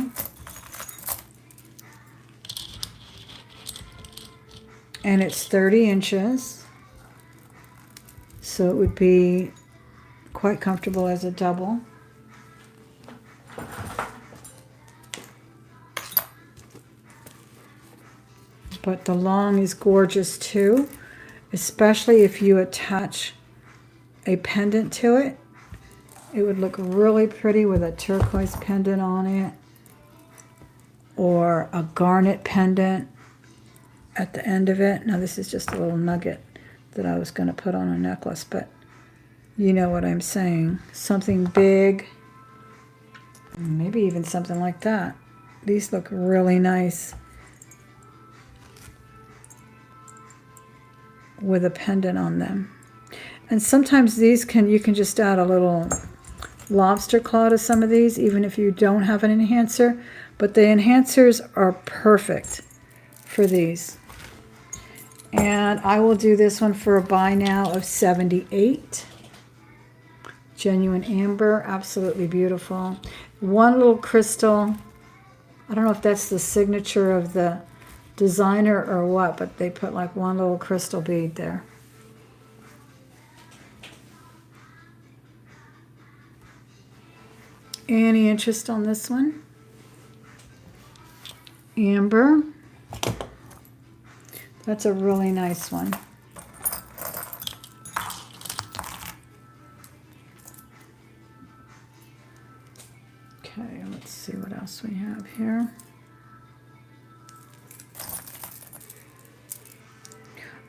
And it's 30 inches. So it would be quite comfortable as a double. But the long is gorgeous too, especially if you attach a pendant to it. It would look really pretty with a turquoise pendant on it or a garnet pendant at the end of it. Now this is just a little nugget that I was going to put on a necklace, but you know what I'm saying. Something big, maybe even something like that. These look really nice with a pendant on them. And sometimes these you can just add a little lobster claw to some of these, even if you don't have an enhancer. But the enhancers are perfect for these. And I will do this one for a buy now of $78. Genuine amber, absolutely beautiful. One little crystal. I don't know if that's the signature of the designer or what, but they put like one little crystal bead there. Any interest on this one? Amber. That's a really nice one. Okay, let's see what else we have here.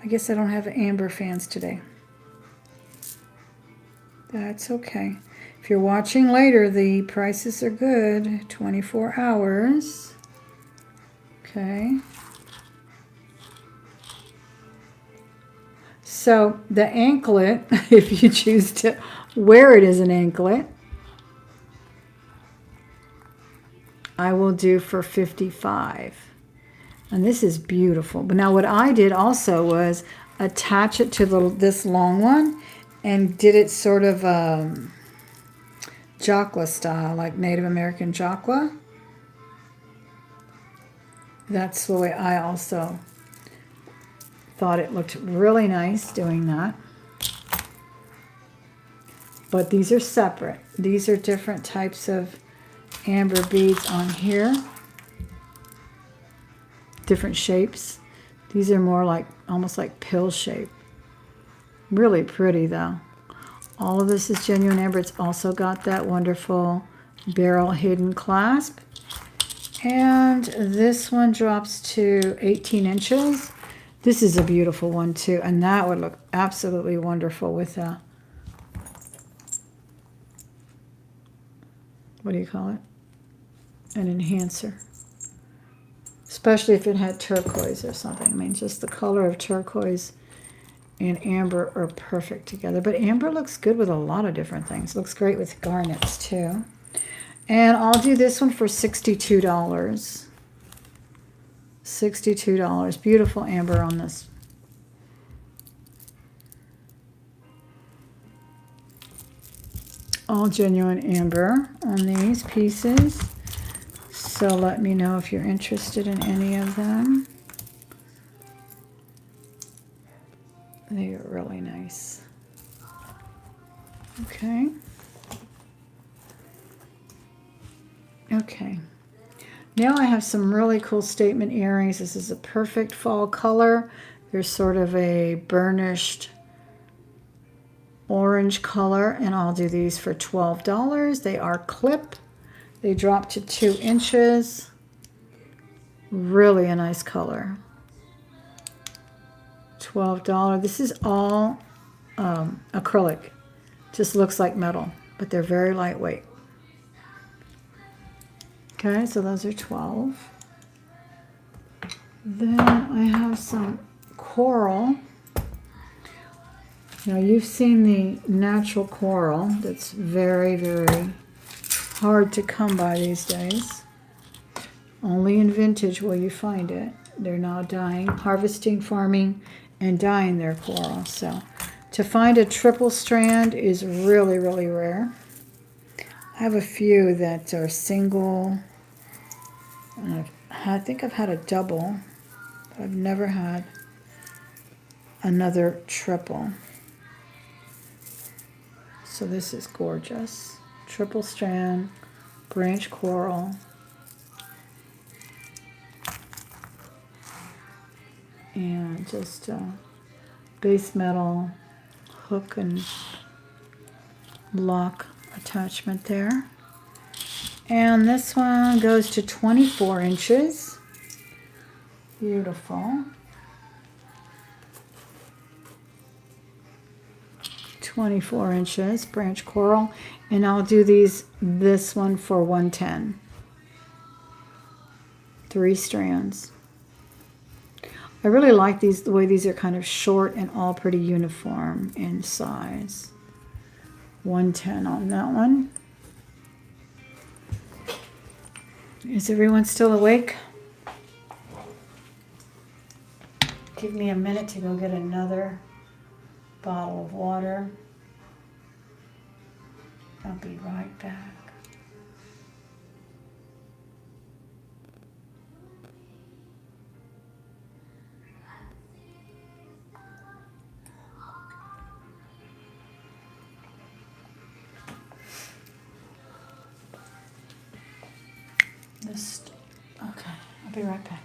I guess I don't have amber fans today. That's okay. If you're watching later, the prices are good. 24 hours. Okay. So the anklet, if you choose to wear it as an anklet, I will do for $55. And this is beautiful. But now what I did also was attach it to this long one and did it sort of Jacqua style, like Native American Jacqua. That's the way I also thought it looked really nice doing that. But these are separate. These are different types of amber beads on here. Different shapes. These are more like, almost like pill shape. Really pretty though. All of this is genuine amber. It's also got that wonderful barrel hidden clasp. And this one drops to 18 inches. This is a beautiful one too. And that would look absolutely wonderful with a, what do you call it? An enhancer. Especially if it had turquoise or something. I mean, just the color of turquoise and amber are perfect together. But amber looks good with a lot of different things. Looks great with garnets too. And I'll do this one for $62. $62. Beautiful amber on this. All genuine amber on these pieces. So let me know if you're interested in any of them. They are really nice. Okay. Okay. Now I have some really cool statement earrings. This is a perfect fall color. They're sort of a burnished orange color, and I'll do these for $12. They are clip. They drop to 2 inches. Really a nice color. $12. This is all acrylic. Just looks like metal, but they're very lightweight. Okay, so those are 12. Then I have some coral. Now you've seen the natural coral that's very, very hard to come by these days. Only in vintage will you find it. They're now dyeing, harvesting, farming, and dyeing their coral. So to find a triple strand is really, really rare. I have a few that are single. And I think I've had a double, but I've never had another triple. So this is gorgeous. Triple strand, branch coral. And just base metal hook and lock attachment there. And this one goes to 24 inches. Beautiful. 24 inches, branch coral. And I'll do this one for $110. 3 strands. I really like these, the way these are kind of short and all pretty uniform in size. $110 on that one. Is everyone still awake? Give me a minute to go get another bottle of water. I'll be right back. Okay, I'll be right back.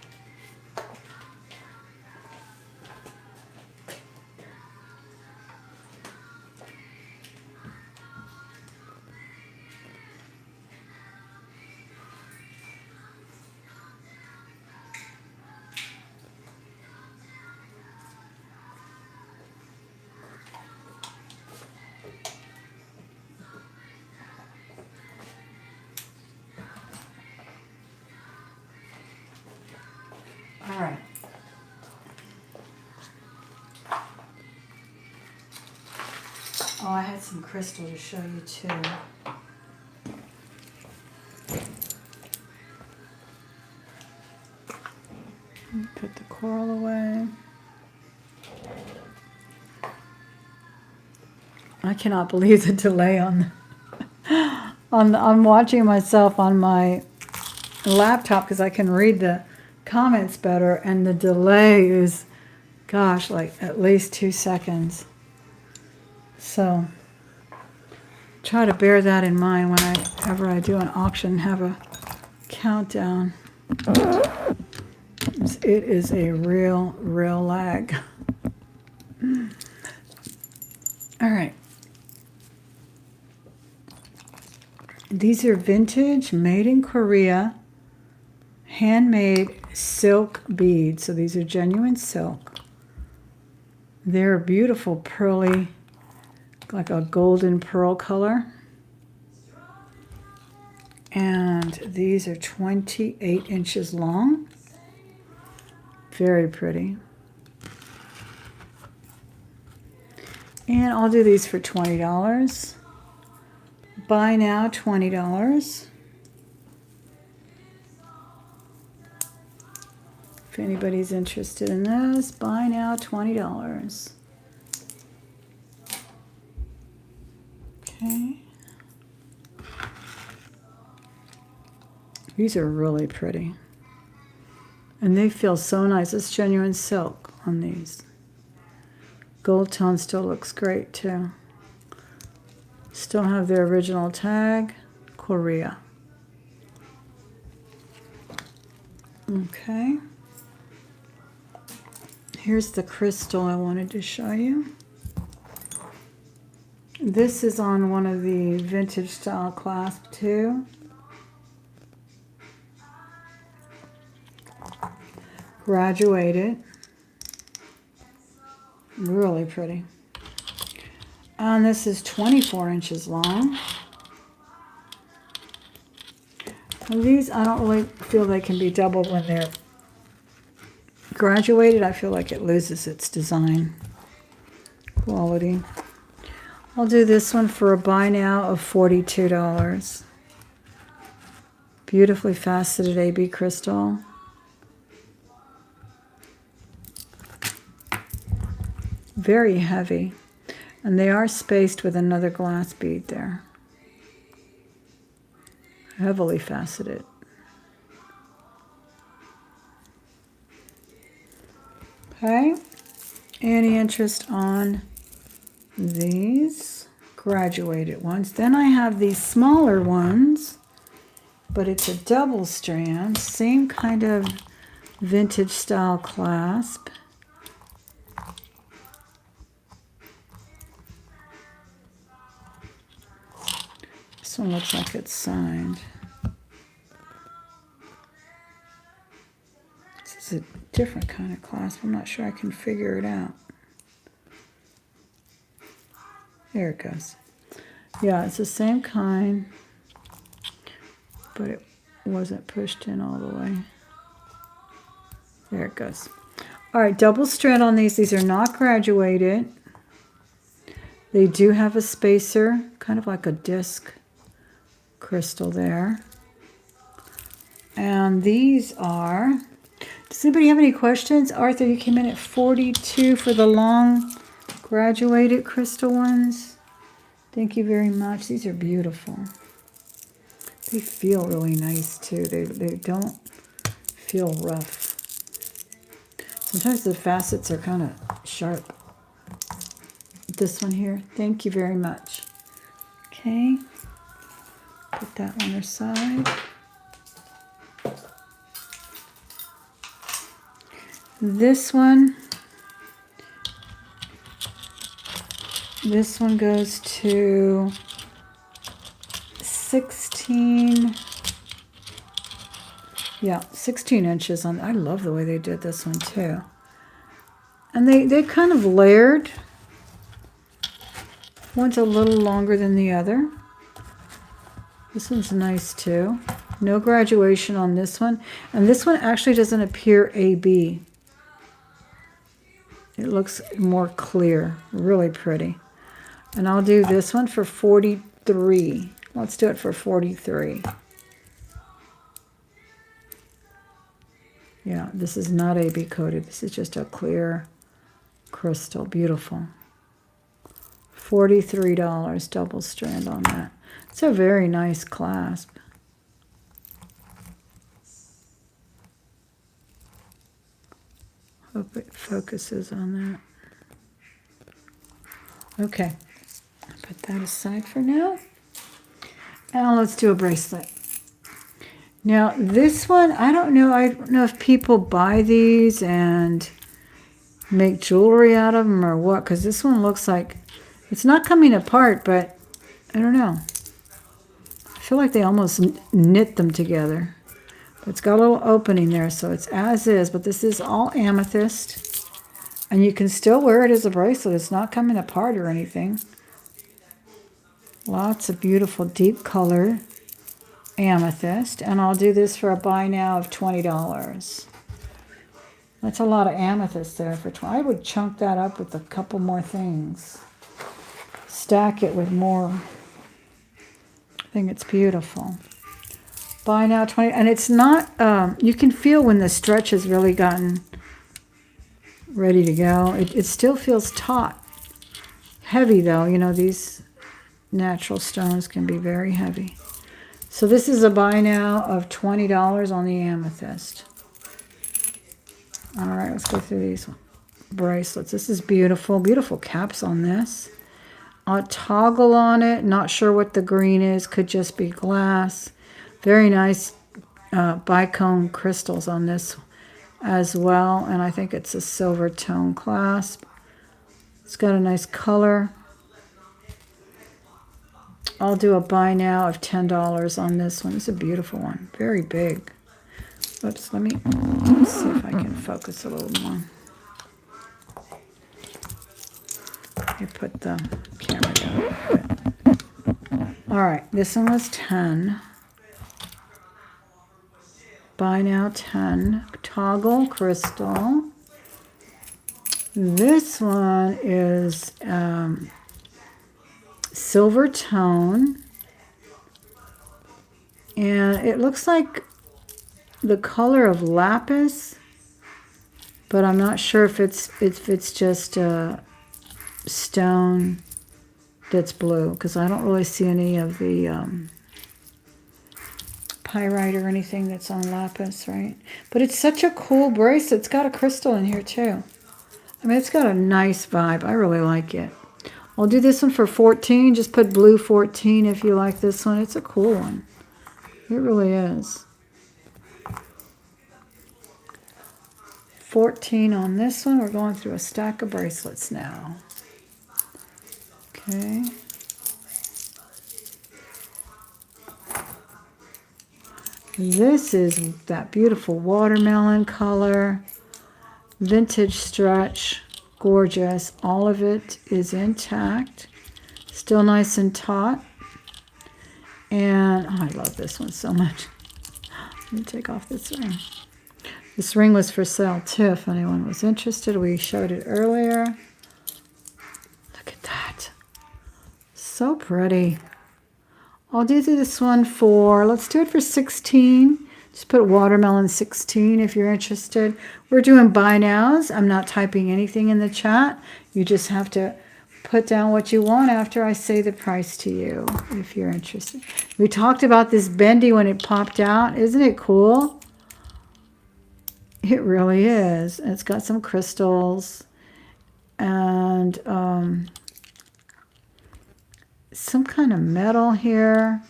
All right. Oh, I had some crystal to show you too. Put the coral away. I cannot believe the delay on I'm watching myself on my laptop because I can read the comments better, and the delay is, gosh, like at least 2 seconds. So try to bear that in mind whenever I do an auction, have a countdown. It is a real lag. All right. These are vintage, made in Korea, handmade silk beads. So these are genuine silk. They're beautiful, pearly, like a golden pearl color. And these are 28 inches long. Very pretty. And I'll do these for $20. Buy now, $20. If anybody's interested in those, buy now, $20. Okay. These are really pretty. And they feel so nice. It's genuine silk on these. Gold tone still looks great too. Still have their original tag, Korea. Okay. Here's the crystal I wanted to show you. This is on one of the vintage style clasp too. Graduated. Really pretty. And this is 24 inches long. And these, I don't really feel they can be doubled when they're graduated. I feel like it loses its design quality. I'll do this one for a buy now of $42. Beautifully faceted AB crystal. Very heavy. And they are spaced with another glass bead there. Heavily faceted. Okay. Any interest on these graduated ones? Then I have these smaller ones, but it's a double strand, same kind of vintage style clasp. This one looks like it's signed. This is a different kind of clasp. I'm not sure I can figure it out. There it goes. Yeah, it's the same kind, but it wasn't pushed in all the way. There it goes. All right, double strand on these. These are not graduated. They do have a spacer, kind of like a disc crystal there. And these are, does anybody have any questions? Arthur, you came in at 42 for the long graduated crystal ones. Thank you very much. These are beautiful. They feel really nice too. They don't feel rough. Sometimes the facets are kind of sharp. This one here, thank you very much. Okay, put that on our side. This one goes to 16, yeah, 16 inches on. I love the way they did this one too. And they kind of layered. One's a little longer than the other. This one's nice too. No graduation on this one. And this one actually doesn't appear AB. It looks more clear, really pretty. And I'll do this one for 43. Let's do it for 43. Yeah, this is not AB coated. This is just a clear crystal. Beautiful. $43 double strand on that. It's a very nice clasp. Hope it focuses on that. Okay, put that aside for now. Now let's do a bracelet. Now this one, I don't know if people buy these and make jewelry out of them or what, because this one looks like it's not coming apart, but I don't know. I feel like they almost knit them together. It's got a little opening there, so it's as is, but this is all amethyst. And you can still wear it as a bracelet. It's not coming apart or anything. Lots of beautiful deep color amethyst. And I'll do this for a buy now of $20. That's a lot of amethyst there for 20. I would chunk that up with a couple more things. Stack it with more. I think it's beautiful. Buy now 20, and it's not, you can feel when the stretch has really gotten ready to go. It still feels taut. Heavy though, you know, these natural stones can be very heavy. So this is a buy now of $20 on the amethyst. All right, let's go through these bracelets. This is beautiful, beautiful caps on this. A toggle on it, not sure what the green is, could just be glass. Very nice bicone crystals on this as well. And I think it's a silver tone clasp. It's got a nice color. I'll do a buy now of $10 on this one. It's a beautiful one. Very big. Oops, let's see if I can focus a little more. Let me put the camera down. All right, this one was 10. Buy now 10. Toggle crystal. This one is silver tone. And it looks like the color of lapis, but I'm not sure if it's just a stone that's blue, because I don't really see any of the pyrite or anything that's on lapis, right? But it's such a cool bracelet. It's got a crystal in here too. I mean, it's got a nice vibe. I really like it. I'll do this one for 14. Just put blue 14 if you like this one. It's a cool one. It really is. 14 on this one. We're going through a stack of bracelets now. Okay. This is that beautiful watermelon color. Vintage stretch. Gorgeous. All of it is intact. Still nice and taut. And I love this one so much. Let me take off this ring. This ring was for sale too, if anyone was interested. We showed it earlier. Look at that. So pretty. I'll do this one for, let's do it for 16. Just put watermelon 16 if you're interested. We're doing buy nows. I'm not typing anything in the chat. You just have to put down what you want after I say the price to you, if you're interested. We talked about this bendy when it popped out. Isn't it cool? It really is. It's got some crystals and some kind of metal here.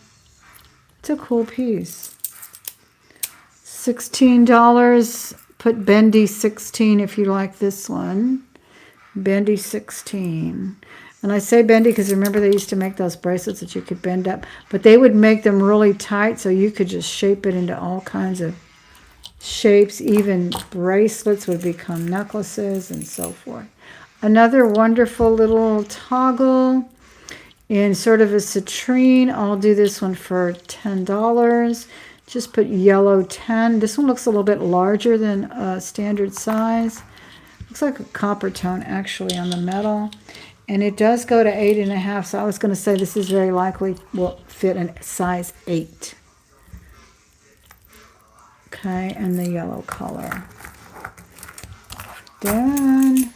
It's a cool piece. $16. Put bendy 16 if you like this one. Bendy 16. And I say bendy because remember they used to make those bracelets that you could bend up. But they would make them really tight so you could just shape it into all kinds of shapes. Even bracelets would become necklaces and so forth. Another wonderful little toggle in sort of a citrine. I'll do this one for $10. Just put yellow 10. This one looks a little bit larger than a standard size. Looks like a copper tone actually on the metal. And it does go to 8.5, so I was going to say this is very likely will fit in size 8. Okay, and the yellow color. Then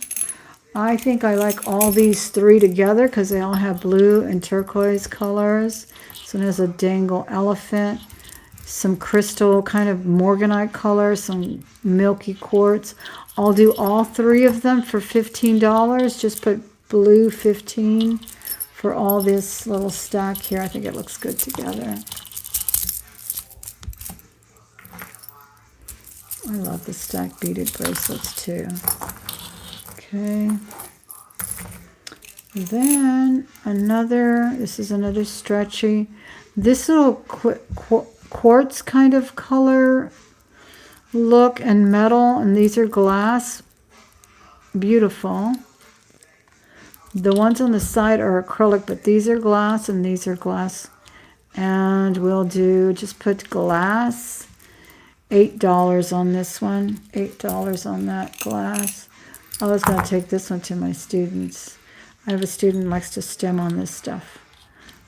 I think I like all these three together because they all have blue and turquoise colors. So there's a dangle elephant, some crystal kind of morganite color, some milky quartz. I'll do all three of them for $15. Just put blue 15 for all this little stack here. I think it looks good together. I love the stack beaded bracelets too. Okay. Then this is another stretchy. This little quartz kind of color look and metal, and these are glass. Beautiful. The ones on the side are acrylic, but these are glass and these are glass. And we'll do, just put glass, $8 on this one, $8 on that glass. I was going to take this one to my students. I have a student who likes to stem on this stuff.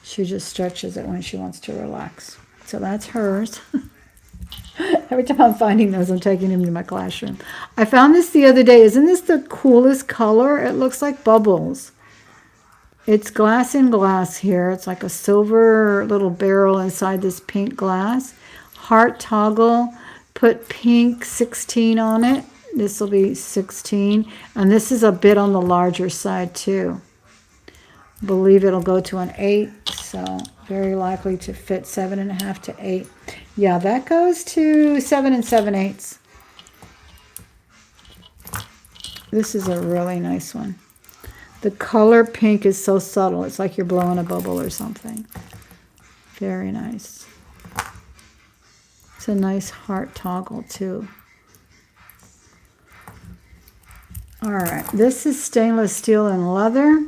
She just stretches it when she wants to relax. So that's hers. Every time I'm finding those, I'm taking them to my classroom. I found this the other day. Isn't this the coolest color? It looks like bubbles. It's glass in glass here. It's like a silver little barrel inside this pink glass. Heart toggle. Put pink 16 on it. This will be 16. And this is a bit on the larger side too. Believe it'll go to an 8. So very likely to fit 7.5 to 8. Yeah, that goes to 7 7/8. This is a really nice one. The color pink is so subtle. It's like you're blowing a bubble or something. Very nice. It's a nice heart toggle too. All right, this is stainless steel and leather.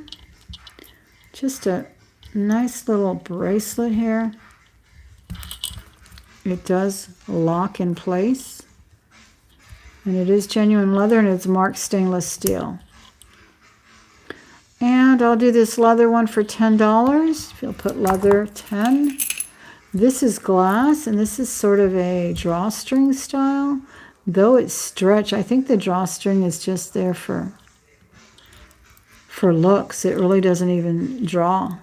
Just a nice little bracelet here. It does lock in place. And it is genuine leather and it's marked stainless steel. And I'll do this leather one for $10. If you'll put leather 10. This is glass and this is sort of a drawstring style. Though it's stretched, I think the drawstring is just there for looks. It really doesn't even draw.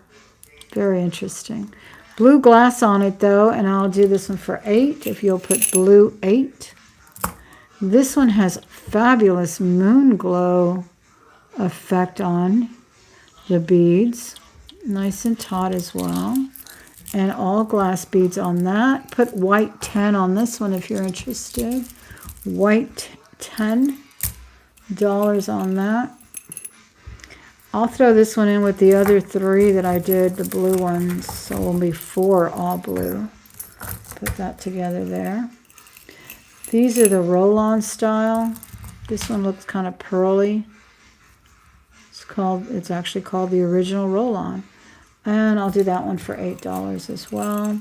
Very interesting. Blue glass on it though, and I'll do this one for $8 if you'll put blue 8. This one has fabulous moon glow effect on the beads. Nice and taut as well. And all glass beads on that. Put white 10 on this one if you're interested. White $10 on that. I'll throw this one in with the other 3 that I did, the blue ones. So it'll be 4 all blue. Put that together there. These are the roll-on style. This one looks kind of pearly. It's actually called the original roll-on. And I'll do that one for $8 as well.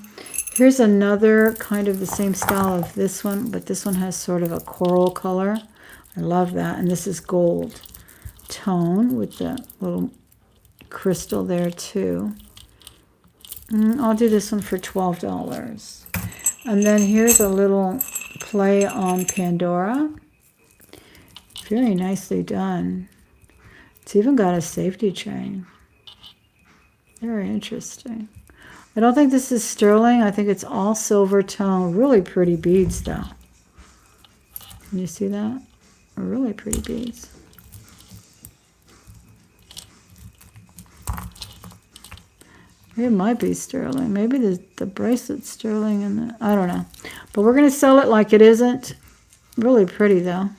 Here's another kind of the same style of this one, but this one has sort of a coral color. I love that. And this is gold tone with the little crystal there too. I'll do this one for $12. And then here's a little play on Pandora. Very nicely done. It's even got a safety chain. Very interesting. I don't think this is sterling. I think it's all silver tone. Really pretty beads, though. Can you see that? Really pretty beads. It might be sterling. Maybe the bracelet's sterling and I don't know. But we're going to sell it like it isn't. Really pretty, though.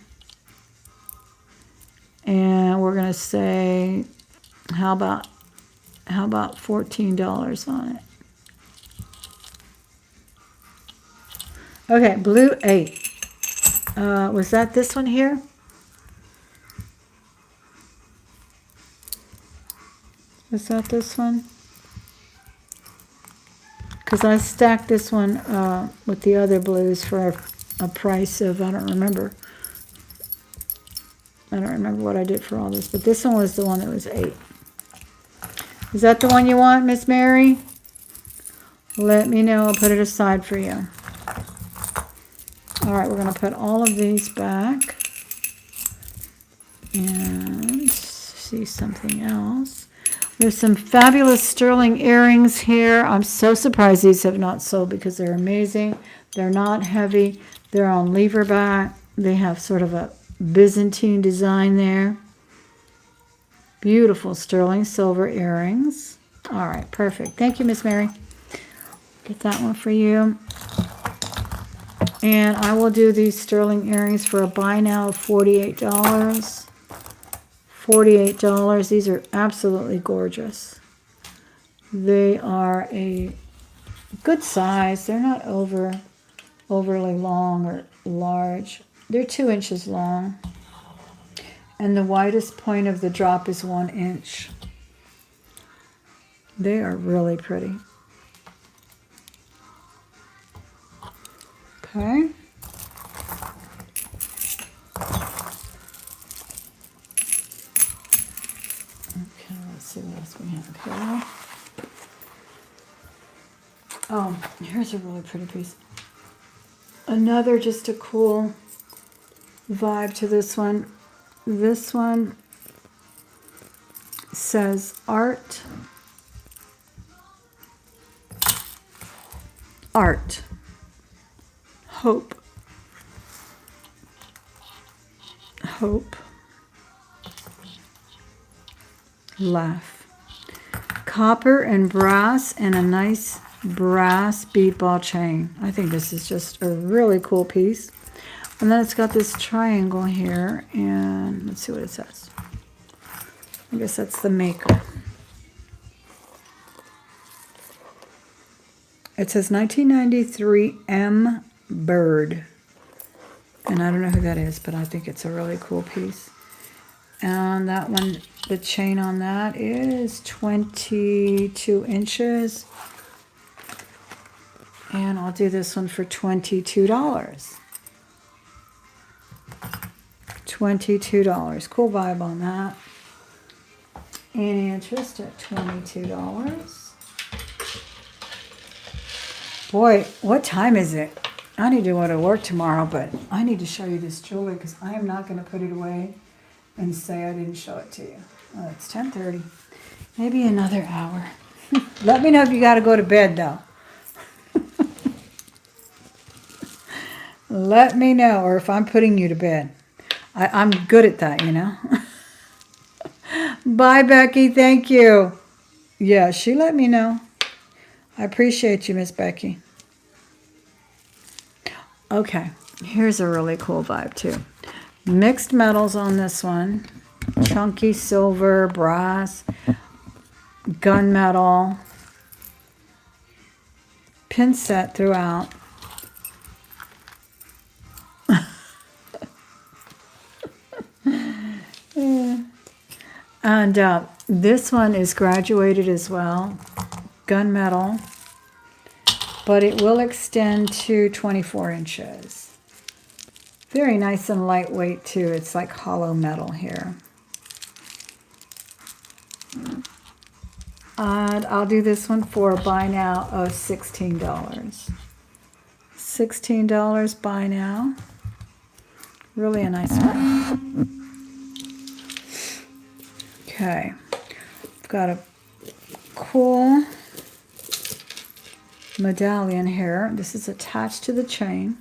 And we're going to say, how about $14 on it? Okay, blue 8. Was that this one here? Was that this one? Because I stacked this one with the other blues for a price of, I don't remember. I don't remember what I did for all this, but this one was the one that was 8. Is that the one you want, Miss Mary? Let me know. I'll put it aside for you. All right, we're going to put all of these back and see something else. There's some fabulous sterling earrings here. I'm so surprised these have not sold because they're amazing. They're not heavy. They're on lever back. They have sort of a Byzantine design there. Beautiful sterling silver earrings. All right, perfect. Thank you, Miss Mary. Get that one for you. And I will do these sterling earrings for a buy now of $48. $48. These are absolutely gorgeous. They are a good size. They're not overly long or large. They're 2 inches long. And the widest point of the drop is 1 inch. They are really pretty. Okay. Okay, let's see what else we have here. Oh, here's a really pretty piece. Another just a cool vibe to this one. This one says art. Art. Hope. Hope. Laugh. Copper and brass and a nice brass bead ball chain. I think this is just a really cool piece. And then it's got this triangle here, and let's see what it says. I guess that's the maker. It says 1993 M. Bird. And I don't know who that is, but I think it's a really cool piece. And that one, the chain on that is 22 inches. And I'll do this one for $22. $22. Cool vibe on that. Any interest at $22? Boy, what time is it? I need to go to work tomorrow, but I need to show you this jewelry because I am not going to put it away and say I didn't show it to you. Oh, it's 10:30. Maybe another hour. Let me know if you got to go to bed, though. Let me know, or if I'm putting you to bed. I'm good at that, you know. Bye, Becky. Thank you. Yeah, she let me know. I appreciate you, Miss Becky. Okay, here's a really cool vibe, too. Mixed metals on this one. Chunky silver, brass, gunmetal. Pin set throughout. And this one is graduated as well. Gunmetal. But it will extend to 24 inches. Very nice and lightweight too. It's like hollow metal here. And I'll do this one for a buy now of $16. $16 buy now. Really a nice one. Okay, I've got a cool medallion here. This is attached to the chain,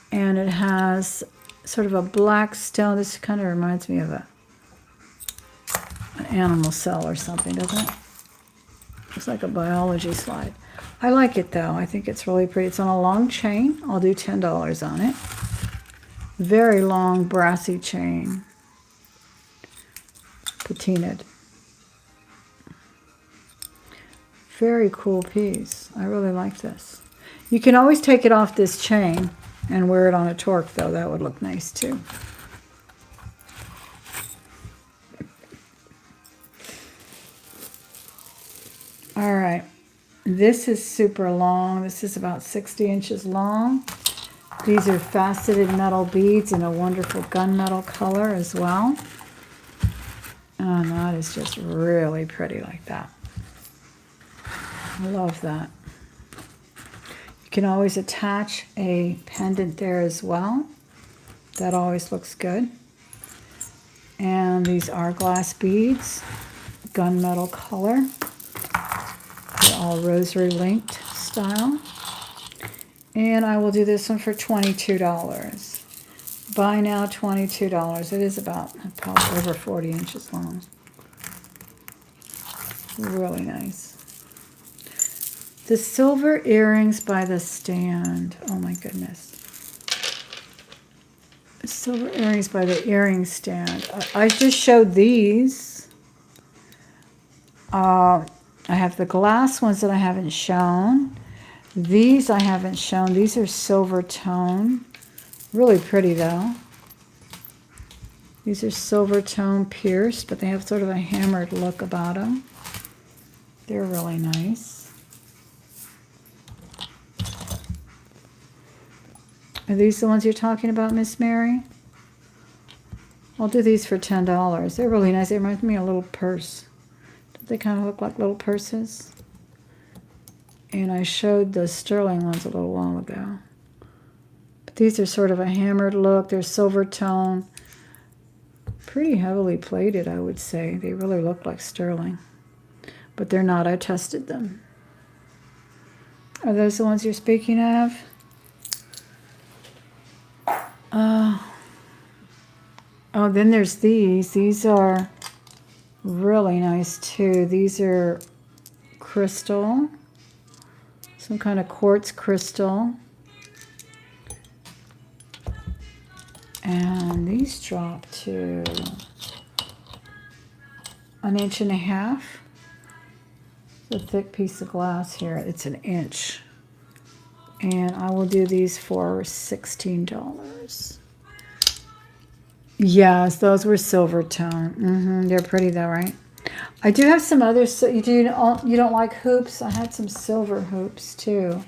and it has sort of a black stone. This kind of reminds me of an animal cell or something, doesn't it? Looks like a biology slide. I like it though. I think it's really pretty. It's on a long chain. I'll do $10 on it. Very long brassy chain. Patinaed. Very cool piece. I really like this. You can always take it off this chain and wear it on a torque though. That would look nice too. All right, this is super long. This is about 60 inches long. These are faceted metal beads in a wonderful gunmetal color as well. And that is just really pretty like that. I love that. You can always attach a pendant there as well. That always looks good. And these are glass beads, gunmetal color. They're all rosary linked style. And I will do this one for $22. Buy now, $22. It is about probably over 40 inches long. Really nice. The silver earrings by the stand. Oh my goodness. Silver earrings by the earring stand. I just showed these. I have the glass ones that I haven't shown. These I haven't shown. These are silver tone. Really pretty though. These are silver tone pierced, but they have sort of a hammered look about them. They're really nice. Are these the ones you're talking about, Miss Mary? I'll do these for $10. They're really nice. They remind me of a little purse. Don't they kind of look like little purses? And I showed the sterling ones a little while ago. But these are sort of a hammered look. They're silver tone. Pretty heavily plated, I would say. They really look like sterling. But they're not. I tested them. Are those the ones you're speaking of? Oh, then there's these. These are really nice too. These are crystal. Some kind of quartz crystal. And these drop to 1.5 inches. It's a thick piece of glass here. It's 1 inch. And I will do these for $16. Yes, those were silver tone. They're pretty though, right? I do have some others. So you don't like hoops? I had some silver hoops too.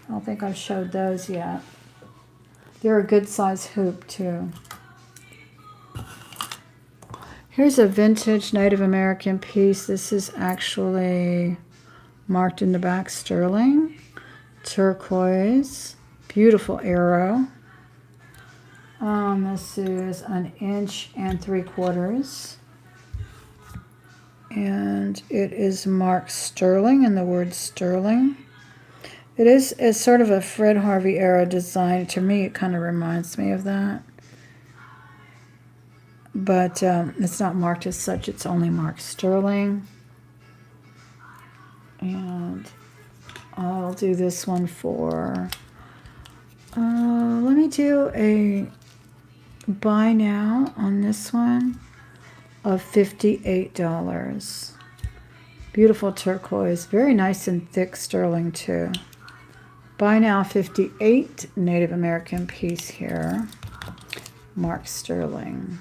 I don't think I've showed those yet. They're a good size hoop too. Here's a vintage Native American piece. This is actually marked in the back sterling. Turquoise. Beautiful arrow. This is 1.75 inches. And it is marked sterling in the word sterling. It's sort of a Fred Harvey era design. To me, it kind of reminds me of that. But it's not marked as such. It's only marked sterling. And I'll do this one for, let me do a buy now on this one of $58. Beautiful turquoise. Very nice and thick sterling too. Buy now 58 Native American piece here. Marked sterling.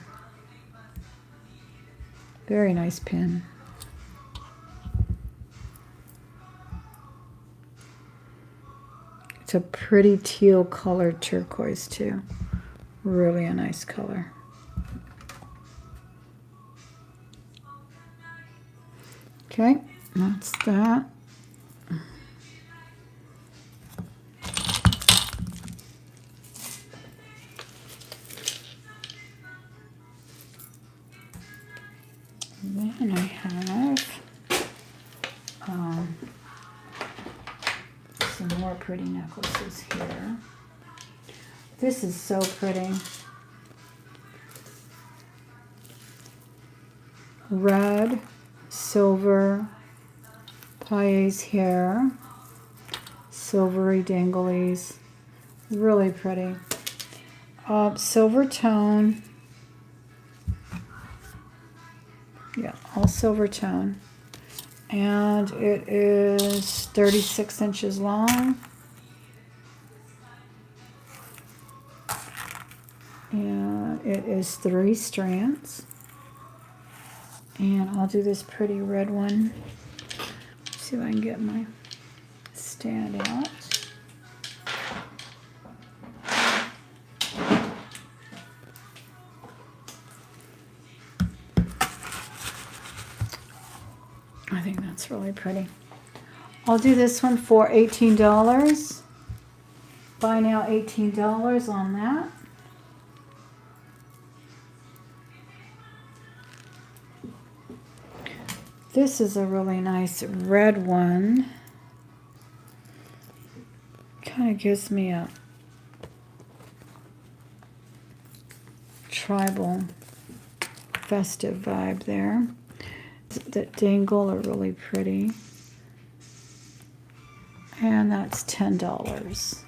Very nice pin. It's a pretty teal colored turquoise too. Really a nice color. Okay, that's that. And I have some more pretty necklaces here. This is so pretty. Red, silver, paille's hair, silvery danglies. Really pretty. Silver tone. Yeah, all silver tone. And it is 36 inches long. And it is 3 strands. And I'll do this pretty red one. See if I can get my stand out. I think that's really pretty. I'll do this one for $18. Buy now $18 on that. This is a really nice red one. Kind of gives me a tribal festive vibe there. That dangle are really pretty. And that's $10.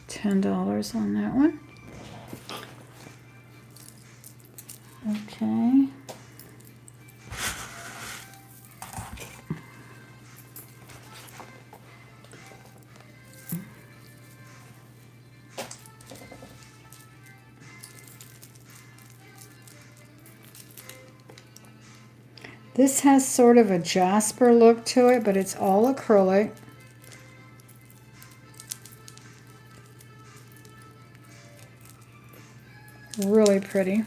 $10 on that one. Okay. This has sort of a jasper look to it, but it's all acrylic. Really pretty.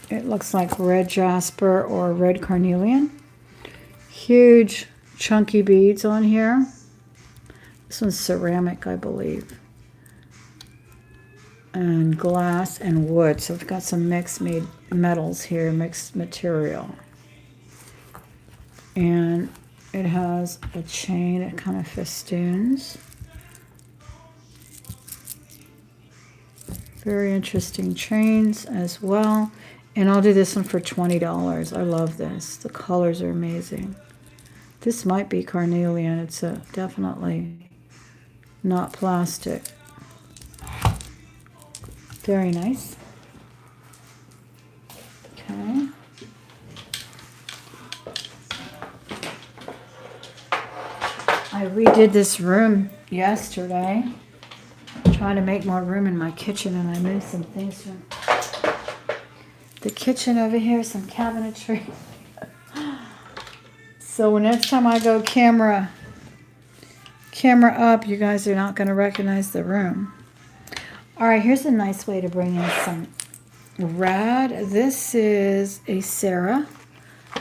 It looks like red jasper or red carnelian. Huge chunky beads on here. This one's ceramic, I believe. And glass and wood. So we've got some mixed metals here, mixed material. And it has a chain, it kind of festoons. Very interesting chains as well. And I'll do this one for $20. I love this. The colors are amazing. This might be carnelian. It's definitely not plastic. Very nice. Okay. I redid this room yesterday. Trying to make more room in my kitchen, and I moved some things from the kitchen over here, some cabinetry. So next time I go camera up, you guys are not going to recognize the room. All right, here's a nice way to bring in some red. This is a Sarah.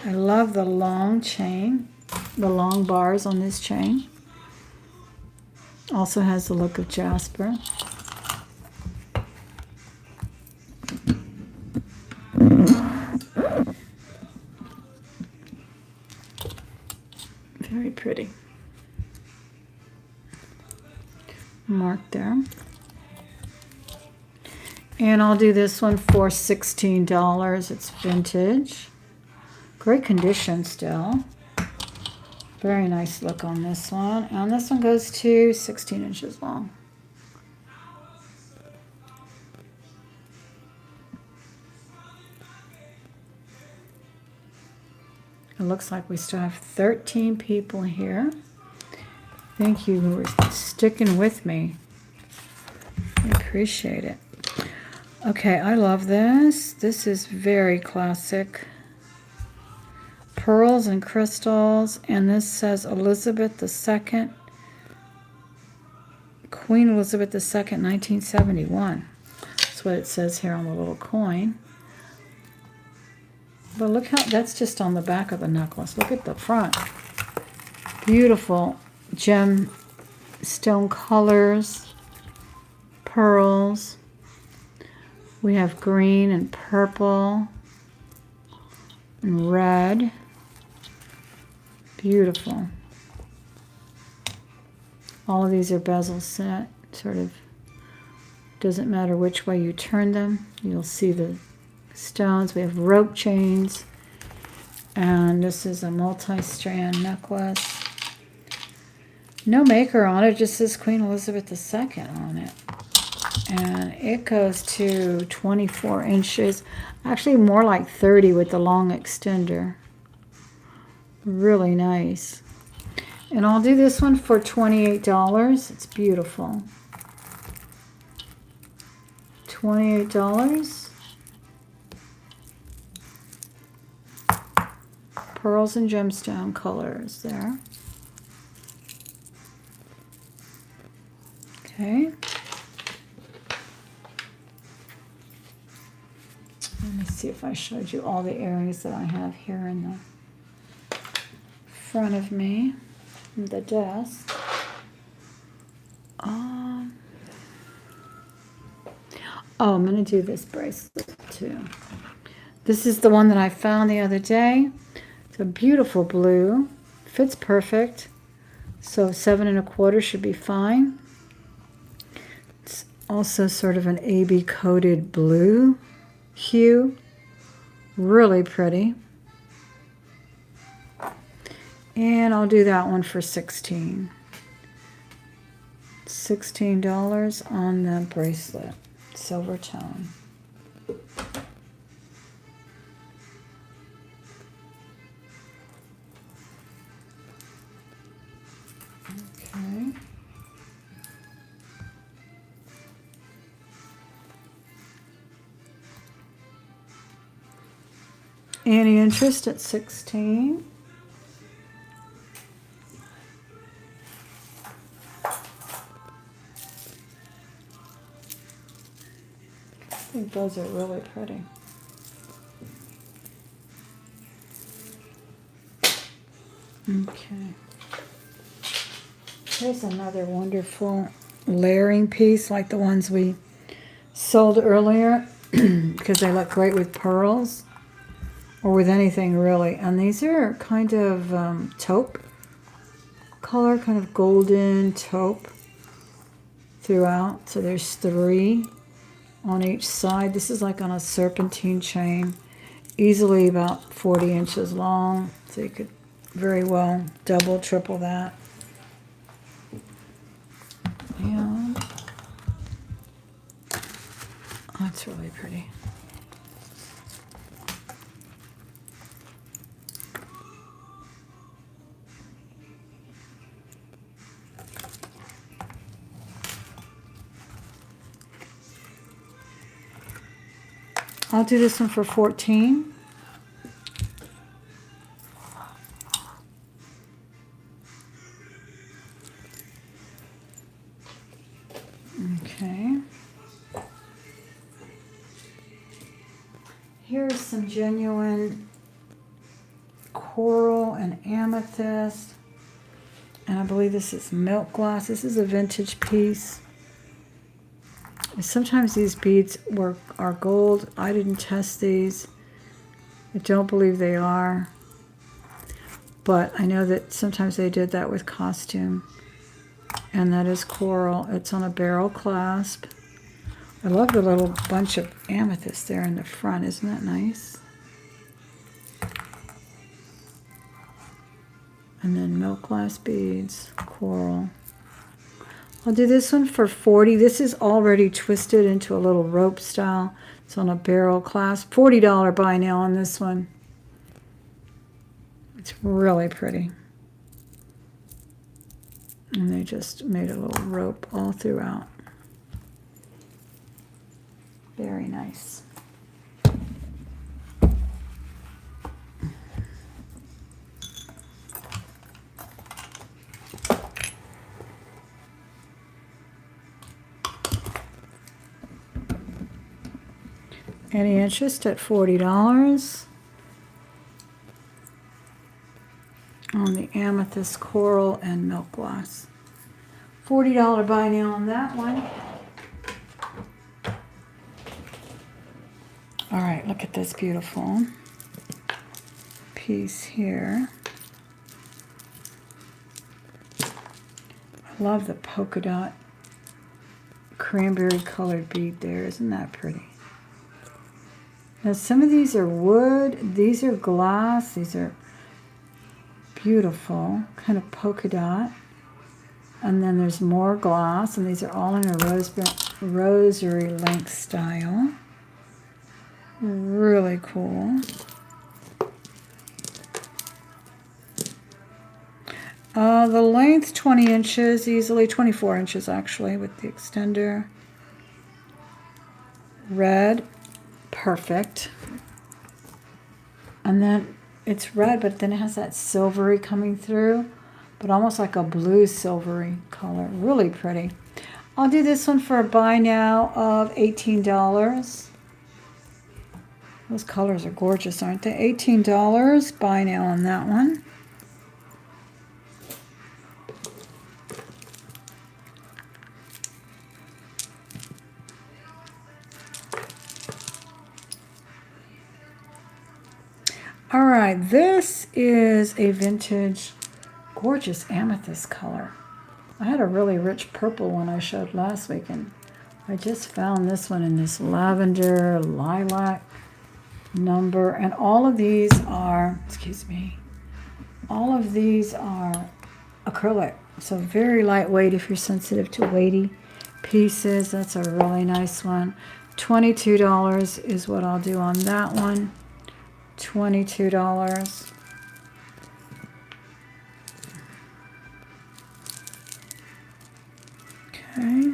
I love the long chain, the long bars on this chain. Also has the look of jasper. Very pretty. Mark there. And I'll do this one for $16. It's vintage. Great condition still. Very nice look on this one. And this one goes to 16 inches long. It looks like we still have 13 people here. Thank you who are sticking with me. I appreciate it. Okay, I love this. This is very classic. Pearls and crystals, and this says Elizabeth II, Queen Elizabeth II, 1971. That's what it says here on the little coin. But look how, that's just on the back of the necklace. Look at the front. Beautiful gemstone colors. pearls. We have green and purple and red. Beautiful. All of these are bezel set, sort of doesn't matter which way you turn them. You'll see the stones. We have rope chains, and this is a multi-strand necklace. No maker on it, just says Queen Elizabeth II on it. And it goes to 24 inches, actually more like 30 with the long extender. Really nice. And I'll do this one for $28. It's beautiful. $28. Pearls and gemstone colors there. Okay. Let me see if I showed you all the earrings that I have here in the front of me, the desk. Oh, I'm going to do this bracelet too. This is the one that I found the other day. It's a beautiful blue. Fits perfect. So 7 1/4 should be fine. It's also sort of an AB coated blue hue. Really pretty. And I'll do that one for $16. $16 on the bracelet. Silver tone. Okay. Any interest at 16? I think those are really pretty. Okay. Here's another wonderful layering piece like the ones we sold earlier because they look great with pearls or with anything really. And these are kind of taupe color, kind of golden taupe throughout. So there's 3 on each side. This is like on a serpentine chain, easily about 40 inches long. So you could very well double, triple that. And that's really pretty. I'll do this one for $14. Okay. Here's some genuine coral and amethyst. And I believe this is milk glass. This is a vintage piece. Sometimes these beads are gold. I didn't test these. I don't believe they are. But I know that sometimes they did that with costume. And that is coral. It's on a barrel clasp. I love the little bunch of amethyst there in the front. Isn't that nice? And then milk glass beads, coral. I'll do this one for $40. This is already twisted into a little rope style. It's on a barrel clasp. $40 buy now on this one. It's really pretty. And they just made a little rope all throughout. Very nice. Any interest at $40 on the amethyst, coral, and milk glass. $40 buy now on that one. All right, look at this beautiful piece here. I love the polka dot cranberry colored bead there. Isn't that pretty? Now some of these are wood, these are glass, these are beautiful, kind of polka dot. And then there's more glass, and these are all in a rosary length style. Really cool. The length 20 inches, easily 24 inches actually with the extender. Red, perfect. And then it's red, but then it has that silvery coming through, but almost like a blue silvery color. Really pretty. I'll do this one for a buy now of $18. Those colors are gorgeous, aren't they? $18, buy now on that one. All right, this is a vintage, gorgeous amethyst color. I had a really rich purple one I showed last week, and I just found this one in this lavender, lilac number. And all of these are, excuse me, all of these are acrylic. So very lightweight if you're sensitive to weighty pieces. That's a really nice one. $22 is what I'll do on that one. $22. Okay.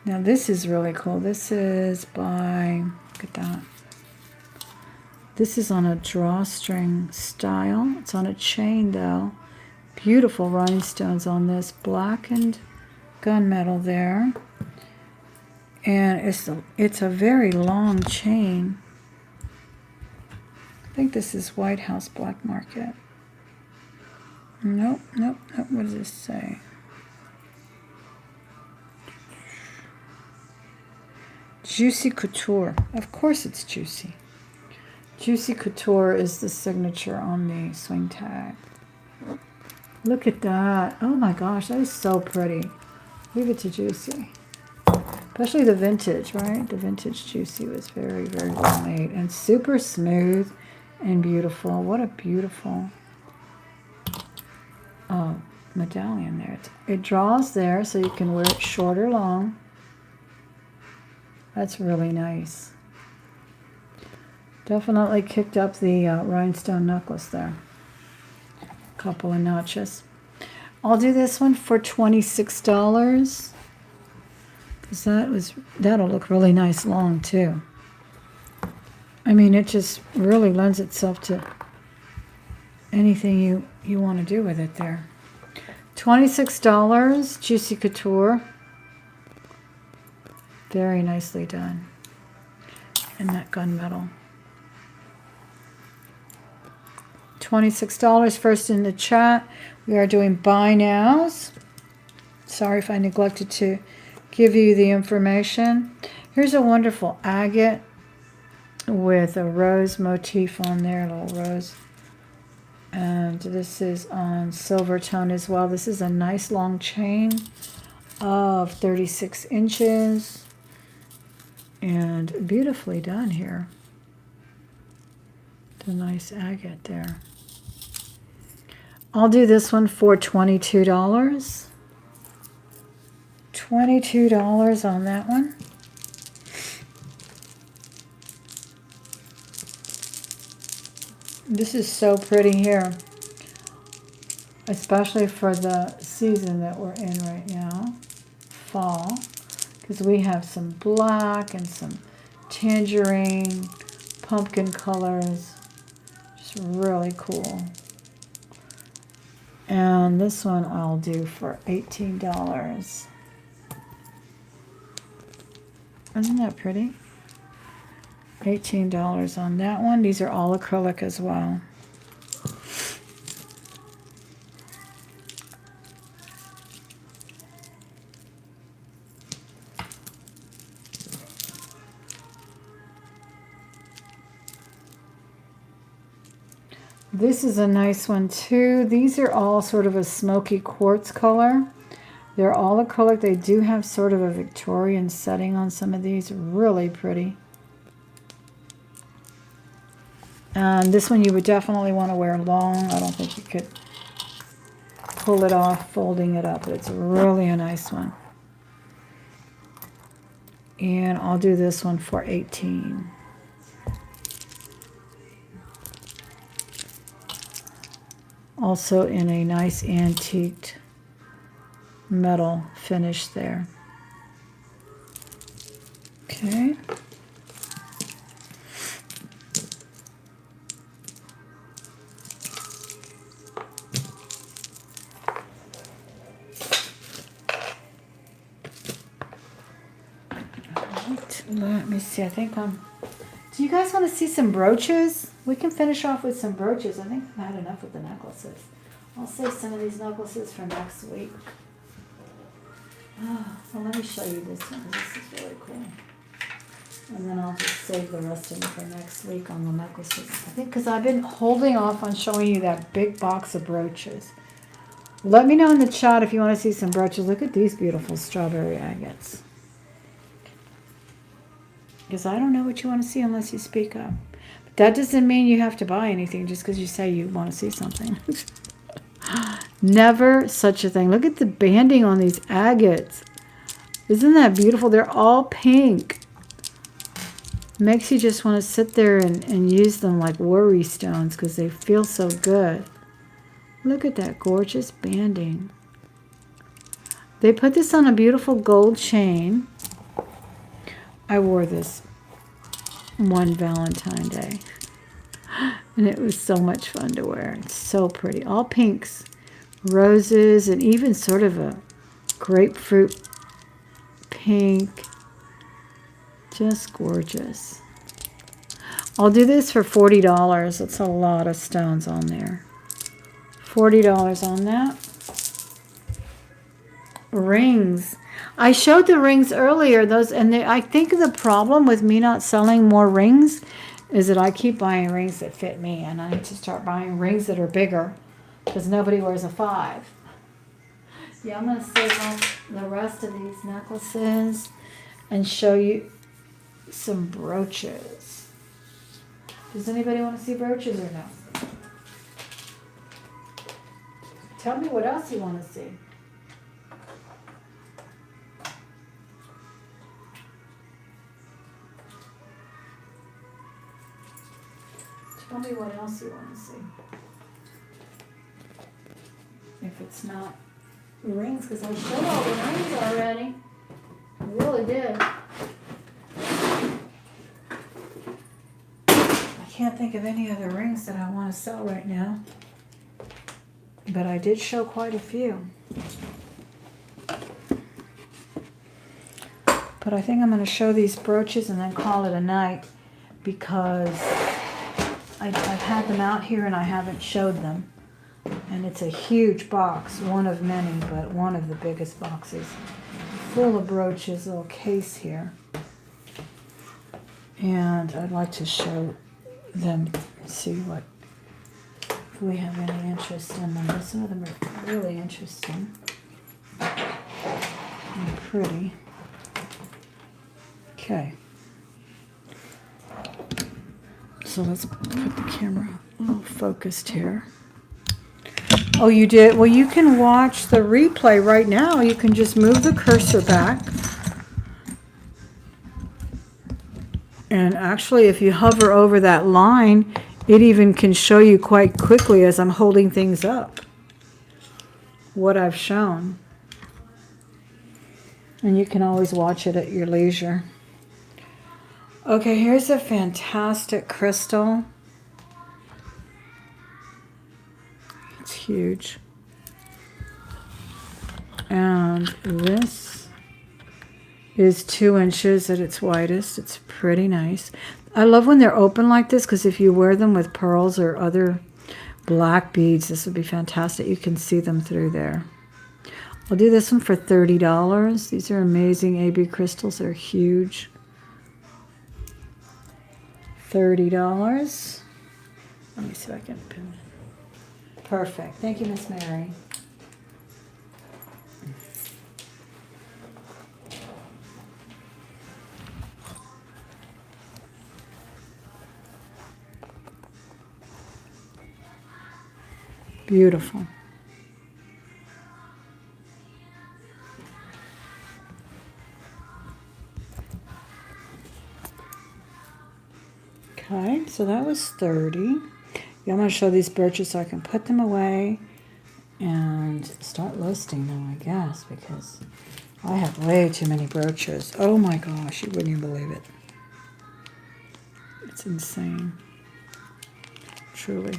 Now this is really cool. This is by, look at that. This is on a drawstring style. It's on a chain though. Beautiful rhinestones on this. Blackened gunmetal there. And it's a very long chain. I think this is White House Black Market. Nope. What does this say? Juicy Couture. Of course it's juicy. Juicy Couture is the signature on the swing tag. Look at that. Oh my gosh, that is so pretty. Leave it to Juicy. Especially the vintage, right? The vintage Juicy was very, very well made. And super smooth and beautiful. What a beautiful medallion there. It draws there so you can wear it short or long. That's really nice. Definitely kicked up the rhinestone necklace there. Couple of notches. I'll do this one for $26. Because that'll look really nice long too. I mean, it just really lends itself to anything you want to do with it there. $26, Juicy Couture. Very nicely done. And that gunmetal. $26 first in the chat. We are doing buy nows. Sorry if I neglected to give you the information. Here's a wonderful agate with a rose motif on there, a little rose. And this is on silver tone as well. This is a nice long chain of 36 inches. And beautifully done here. The nice agate there. I'll do this one for $22. $22 on that one. This is so pretty here, especially for the season that we're in right now, fall, because we have some black and some tangerine, pumpkin colors, just really cool. And this one I'll do for $18. Isn't that pretty? $18 on that one. These are all acrylic as well. This is a nice one too. These are all sort of a smoky quartz color. They're all acrylic. They do have sort of a Victorian setting on some of these. Really pretty. And this one you would definitely want to wear long. I don't think you could pull it off folding it up. It's really a nice one. And I'll do this one for $18. Also in a nice antiqued metal finish there. Okay. Let me see. I think do you guys want to see some brooches? We can finish off with some brooches. I think I've had enough with the necklaces. I'll save some of these necklaces for next week. Oh, well, let me show you this one. This is really cool. And then I'll just save the rest of them for next week on the necklaces. I think because I've been holding off on showing you that big box of brooches. Let me know in the chat if you want to see some brooches. Look at these beautiful strawberry agates. Because I don't know what you want to see unless you speak up. But that doesn't mean you have to buy anything just because you say you want to see something. Never such a thing. Look at the banding on these agates. Isn't that beautiful? They're all pink. Makes you just want to sit there and use them like worry stones because they feel so good. Look at that gorgeous banding. They put this on a beautiful gold chain. I wore this one Valentine's Day. And it was so much fun to wear. It's so pretty. All pinks, roses, and even sort of a grapefruit pink. Just gorgeous. I'll do this for $40. That's a lot of stones on there. $40 on that. Rings. I showed the rings earlier. I think the problem with me not selling more rings is that I keep buying rings that fit me, and I need to start buying rings that are bigger because nobody wears a 5. Yeah, I'm going to save off the rest of these necklaces and show you some brooches. Does anybody want to see brooches or no? Tell me what else you want to see. Tell me what else you want to see. If it's not rings, because I showed all the rings already. I really did. I can't think of any other rings that I want to sell right now. But I did show quite a few. But I think I'm going to show these brooches and then call it a night because I've had them out here and I haven't showed them. And it's a huge box, one of many, but one of the biggest boxes. Full of brooches, little case here. And I'd like to show them, see what, if we have any interest in them. Some of them are really interesting and pretty. Okay. So let's put the camera a little focused here. Oh, you did? Well, you can watch the replay right now. You can just move the cursor back. And actually, if you hover over that line, it even can show you quite quickly as I'm holding things up what I've shown. And you can always watch it at your leisure. Okay, here's a fantastic crystal. It's huge. And this is 2 inches at its widest. It's pretty nice. I love when they're open like this because if you wear them with pearls or other black beads, this would be fantastic. You can see them through there. I'll do this one for $30. These are amazing AB crystals. They're huge. $30. Let me see if I can pin it. Perfect. Thank you, Miss Mary. Beautiful. Okay, so that was 30. Yeah, I'm going to show these birches so I can put them away and start listing them, I guess, because I have way too many brooches. Oh my gosh, you wouldn't even believe it. It's insane. Truly.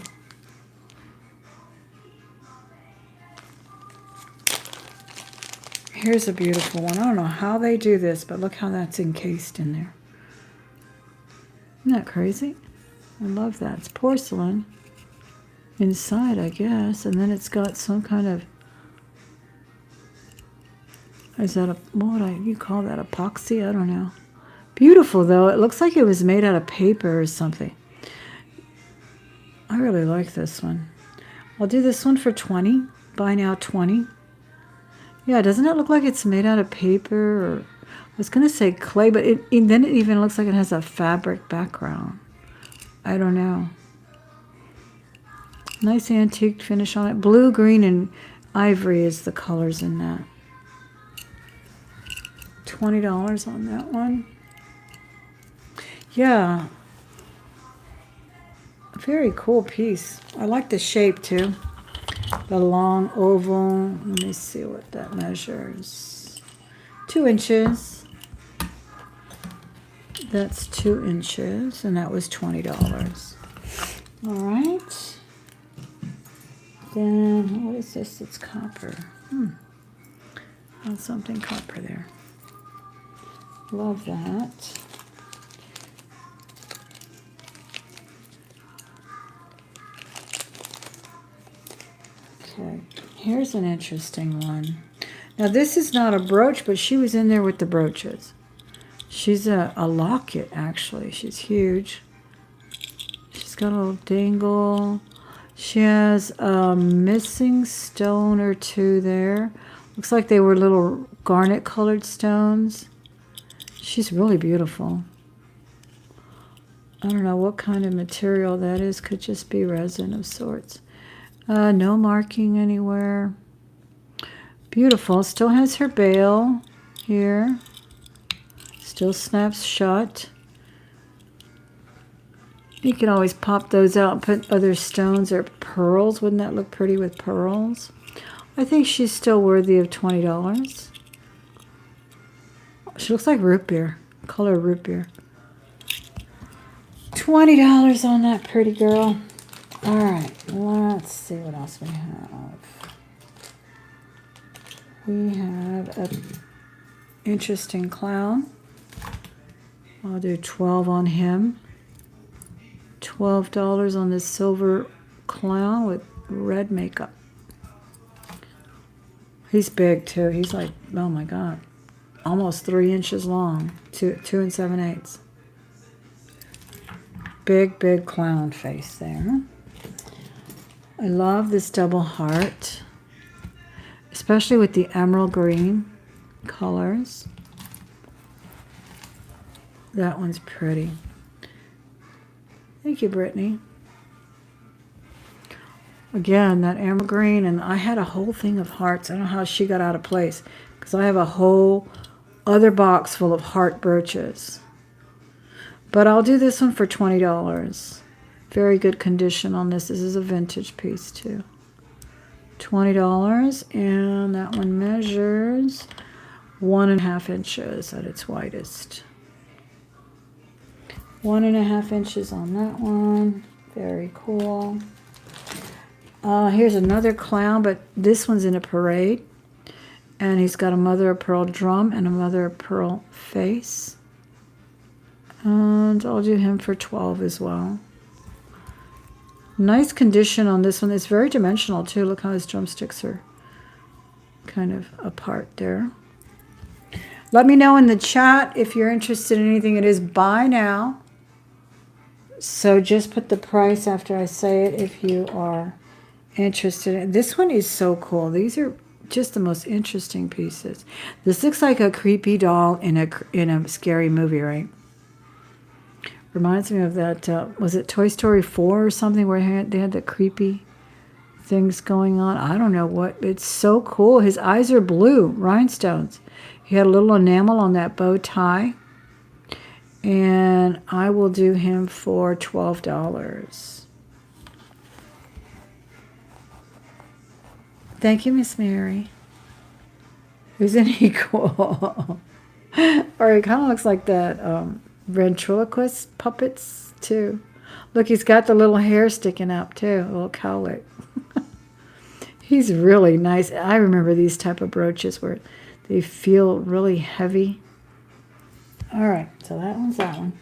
Here's a beautiful one. I don't know how they do this, but look how that's encased in there. Isn't that crazy? I love that. It's porcelain inside, I guess, and then it's got some kind of, is that a, what would you call that, epoxy? I don't know. Beautiful, though. It looks like it was made out of paper or something. I really like this one. I'll do this one for 20. Buy now 20. Yeah, doesn't it look like it's made out of paper? Or I was going to say clay, but then it even looks like it has a fabric background. I don't know. Nice antique finish on it. Blue, green, and ivory is the colors in that. $20 on that one. Yeah. Very cool piece. I like the shape too. The long oval. Let me see what that measures. 2 inches. That's 2 inches, and that was $20. All right. Then, what is this? It's copper. Found something copper there. Love that. Okay, here's an interesting one. Now, this is not a brooch, but she was in there with the brooches. She's a locket, actually. She's huge. She's got a little dangle. She has a missing stone or two there. Looks like they were little garnet-colored stones. She's really beautiful. I don't know what kind of material that is. Could just be resin of sorts. No marking anywhere. Beautiful. Still has her bail here. Still snaps shut. You can always pop those out and put other stones or pearls. Wouldn't that look pretty with pearls? I think she's still worthy of $20. She looks like root beer. Color root beer. $20 on that pretty girl. All right, let's see what else we have. We have an interesting clown. I'll do 12 on him. $12 on this silver clown with red makeup. He's big too. He's like, oh my God, almost 3 inches long. 2 7/8. Big clown face there. I love this double heart, especially with the emerald green colors. That one's pretty. Thank you, Brittany. Again, that emerald green, and I had a whole thing of hearts. I don't know how she got out of place, because I have a whole other box full of heart brooches. But I'll do this one for $20. Very good condition on this. This is a vintage piece too. $20, and that one measures 1.5 inches at its widest. 1.5 inches on that one. Very cool. Here's another clown, but this one's in a parade. And he's got a mother of pearl drum and a mother of pearl face. And I'll do him for $12 as well. Nice condition on this one. It's very dimensional too. Look how his drumsticks are kind of apart there. Let me know in the chat if you're interested in anything. It is buy now. So just put the price after I say it if you are interested in. This one is so cool. These are just the most interesting pieces. This looks like a creepy doll in a scary movie, right? Reminds me of that, was it Toy Story 4 or something where they had the creepy things going on? I don't know what. It's so cool. His eyes are blue, rhinestones. He had a little enamel on that bow tie. And I will do him for $12. Thank you, Miss Mary. Isn't he cool? Or he kind of looks like that ventriloquist puppets, too. Look, he's got the little hair sticking up, too. A little cowlick. He's really nice. I remember these type of brooches where they feel really heavy. All right, so that one's that one.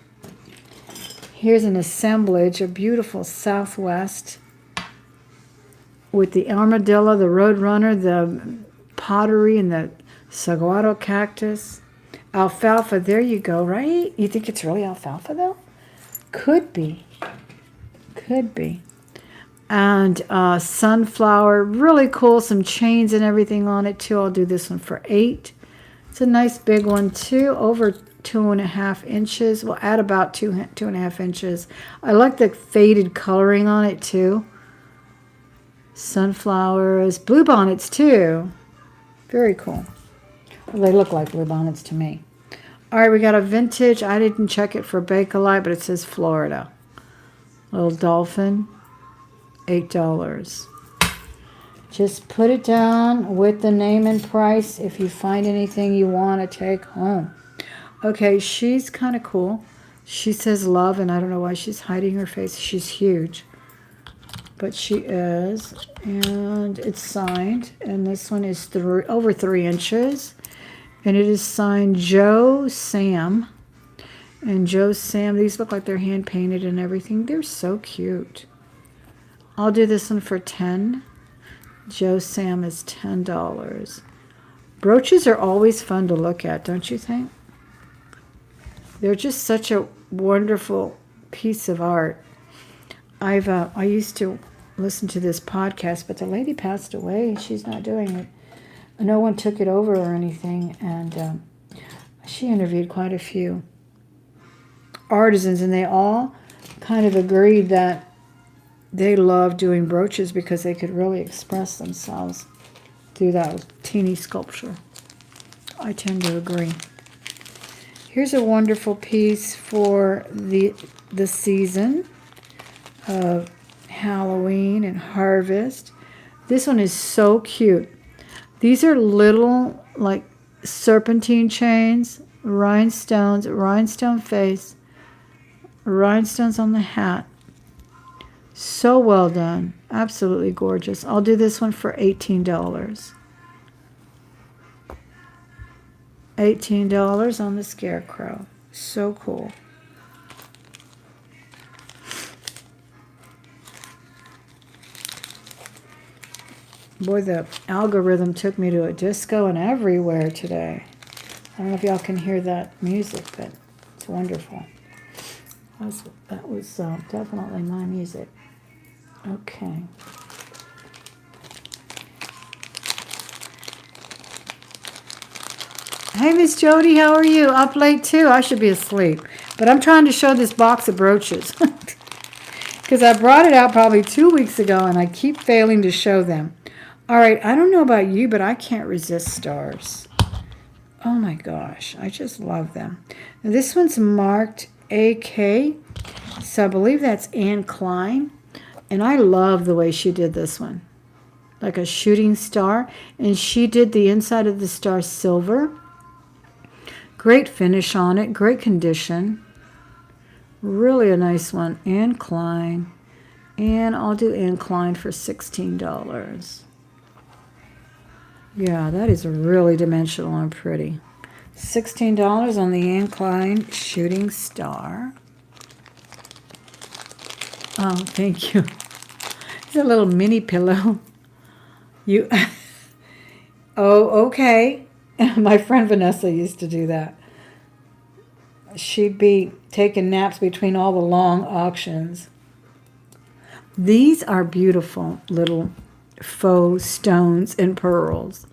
Here's an assemblage, a beautiful Southwest with the armadillo, the roadrunner, the pottery, and the saguaro cactus. Alfalfa, there you go, right? You think it's really alfalfa, though? Could be. Could be. And sunflower, really cool, some chains and everything on it, too. I'll do this one for $8. It's a nice big one, too, over 2.5 inches. We'll add about 2.5 inches. I like the faded coloring on it, too. Sunflowers, bluebonnets, too. Very cool. Well, they look like bluebonnets to me. All right, we got a vintage. I didn't check it for Bakelite, but it says Florida. Little dolphin, $8. Just put it down with the name and price if you find anything you want to take home. Okay, she's kind of cool. She says love, and I don't know why she's hiding her face. She's huge. But she is. And it's signed. And this one is over 3 inches. And it is signed Joe Sam. And Joe Sam, these look like they're hand-painted and everything. They're so cute. I'll do this one for $10. Joe Sam is $10. Brooches are always fun to look at, don't you think? They're just such a wonderful piece of art. I used to listen to this podcast, but the lady passed away. She's not doing it. No one took it over or anything, and she interviewed quite a few artisans, and they all kind of agreed that they loved doing brooches because they could really express themselves through that teeny sculpture. I tend to agree. Here's a wonderful piece for the season of Halloween and harvest. This one is so cute. These are little, like, serpentine chains, rhinestones, rhinestone face, rhinestones on the hat. So well done. Absolutely gorgeous. I'll do this one for $18. $18 on the scarecrow. So cool. Boy, the algorithm took me to a disco and everywhere today. I don't know if y'all can hear that music, but it's wonderful. That was definitely my music. Okay. Hey, Miss Jody, how are you? Up late, too? I should be asleep. But I'm trying to show this box of brooches. Because I brought it out probably 2 weeks ago, and I keep failing to show them. All right, I don't know about you, but I can't resist stars. Oh, my gosh. I just love them. Now, this one's marked AK. So I believe that's Anne Klein. And I love the way she did this one. Like a shooting star. And she did the inside of the star silver. Great finish on it. Great condition. Really a nice one. Anne Klein. And I'll do Anne Klein for $16. Yeah, that is really dimensional and pretty. $16 on the Anne Klein shooting star. Oh, thank you. It's a little mini pillow. You. Oh, okay. My friend Vanessa used to do that. She'd be taking naps between all the long auctions. These are beautiful little faux stones and pearls.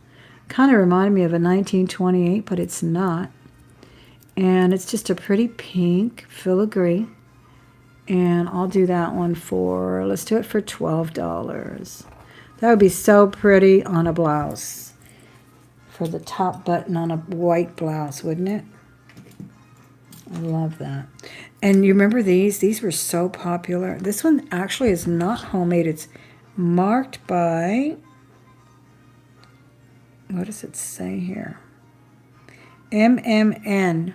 Kind of remind me of a 1928, but it's not. And it's just a pretty pink filigree. And I'll do that one for, let's do it for $12. That would be so pretty on a blouse. For the top button on a white blouse, wouldn't it? I love that. And you remember these? These were so popular. This one actually is not homemade. It's marked by, what does it say here? MMN.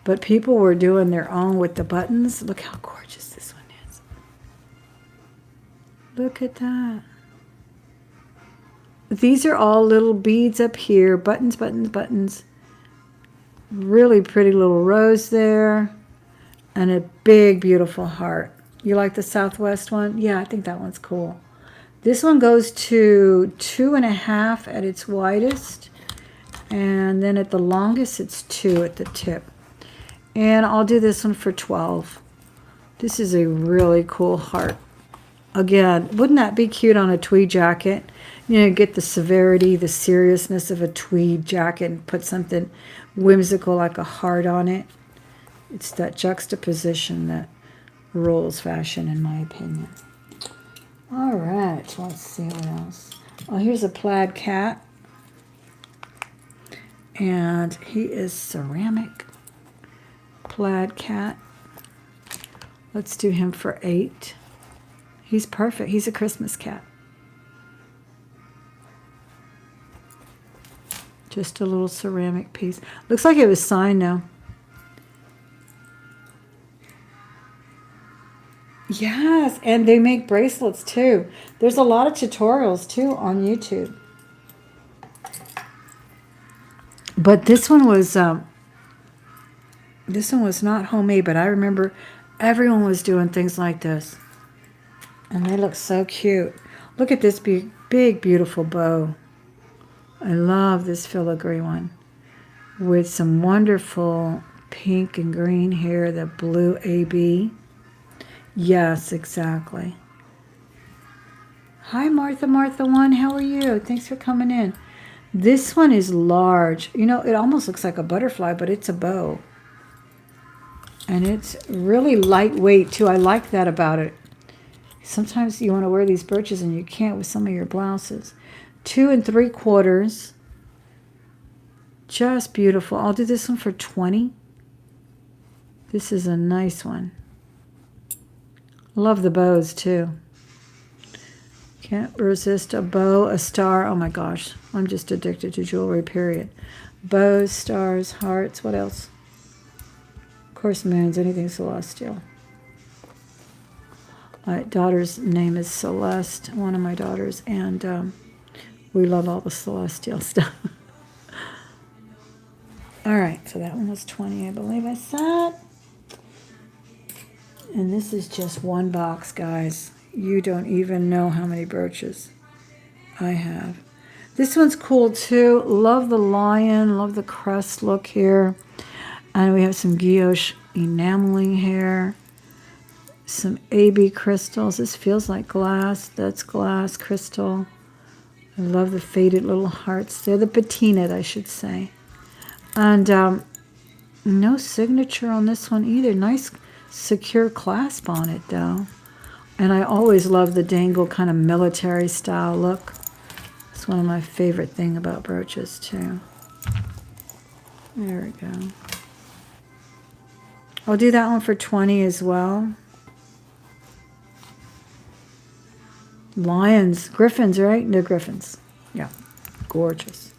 But people were doing their own with the buttons. Look how gorgeous this one is. Look at that. These are all little beads up here. Buttons, buttons, buttons. Really pretty little rose there. And a big, beautiful heart. You like the Southwest one? Yeah, I think that one's cool. This one goes to 2.5 at its widest. And then at the longest, it's 2 at the tip. And I'll do this one for $12. This is a really cool heart. Again, wouldn't that be cute on a tweed jacket? You know, get the severity, the seriousness of a tweed jacket and put something whimsical like a heart on it. It's that juxtaposition that rules fashion, in my opinion. All right, let's see what else. Oh, here's a plaid cat. And he is ceramic. Plaid cat. Let's do him for $8. He's perfect. He's a Christmas cat. Just a little ceramic piece. Looks like it was signed now. Yes, and they make bracelets too. There's a lot of tutorials too on YouTube. But this one was not homemade, but I remember everyone was doing things like this. And they look so cute. Look at this big, beautiful bow. I love this filigree one. With some wonderful pink and green here, the blue AB. Yes, exactly. Hi, Martha 1. How are you? Thanks for coming in. This one is large. You know, it almost looks like a butterfly, but it's a bow. And it's really lightweight, too. I like that about it. Sometimes you want to wear these brooches and you can't with some of your blouses. 2 3/4. Just beautiful. I'll do this one for $20. This is a nice one. Love the bows, too. Can't resist a bow, a star. Oh, my gosh. I'm just addicted to jewelry, period. Bows, stars, hearts. What else? Of course, moons. Anything celestial. My daughter's name is Celeste, one of my daughters, and we love all the celestial stuff. All right, so that one was $20, I believe I said. And this is just one box, guys. You don't even know how many brooches I have. This one's cool, too. Love the lion, love the crest look here. And we have some guilloche enameling here. Some AB crystals. This feels like glass. That's glass crystal. I love the faded little hearts. They're the patina'd, I should say. And no signature on this one either. Nice secure clasp on it, though. And I always love the dangle kind of military style look. It's one of my favorite things about brooches, too. There we go. I'll do that one for $20 as well. Lions, griffins, right? No, griffins. Yeah, gorgeous.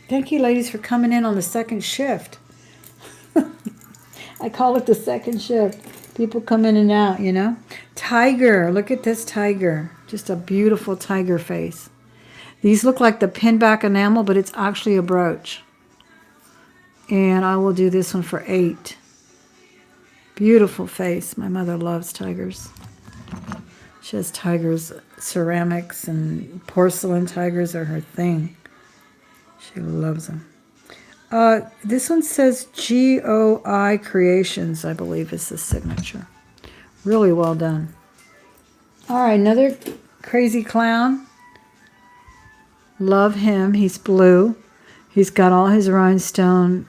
Thank you, ladies, for coming in on the second shift. I call it the second shift. People come in and out, you know. Tiger, look at this tiger. Just a beautiful tiger face. These look like the pinback enamel, but it's actually a brooch. And I will do this one for $8. Beautiful face. My mother loves tigers. She has tigers, ceramics and porcelain tigers are her thing. She loves them. This one says GOI Creations, I believe is the signature. Really well done. All right, another crazy clown. Love him. He's blue. He's got all his rhinestone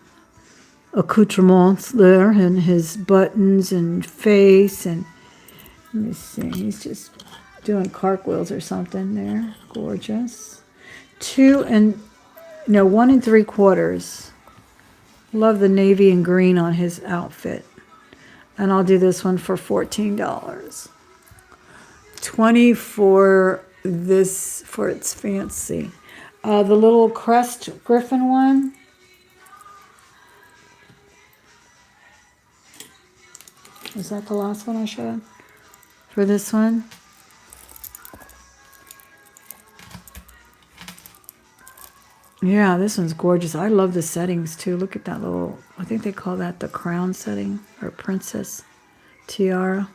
accoutrements there and his buttons and face. And let me see. He's just doing cartwheels or something there. Gorgeous. 1 3/4. Love the navy and green on his outfit. And I'll do this one for $14. $20 for this, for its fancy. The little crest griffin one. Is that the last one I showed? For this one? Yeah, this one's gorgeous. I love the settings too. Look at that little, I think they call that the crown setting or princess tiara.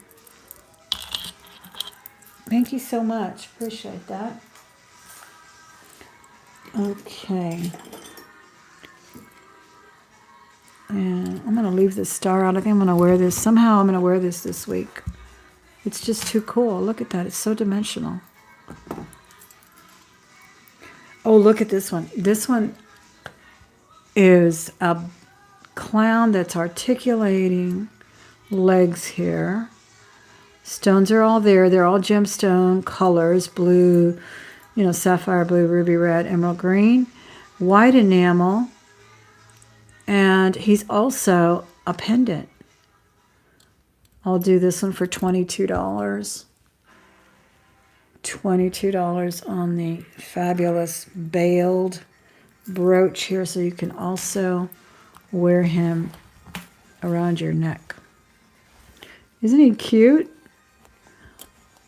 Thank you so much. Appreciate that. Okay. And I'm going to leave the star out. I think I'm going to wear this. Somehow I'm going to wear this week. It's just too cool. Look at that. It's so dimensional. Oh, look at this one. This one is a clown that's articulating legs here. Stones are all there. They're all gemstone colors. Blue, sapphire blue, ruby red, emerald green, white enamel. And he's also a pendant. I'll do this one for $22. $22 on the fabulous bailed brooch here, so you can also wear him around your neck. Isn't he cute?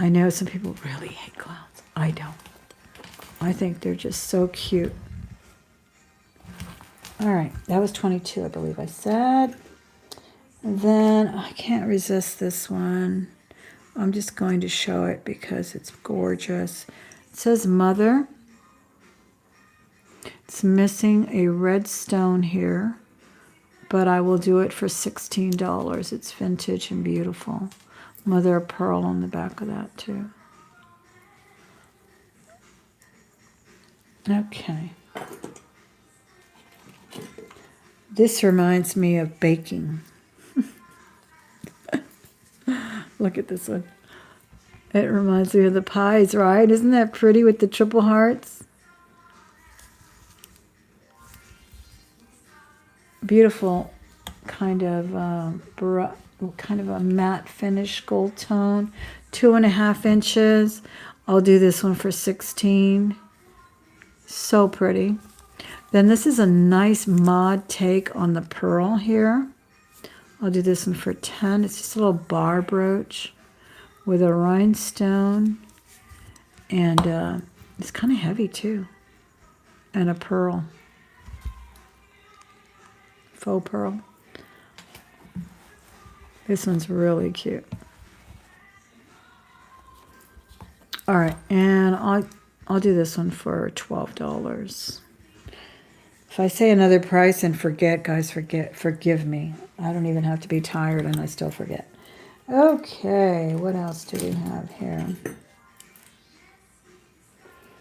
I know some people really hate clowns. I don't. I think they're just so cute. All right, that was 22, I believe I said. And then I can't resist this one. I'm just going to show it because it's gorgeous. It says Mother. It's missing a red stone here, but I will do it for $16. It's vintage and beautiful. Mother of pearl on the back of that too. Okay. This reminds me of baking. Look at this one. It reminds me of the pies, right? Isn't that pretty with the triple hearts? Beautiful kind of a matte finish gold tone. 2.5 inches. I'll do this one for $16. So pretty. Then this is a nice mod take on the pearl here. I'll do this one for $10. It's just a little bar brooch with a rhinestone. And it's kind of heavy too. And a pearl. Faux pearl. This one's really cute. All right, and I'll do this one for $12. If I say another price and forget, guys, forgive me. I don't even have to be tired and I still forget. Okay, what else do we have here?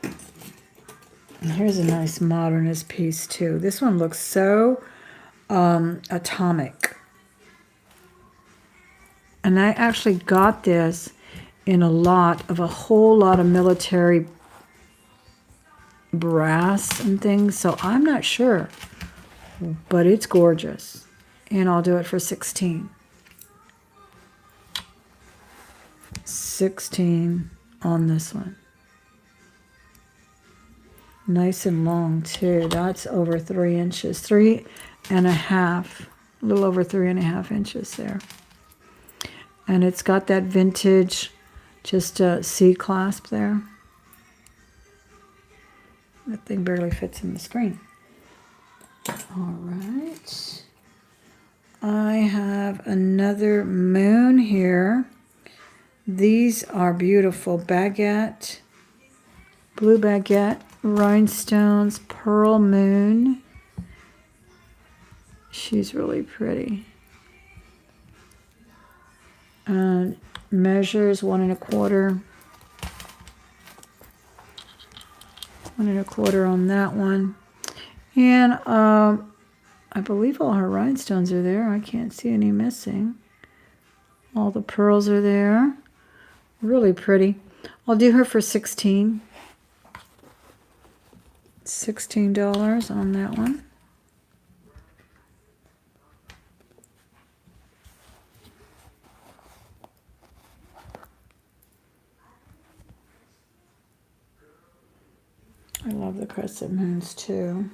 And here's a nice modernist piece too. This one looks so atomic. And I actually got this in a whole lot of military brass and things, so I'm not sure, but it's gorgeous, and I'll do it for $16. $16 on this one. Nice and long too. That's over 3 inches, 3.5, a little over 3.5 inches there, and it's got that vintage, just a C clasp there. That thing barely fits in the screen. All right. I have another moon here. These are beautiful. Baguette, blue baguette, rhinestones, pearl moon. She's really pretty. Measures 1 1/4. 1 1/4 on that one. And I believe all her rhinestones are there. I can't see any missing. All the pearls are there. Really pretty. I'll do her for $16. $16 on that one. I love the crescent moons too.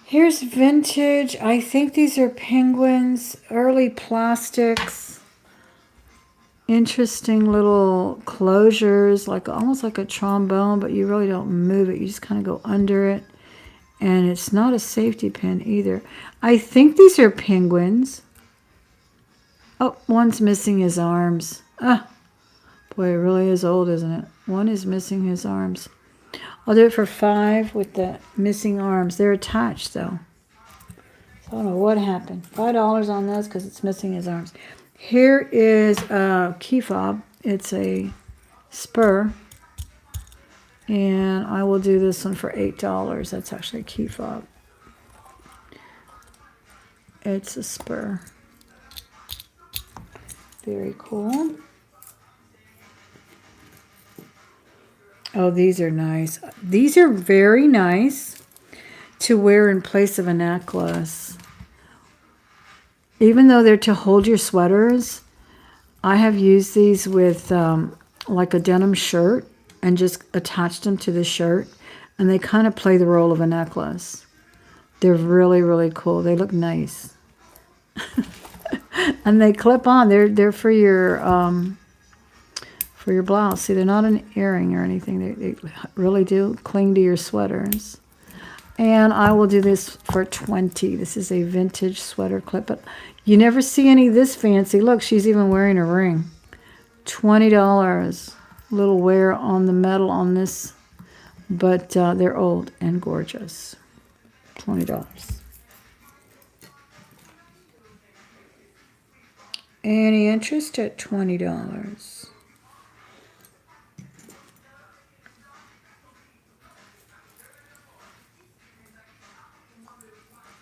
Here's vintage. I think these are penguins, early plastics. Interesting little closures, like almost like a trombone, but you really don't move it. You just kind of go under it. And it's not a safety pin either. I think these are penguins. Oh, one's missing his arms. Ah, boy, it really is old, isn't it? One is missing his arms. I'll do it for $5 with the missing arms. They're attached, though. So I don't know what happened. $5 on those because it's missing his arms. Here is a key fob. It's a spur. And I will do this one for $8. That's actually a key fob. It's a spur. Very cool. Oh, these are nice. These are very nice to wear in place of a necklace. Even though they're to hold your sweaters, I have used these with like a denim shirt and just attached them to the shirt. And they kind of play the role of a necklace. They're really, really cool. They look nice. And they clip on. They're for your blouse. See, they're not an earring or anything. They really do cling to your sweaters. And I will do this for $20. This is a vintage sweater clip. But you never see any this fancy. Look, she's even wearing a ring. $20. Little wear on the metal on this. But they're old and gorgeous. $20. Any interest at $20?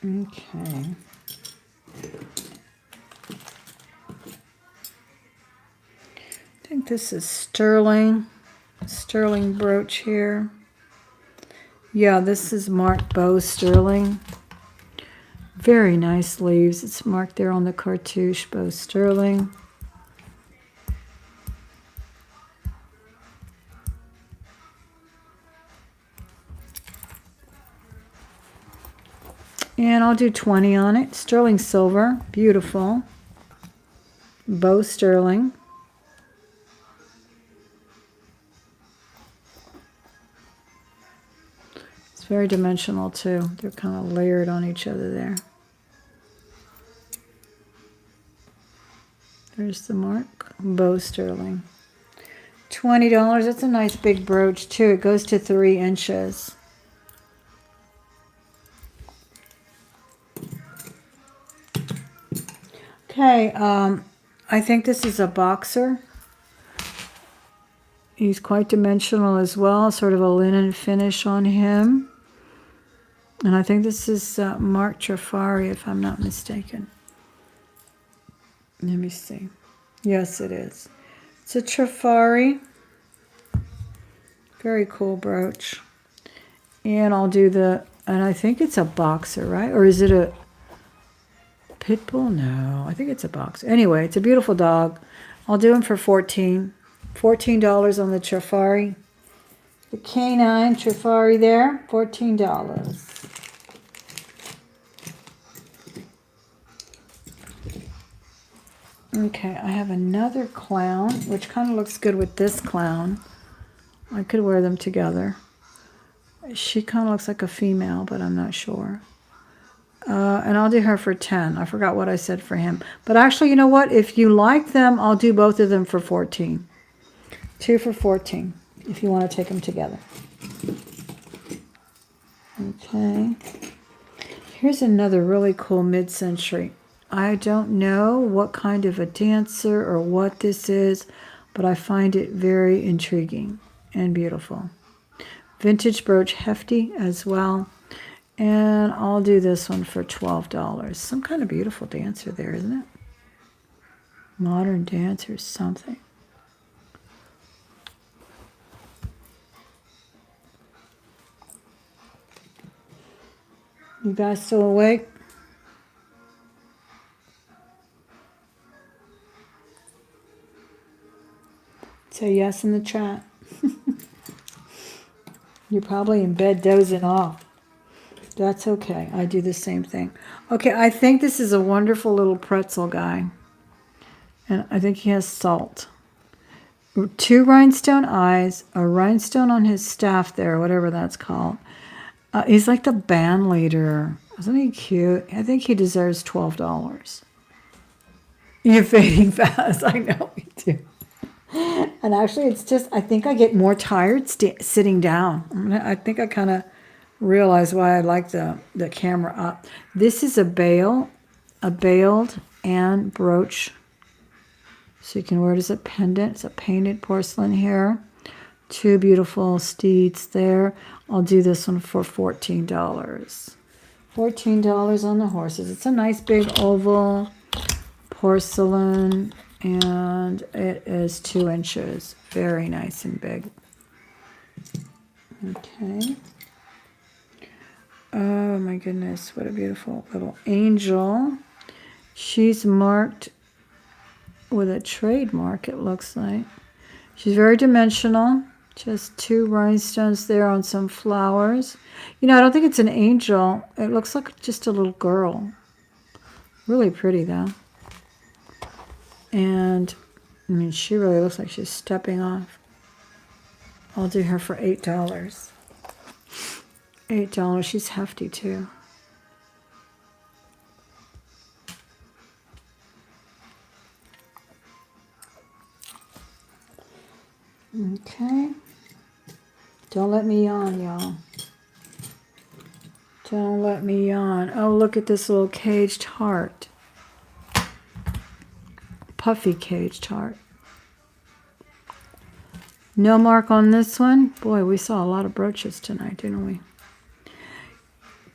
Okay. I think this is sterling brooch here. Yeah, this is marked Bow Sterling. Very nice leaves. It's marked there on the cartouche, Bow Sterling. And I'll do 20 on it. Sterling silver, beautiful. Bow sterling. It's very dimensional too. They're kind of layered on each other there. There's the mark. Bow sterling. $20. That's a nice big brooch too. It goes to 3 inches. Okay, I think this is a boxer. He's quite dimensional as well, sort of a linen finish on him. And I think this is Mark Trafari, if I'm not mistaken. Let me see. Yes, it is. It's a Trafari. Very cool brooch. And I'll do and I think it's a boxer, right? Or is it a Pitbull? No, I think it's a boxer. Anyway, it's a beautiful dog. I'll do him for $14 on the Trafari. The canine Trafari there, $14. Okay, I have another clown, which kind of looks good with this clown. I could wear them together. She kind of looks like a female, but I'm not sure. And I'll do her for 10. I forgot what I said for him. But actually, you know what? If you like them, I'll do both of them for 14. 2 for 14, if you want to take them together. Okay. Here's another really cool mid-century. I don't know what kind of a dancer or what this is, but I find it very intriguing and beautiful. Vintage brooch, hefty as well. And I'll do this one for $12. Some kind of beautiful dancer there, isn't it? Modern dancer, something. You guys still awake? Say yes in the chat. You're probably in bed dozing off. That's okay. I do the same thing. Okay, I think this is a wonderful little pretzel guy. And I think he has salt. 2 rhinestone eyes, a rhinestone on his staff there, whatever that's called. He's like the band leader. Isn't he cute? I think he deserves $12. You're fading fast. I know you do. And actually, it's just, I think I get more tired sitting down. I think I kind of realize why I like the camera up. This is a bailed and brooch. So you can wear it as a pendant. It's a painted porcelain hair. 2 beautiful steeds there. I'll do this one for $14. $14 on the horses. It's a nice big oval porcelain, and it is 2 inches. Very nice and big. Okay. Oh my goodness, what a beautiful little angel. She's marked with a trademark, it looks like. She's very dimensional. Just 2 rhinestones there on some flowers. You know, I don't think it's an angel. It looks like just a little girl. Really pretty, though. And, I mean, she really looks like she's stepping off. I'll do her for $8. $8. She's hefty, too. Okay. Don't let me yawn, y'all. Don't let me yawn. Oh, look at this little caged heart. Puffy caged heart. No mark on this one. Boy, we saw a lot of brooches tonight, didn't we?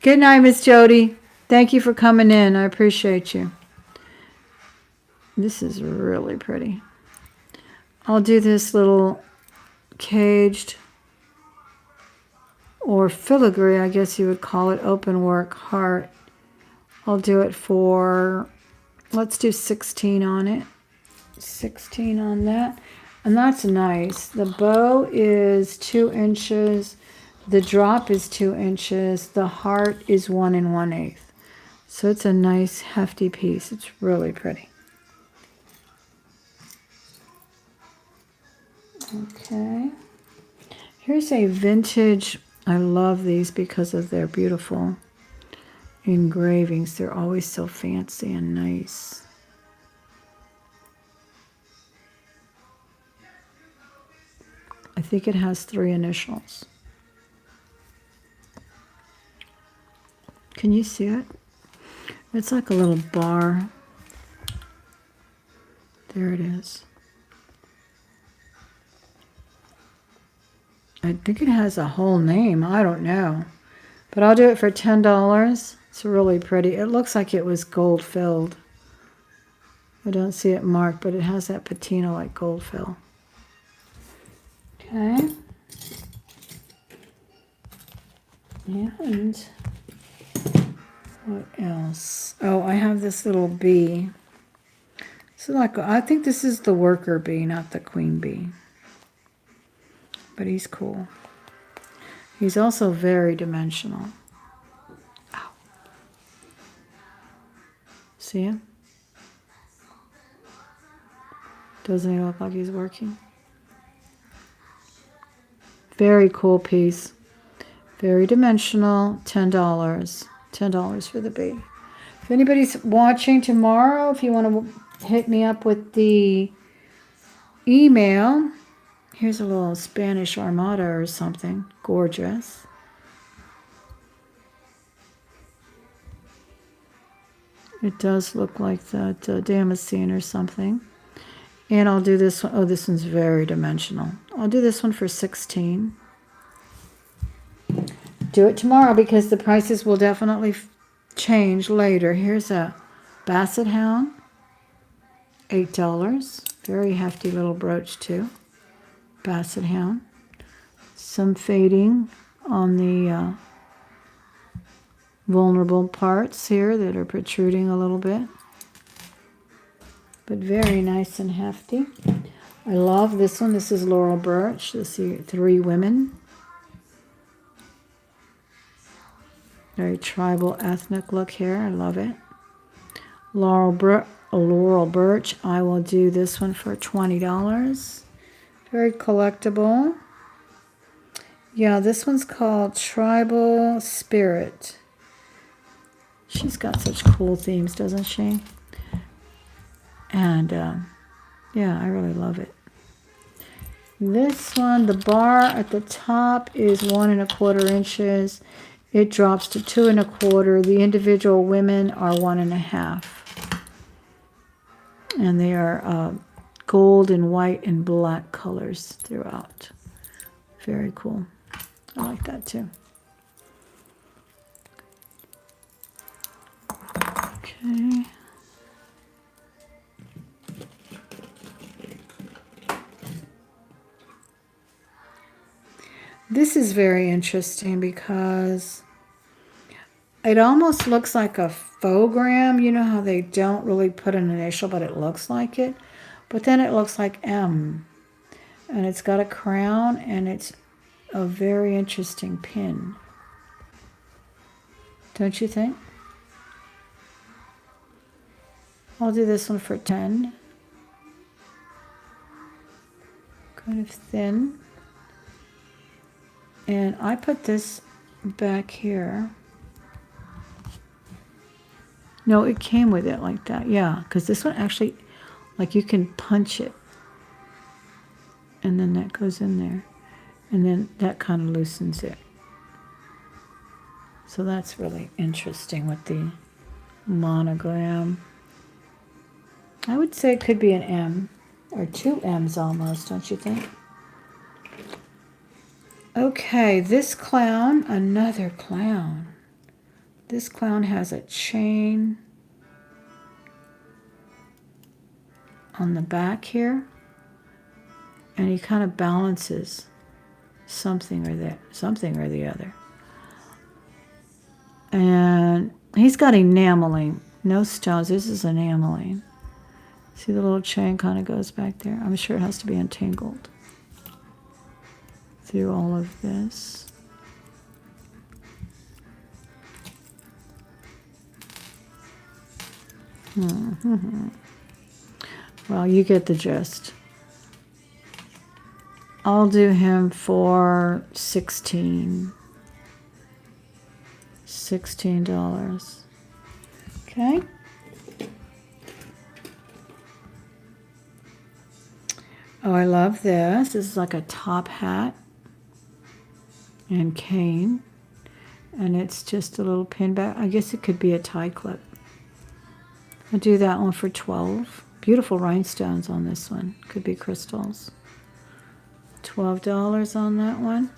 Good night, Miss Jody. Thank you for coming in. I appreciate you. This is really pretty. I'll do this little caged or filigree, I guess you would call it, open work heart. I'll do it for, let's do 16 on it. 16 on that. And that's nice. The bow is 2 inches. The drop is 2 inches. The heart is 1 1/8. So it's a nice hefty piece. It's really pretty. Okay. Here's a vintage. I love these because of their beautiful engravings. They're always so fancy and nice. I think it has 3 initials. Can you see it? It's like a little bar. There it is. I think it has a whole name. I don't know. But I'll do it for $10. It's really pretty. It looks like it was gold filled. I don't see it marked, but it has that patina like gold fill. Okay. And what else? Oh, I have this little bee. So like, I think this is the worker bee, not the queen bee. But he's cool. He's also very dimensional. Ow. See him? Doesn't he look like he's working? Very cool piece. Very dimensional. $10. $10 for the bee. If anybody's watching tomorrow, if you want to hit me up with the email. Here's a little Spanish Armada or something. Gorgeous. It does look like that damascene or something. And I'll do this one. Oh, this one's very dimensional. I'll do this one for 16. Do it tomorrow because the prices will definitely change later. Here's a Basset Hound, $8. Very hefty little brooch too. Basset Hound. Some fading on the vulnerable parts here that are protruding a little bit. But very nice and hefty. I love this one. This is Laurel Birch. This is 3 women. Very tribal ethnic look here. I love it. Laurel Birch. I will do this one for $20. Very collectible. Yeah, this one's called Tribal Spirit. She's got such cool themes, doesn't she? And yeah, I really love it. This one, the bar at the top is 1 1/4 inches. It drops to 2 1/4. The individual women are 1 1/2. And they are gold and white and black colors throughout. Very cool. I like that too. Okay. This is very interesting because it almost looks like a phogram. You know how they don't really put an initial, but it looks like it. But then it looks like M. And it's got a crown, and it's a very interesting pin. Don't you think? I'll do this one for 10. Kind of thin. And I put this back here. No, it came with it like that. Yeah, because this one actually, like you can punch it. And then that goes in there. And then that kind of loosens it. So that's really interesting with the monogram. I would say it could be an M. Or 2 M's almost, don't you think? Okay, this clown, another clown. This clown has a chain on the back here, and he kind of balances something or the other. And he's got enameling, no stones. This is enameling. See the little chain kind of goes back there. I'm sure it has to be untangled through all of this. Well, you get the gist. I'll do him for $16. $16. Okay. Oh, I love this. This is like a top hat and cane. And it's just a little pin back. I guess it could be a tie clip. I'll do that one for 12. Beautiful rhinestones on this one. Could be crystals. $12 on that one.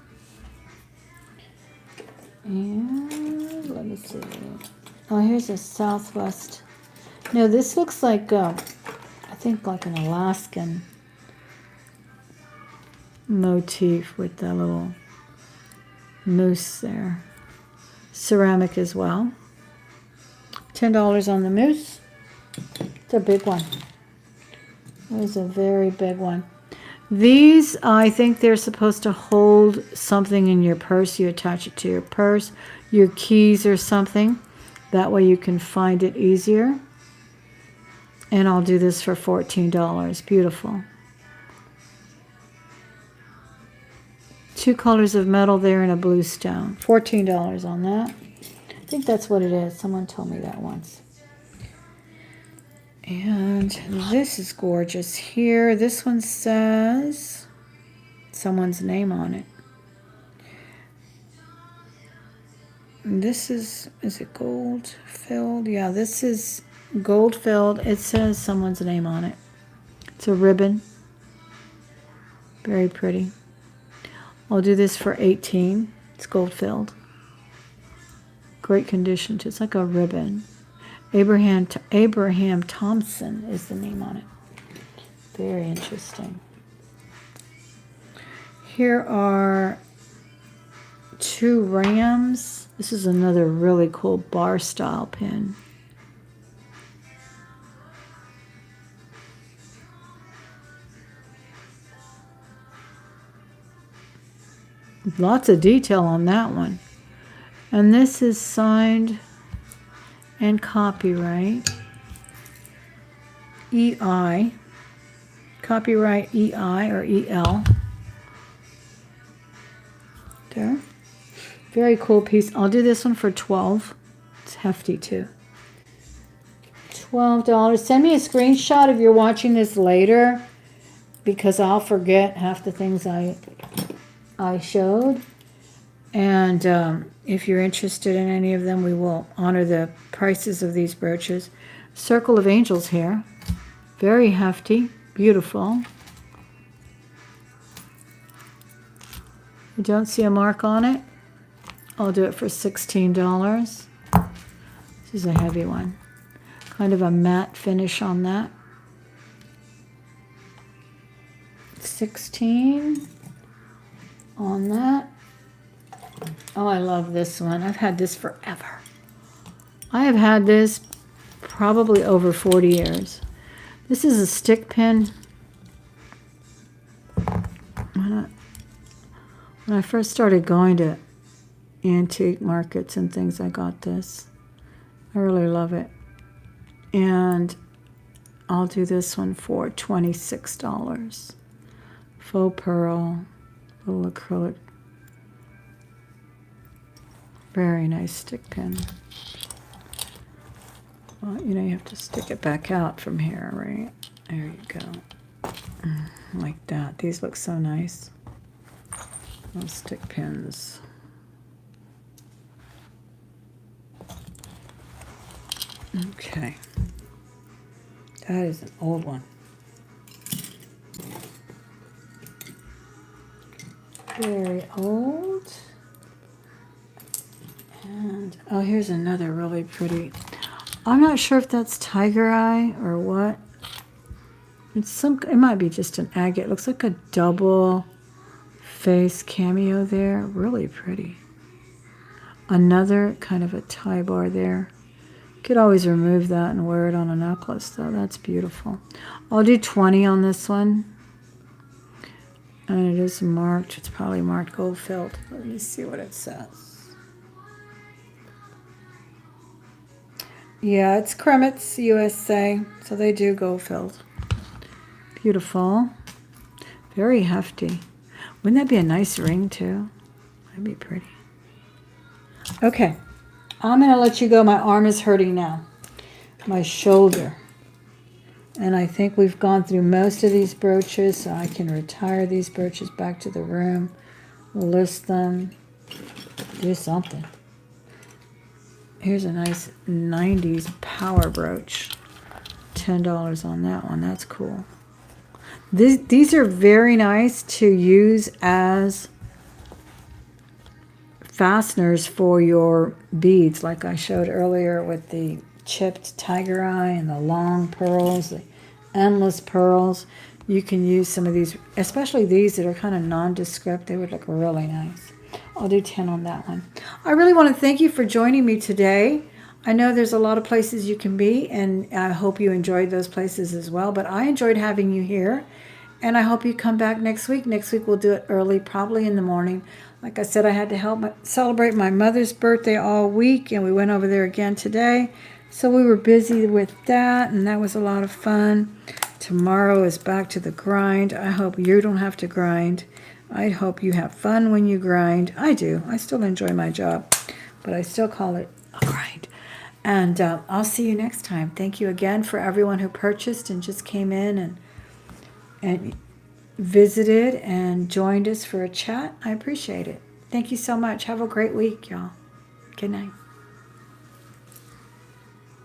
And let me see. Oh, here's a Southwest. No, this looks like, I think like an Alaskan motif with that little moose there. Ceramic as well. $10 on the moose. It's a big one. It was a very big one. These, I think they're supposed to hold something in your purse. You attach it to your purse, your keys or something. That way you can find it easier. And I'll do this for $14. Beautiful. 2 colors of metal there and a blue stone. $14 on that. I think that's what it is. Someone told me that once. And this is gorgeous here. This one says someone's name on it. And this is it gold filled? Yeah, this is gold filled. It says someone's name on it. It's a ribbon. Very pretty. I'll do this for $18. It's gold filled. Great condition too. It's like a ribbon. Abraham Thompson is the name on it. Very interesting. Here are 2 rams. This is another really cool bar style pin. Lots of detail on that one. And this is signed and copyright EI. Copyright EI or EL. There. Very cool piece. I'll do this one for $12. It's hefty too. $12. Send me a screenshot if you're watching this later, because I'll forget half the things I showed. And if you're interested in any of them, we will honor the prices of these brooches. Circle of Angels here. Very hefty. Beautiful. You don't see a mark on it? I'll do it for $16. This is a heavy one. Kind of a matte finish on that. 16 on that. Oh, I love this one. I've had this forever. I have had this probably over 40 years. This is a stick pin. When I first started going to antique markets and things, I got this. I really love it. And I'll do this one for $26. Faux pearl, little acrylic. Very nice stick pin. Well, you know, you have to stick it back out from here, right? There you go. Like that. These look so nice. Those stick pins. Okay. That is an old one. Very old. And, oh, here's another really pretty. I'm not sure if that's tiger eye or what. It might be just an agate. It looks like a double face cameo there. Really pretty. Another kind of a tie bar there. Could always remove that and wear it on a necklace, though. That's beautiful. I'll do 20 on this one. And it is marked. It's probably marked gold filled. Let me see what it says. Yeah, it's Kremitz, USA. So they do gold filled. Beautiful. Very hefty. Wouldn't that be a nice ring, too? That'd be pretty. Okay. I'm going to let you go. My arm is hurting now. My shoulder. And I think we've gone through most of these brooches, so I can retire these brooches back to the room, list them, do something. Here's a nice 90s power brooch. $10 on that one. That's cool. These are very nice to use as fasteners for your beads, like I showed earlier with the chipped tiger eye and the long pearls, the endless pearls. You can use some of these, especially these that are kind of nondescript. They would look really nice. I'll do 10 on that one. I really want to thank you for joining me today. I know there's a lot of places you can be, and I hope you enjoyed those places as well, but I enjoyed having you here, and I hope you come back next week. Next week we'll do it early, probably in the morning. Like I said, I had to help celebrate my mother's birthday all week, and we went over there again today. So we were busy with that, and that was a lot of fun. Tomorrow is back to the grind. I hope you don't have to grind. I hope you have fun when you grind. I do. I still enjoy my job, but I still call it a grind. And I'll see you next time. Thank you again for everyone who purchased and just came in and visited and joined us for a chat. I appreciate it. Thank you so much. Have a great week, y'all. Good night.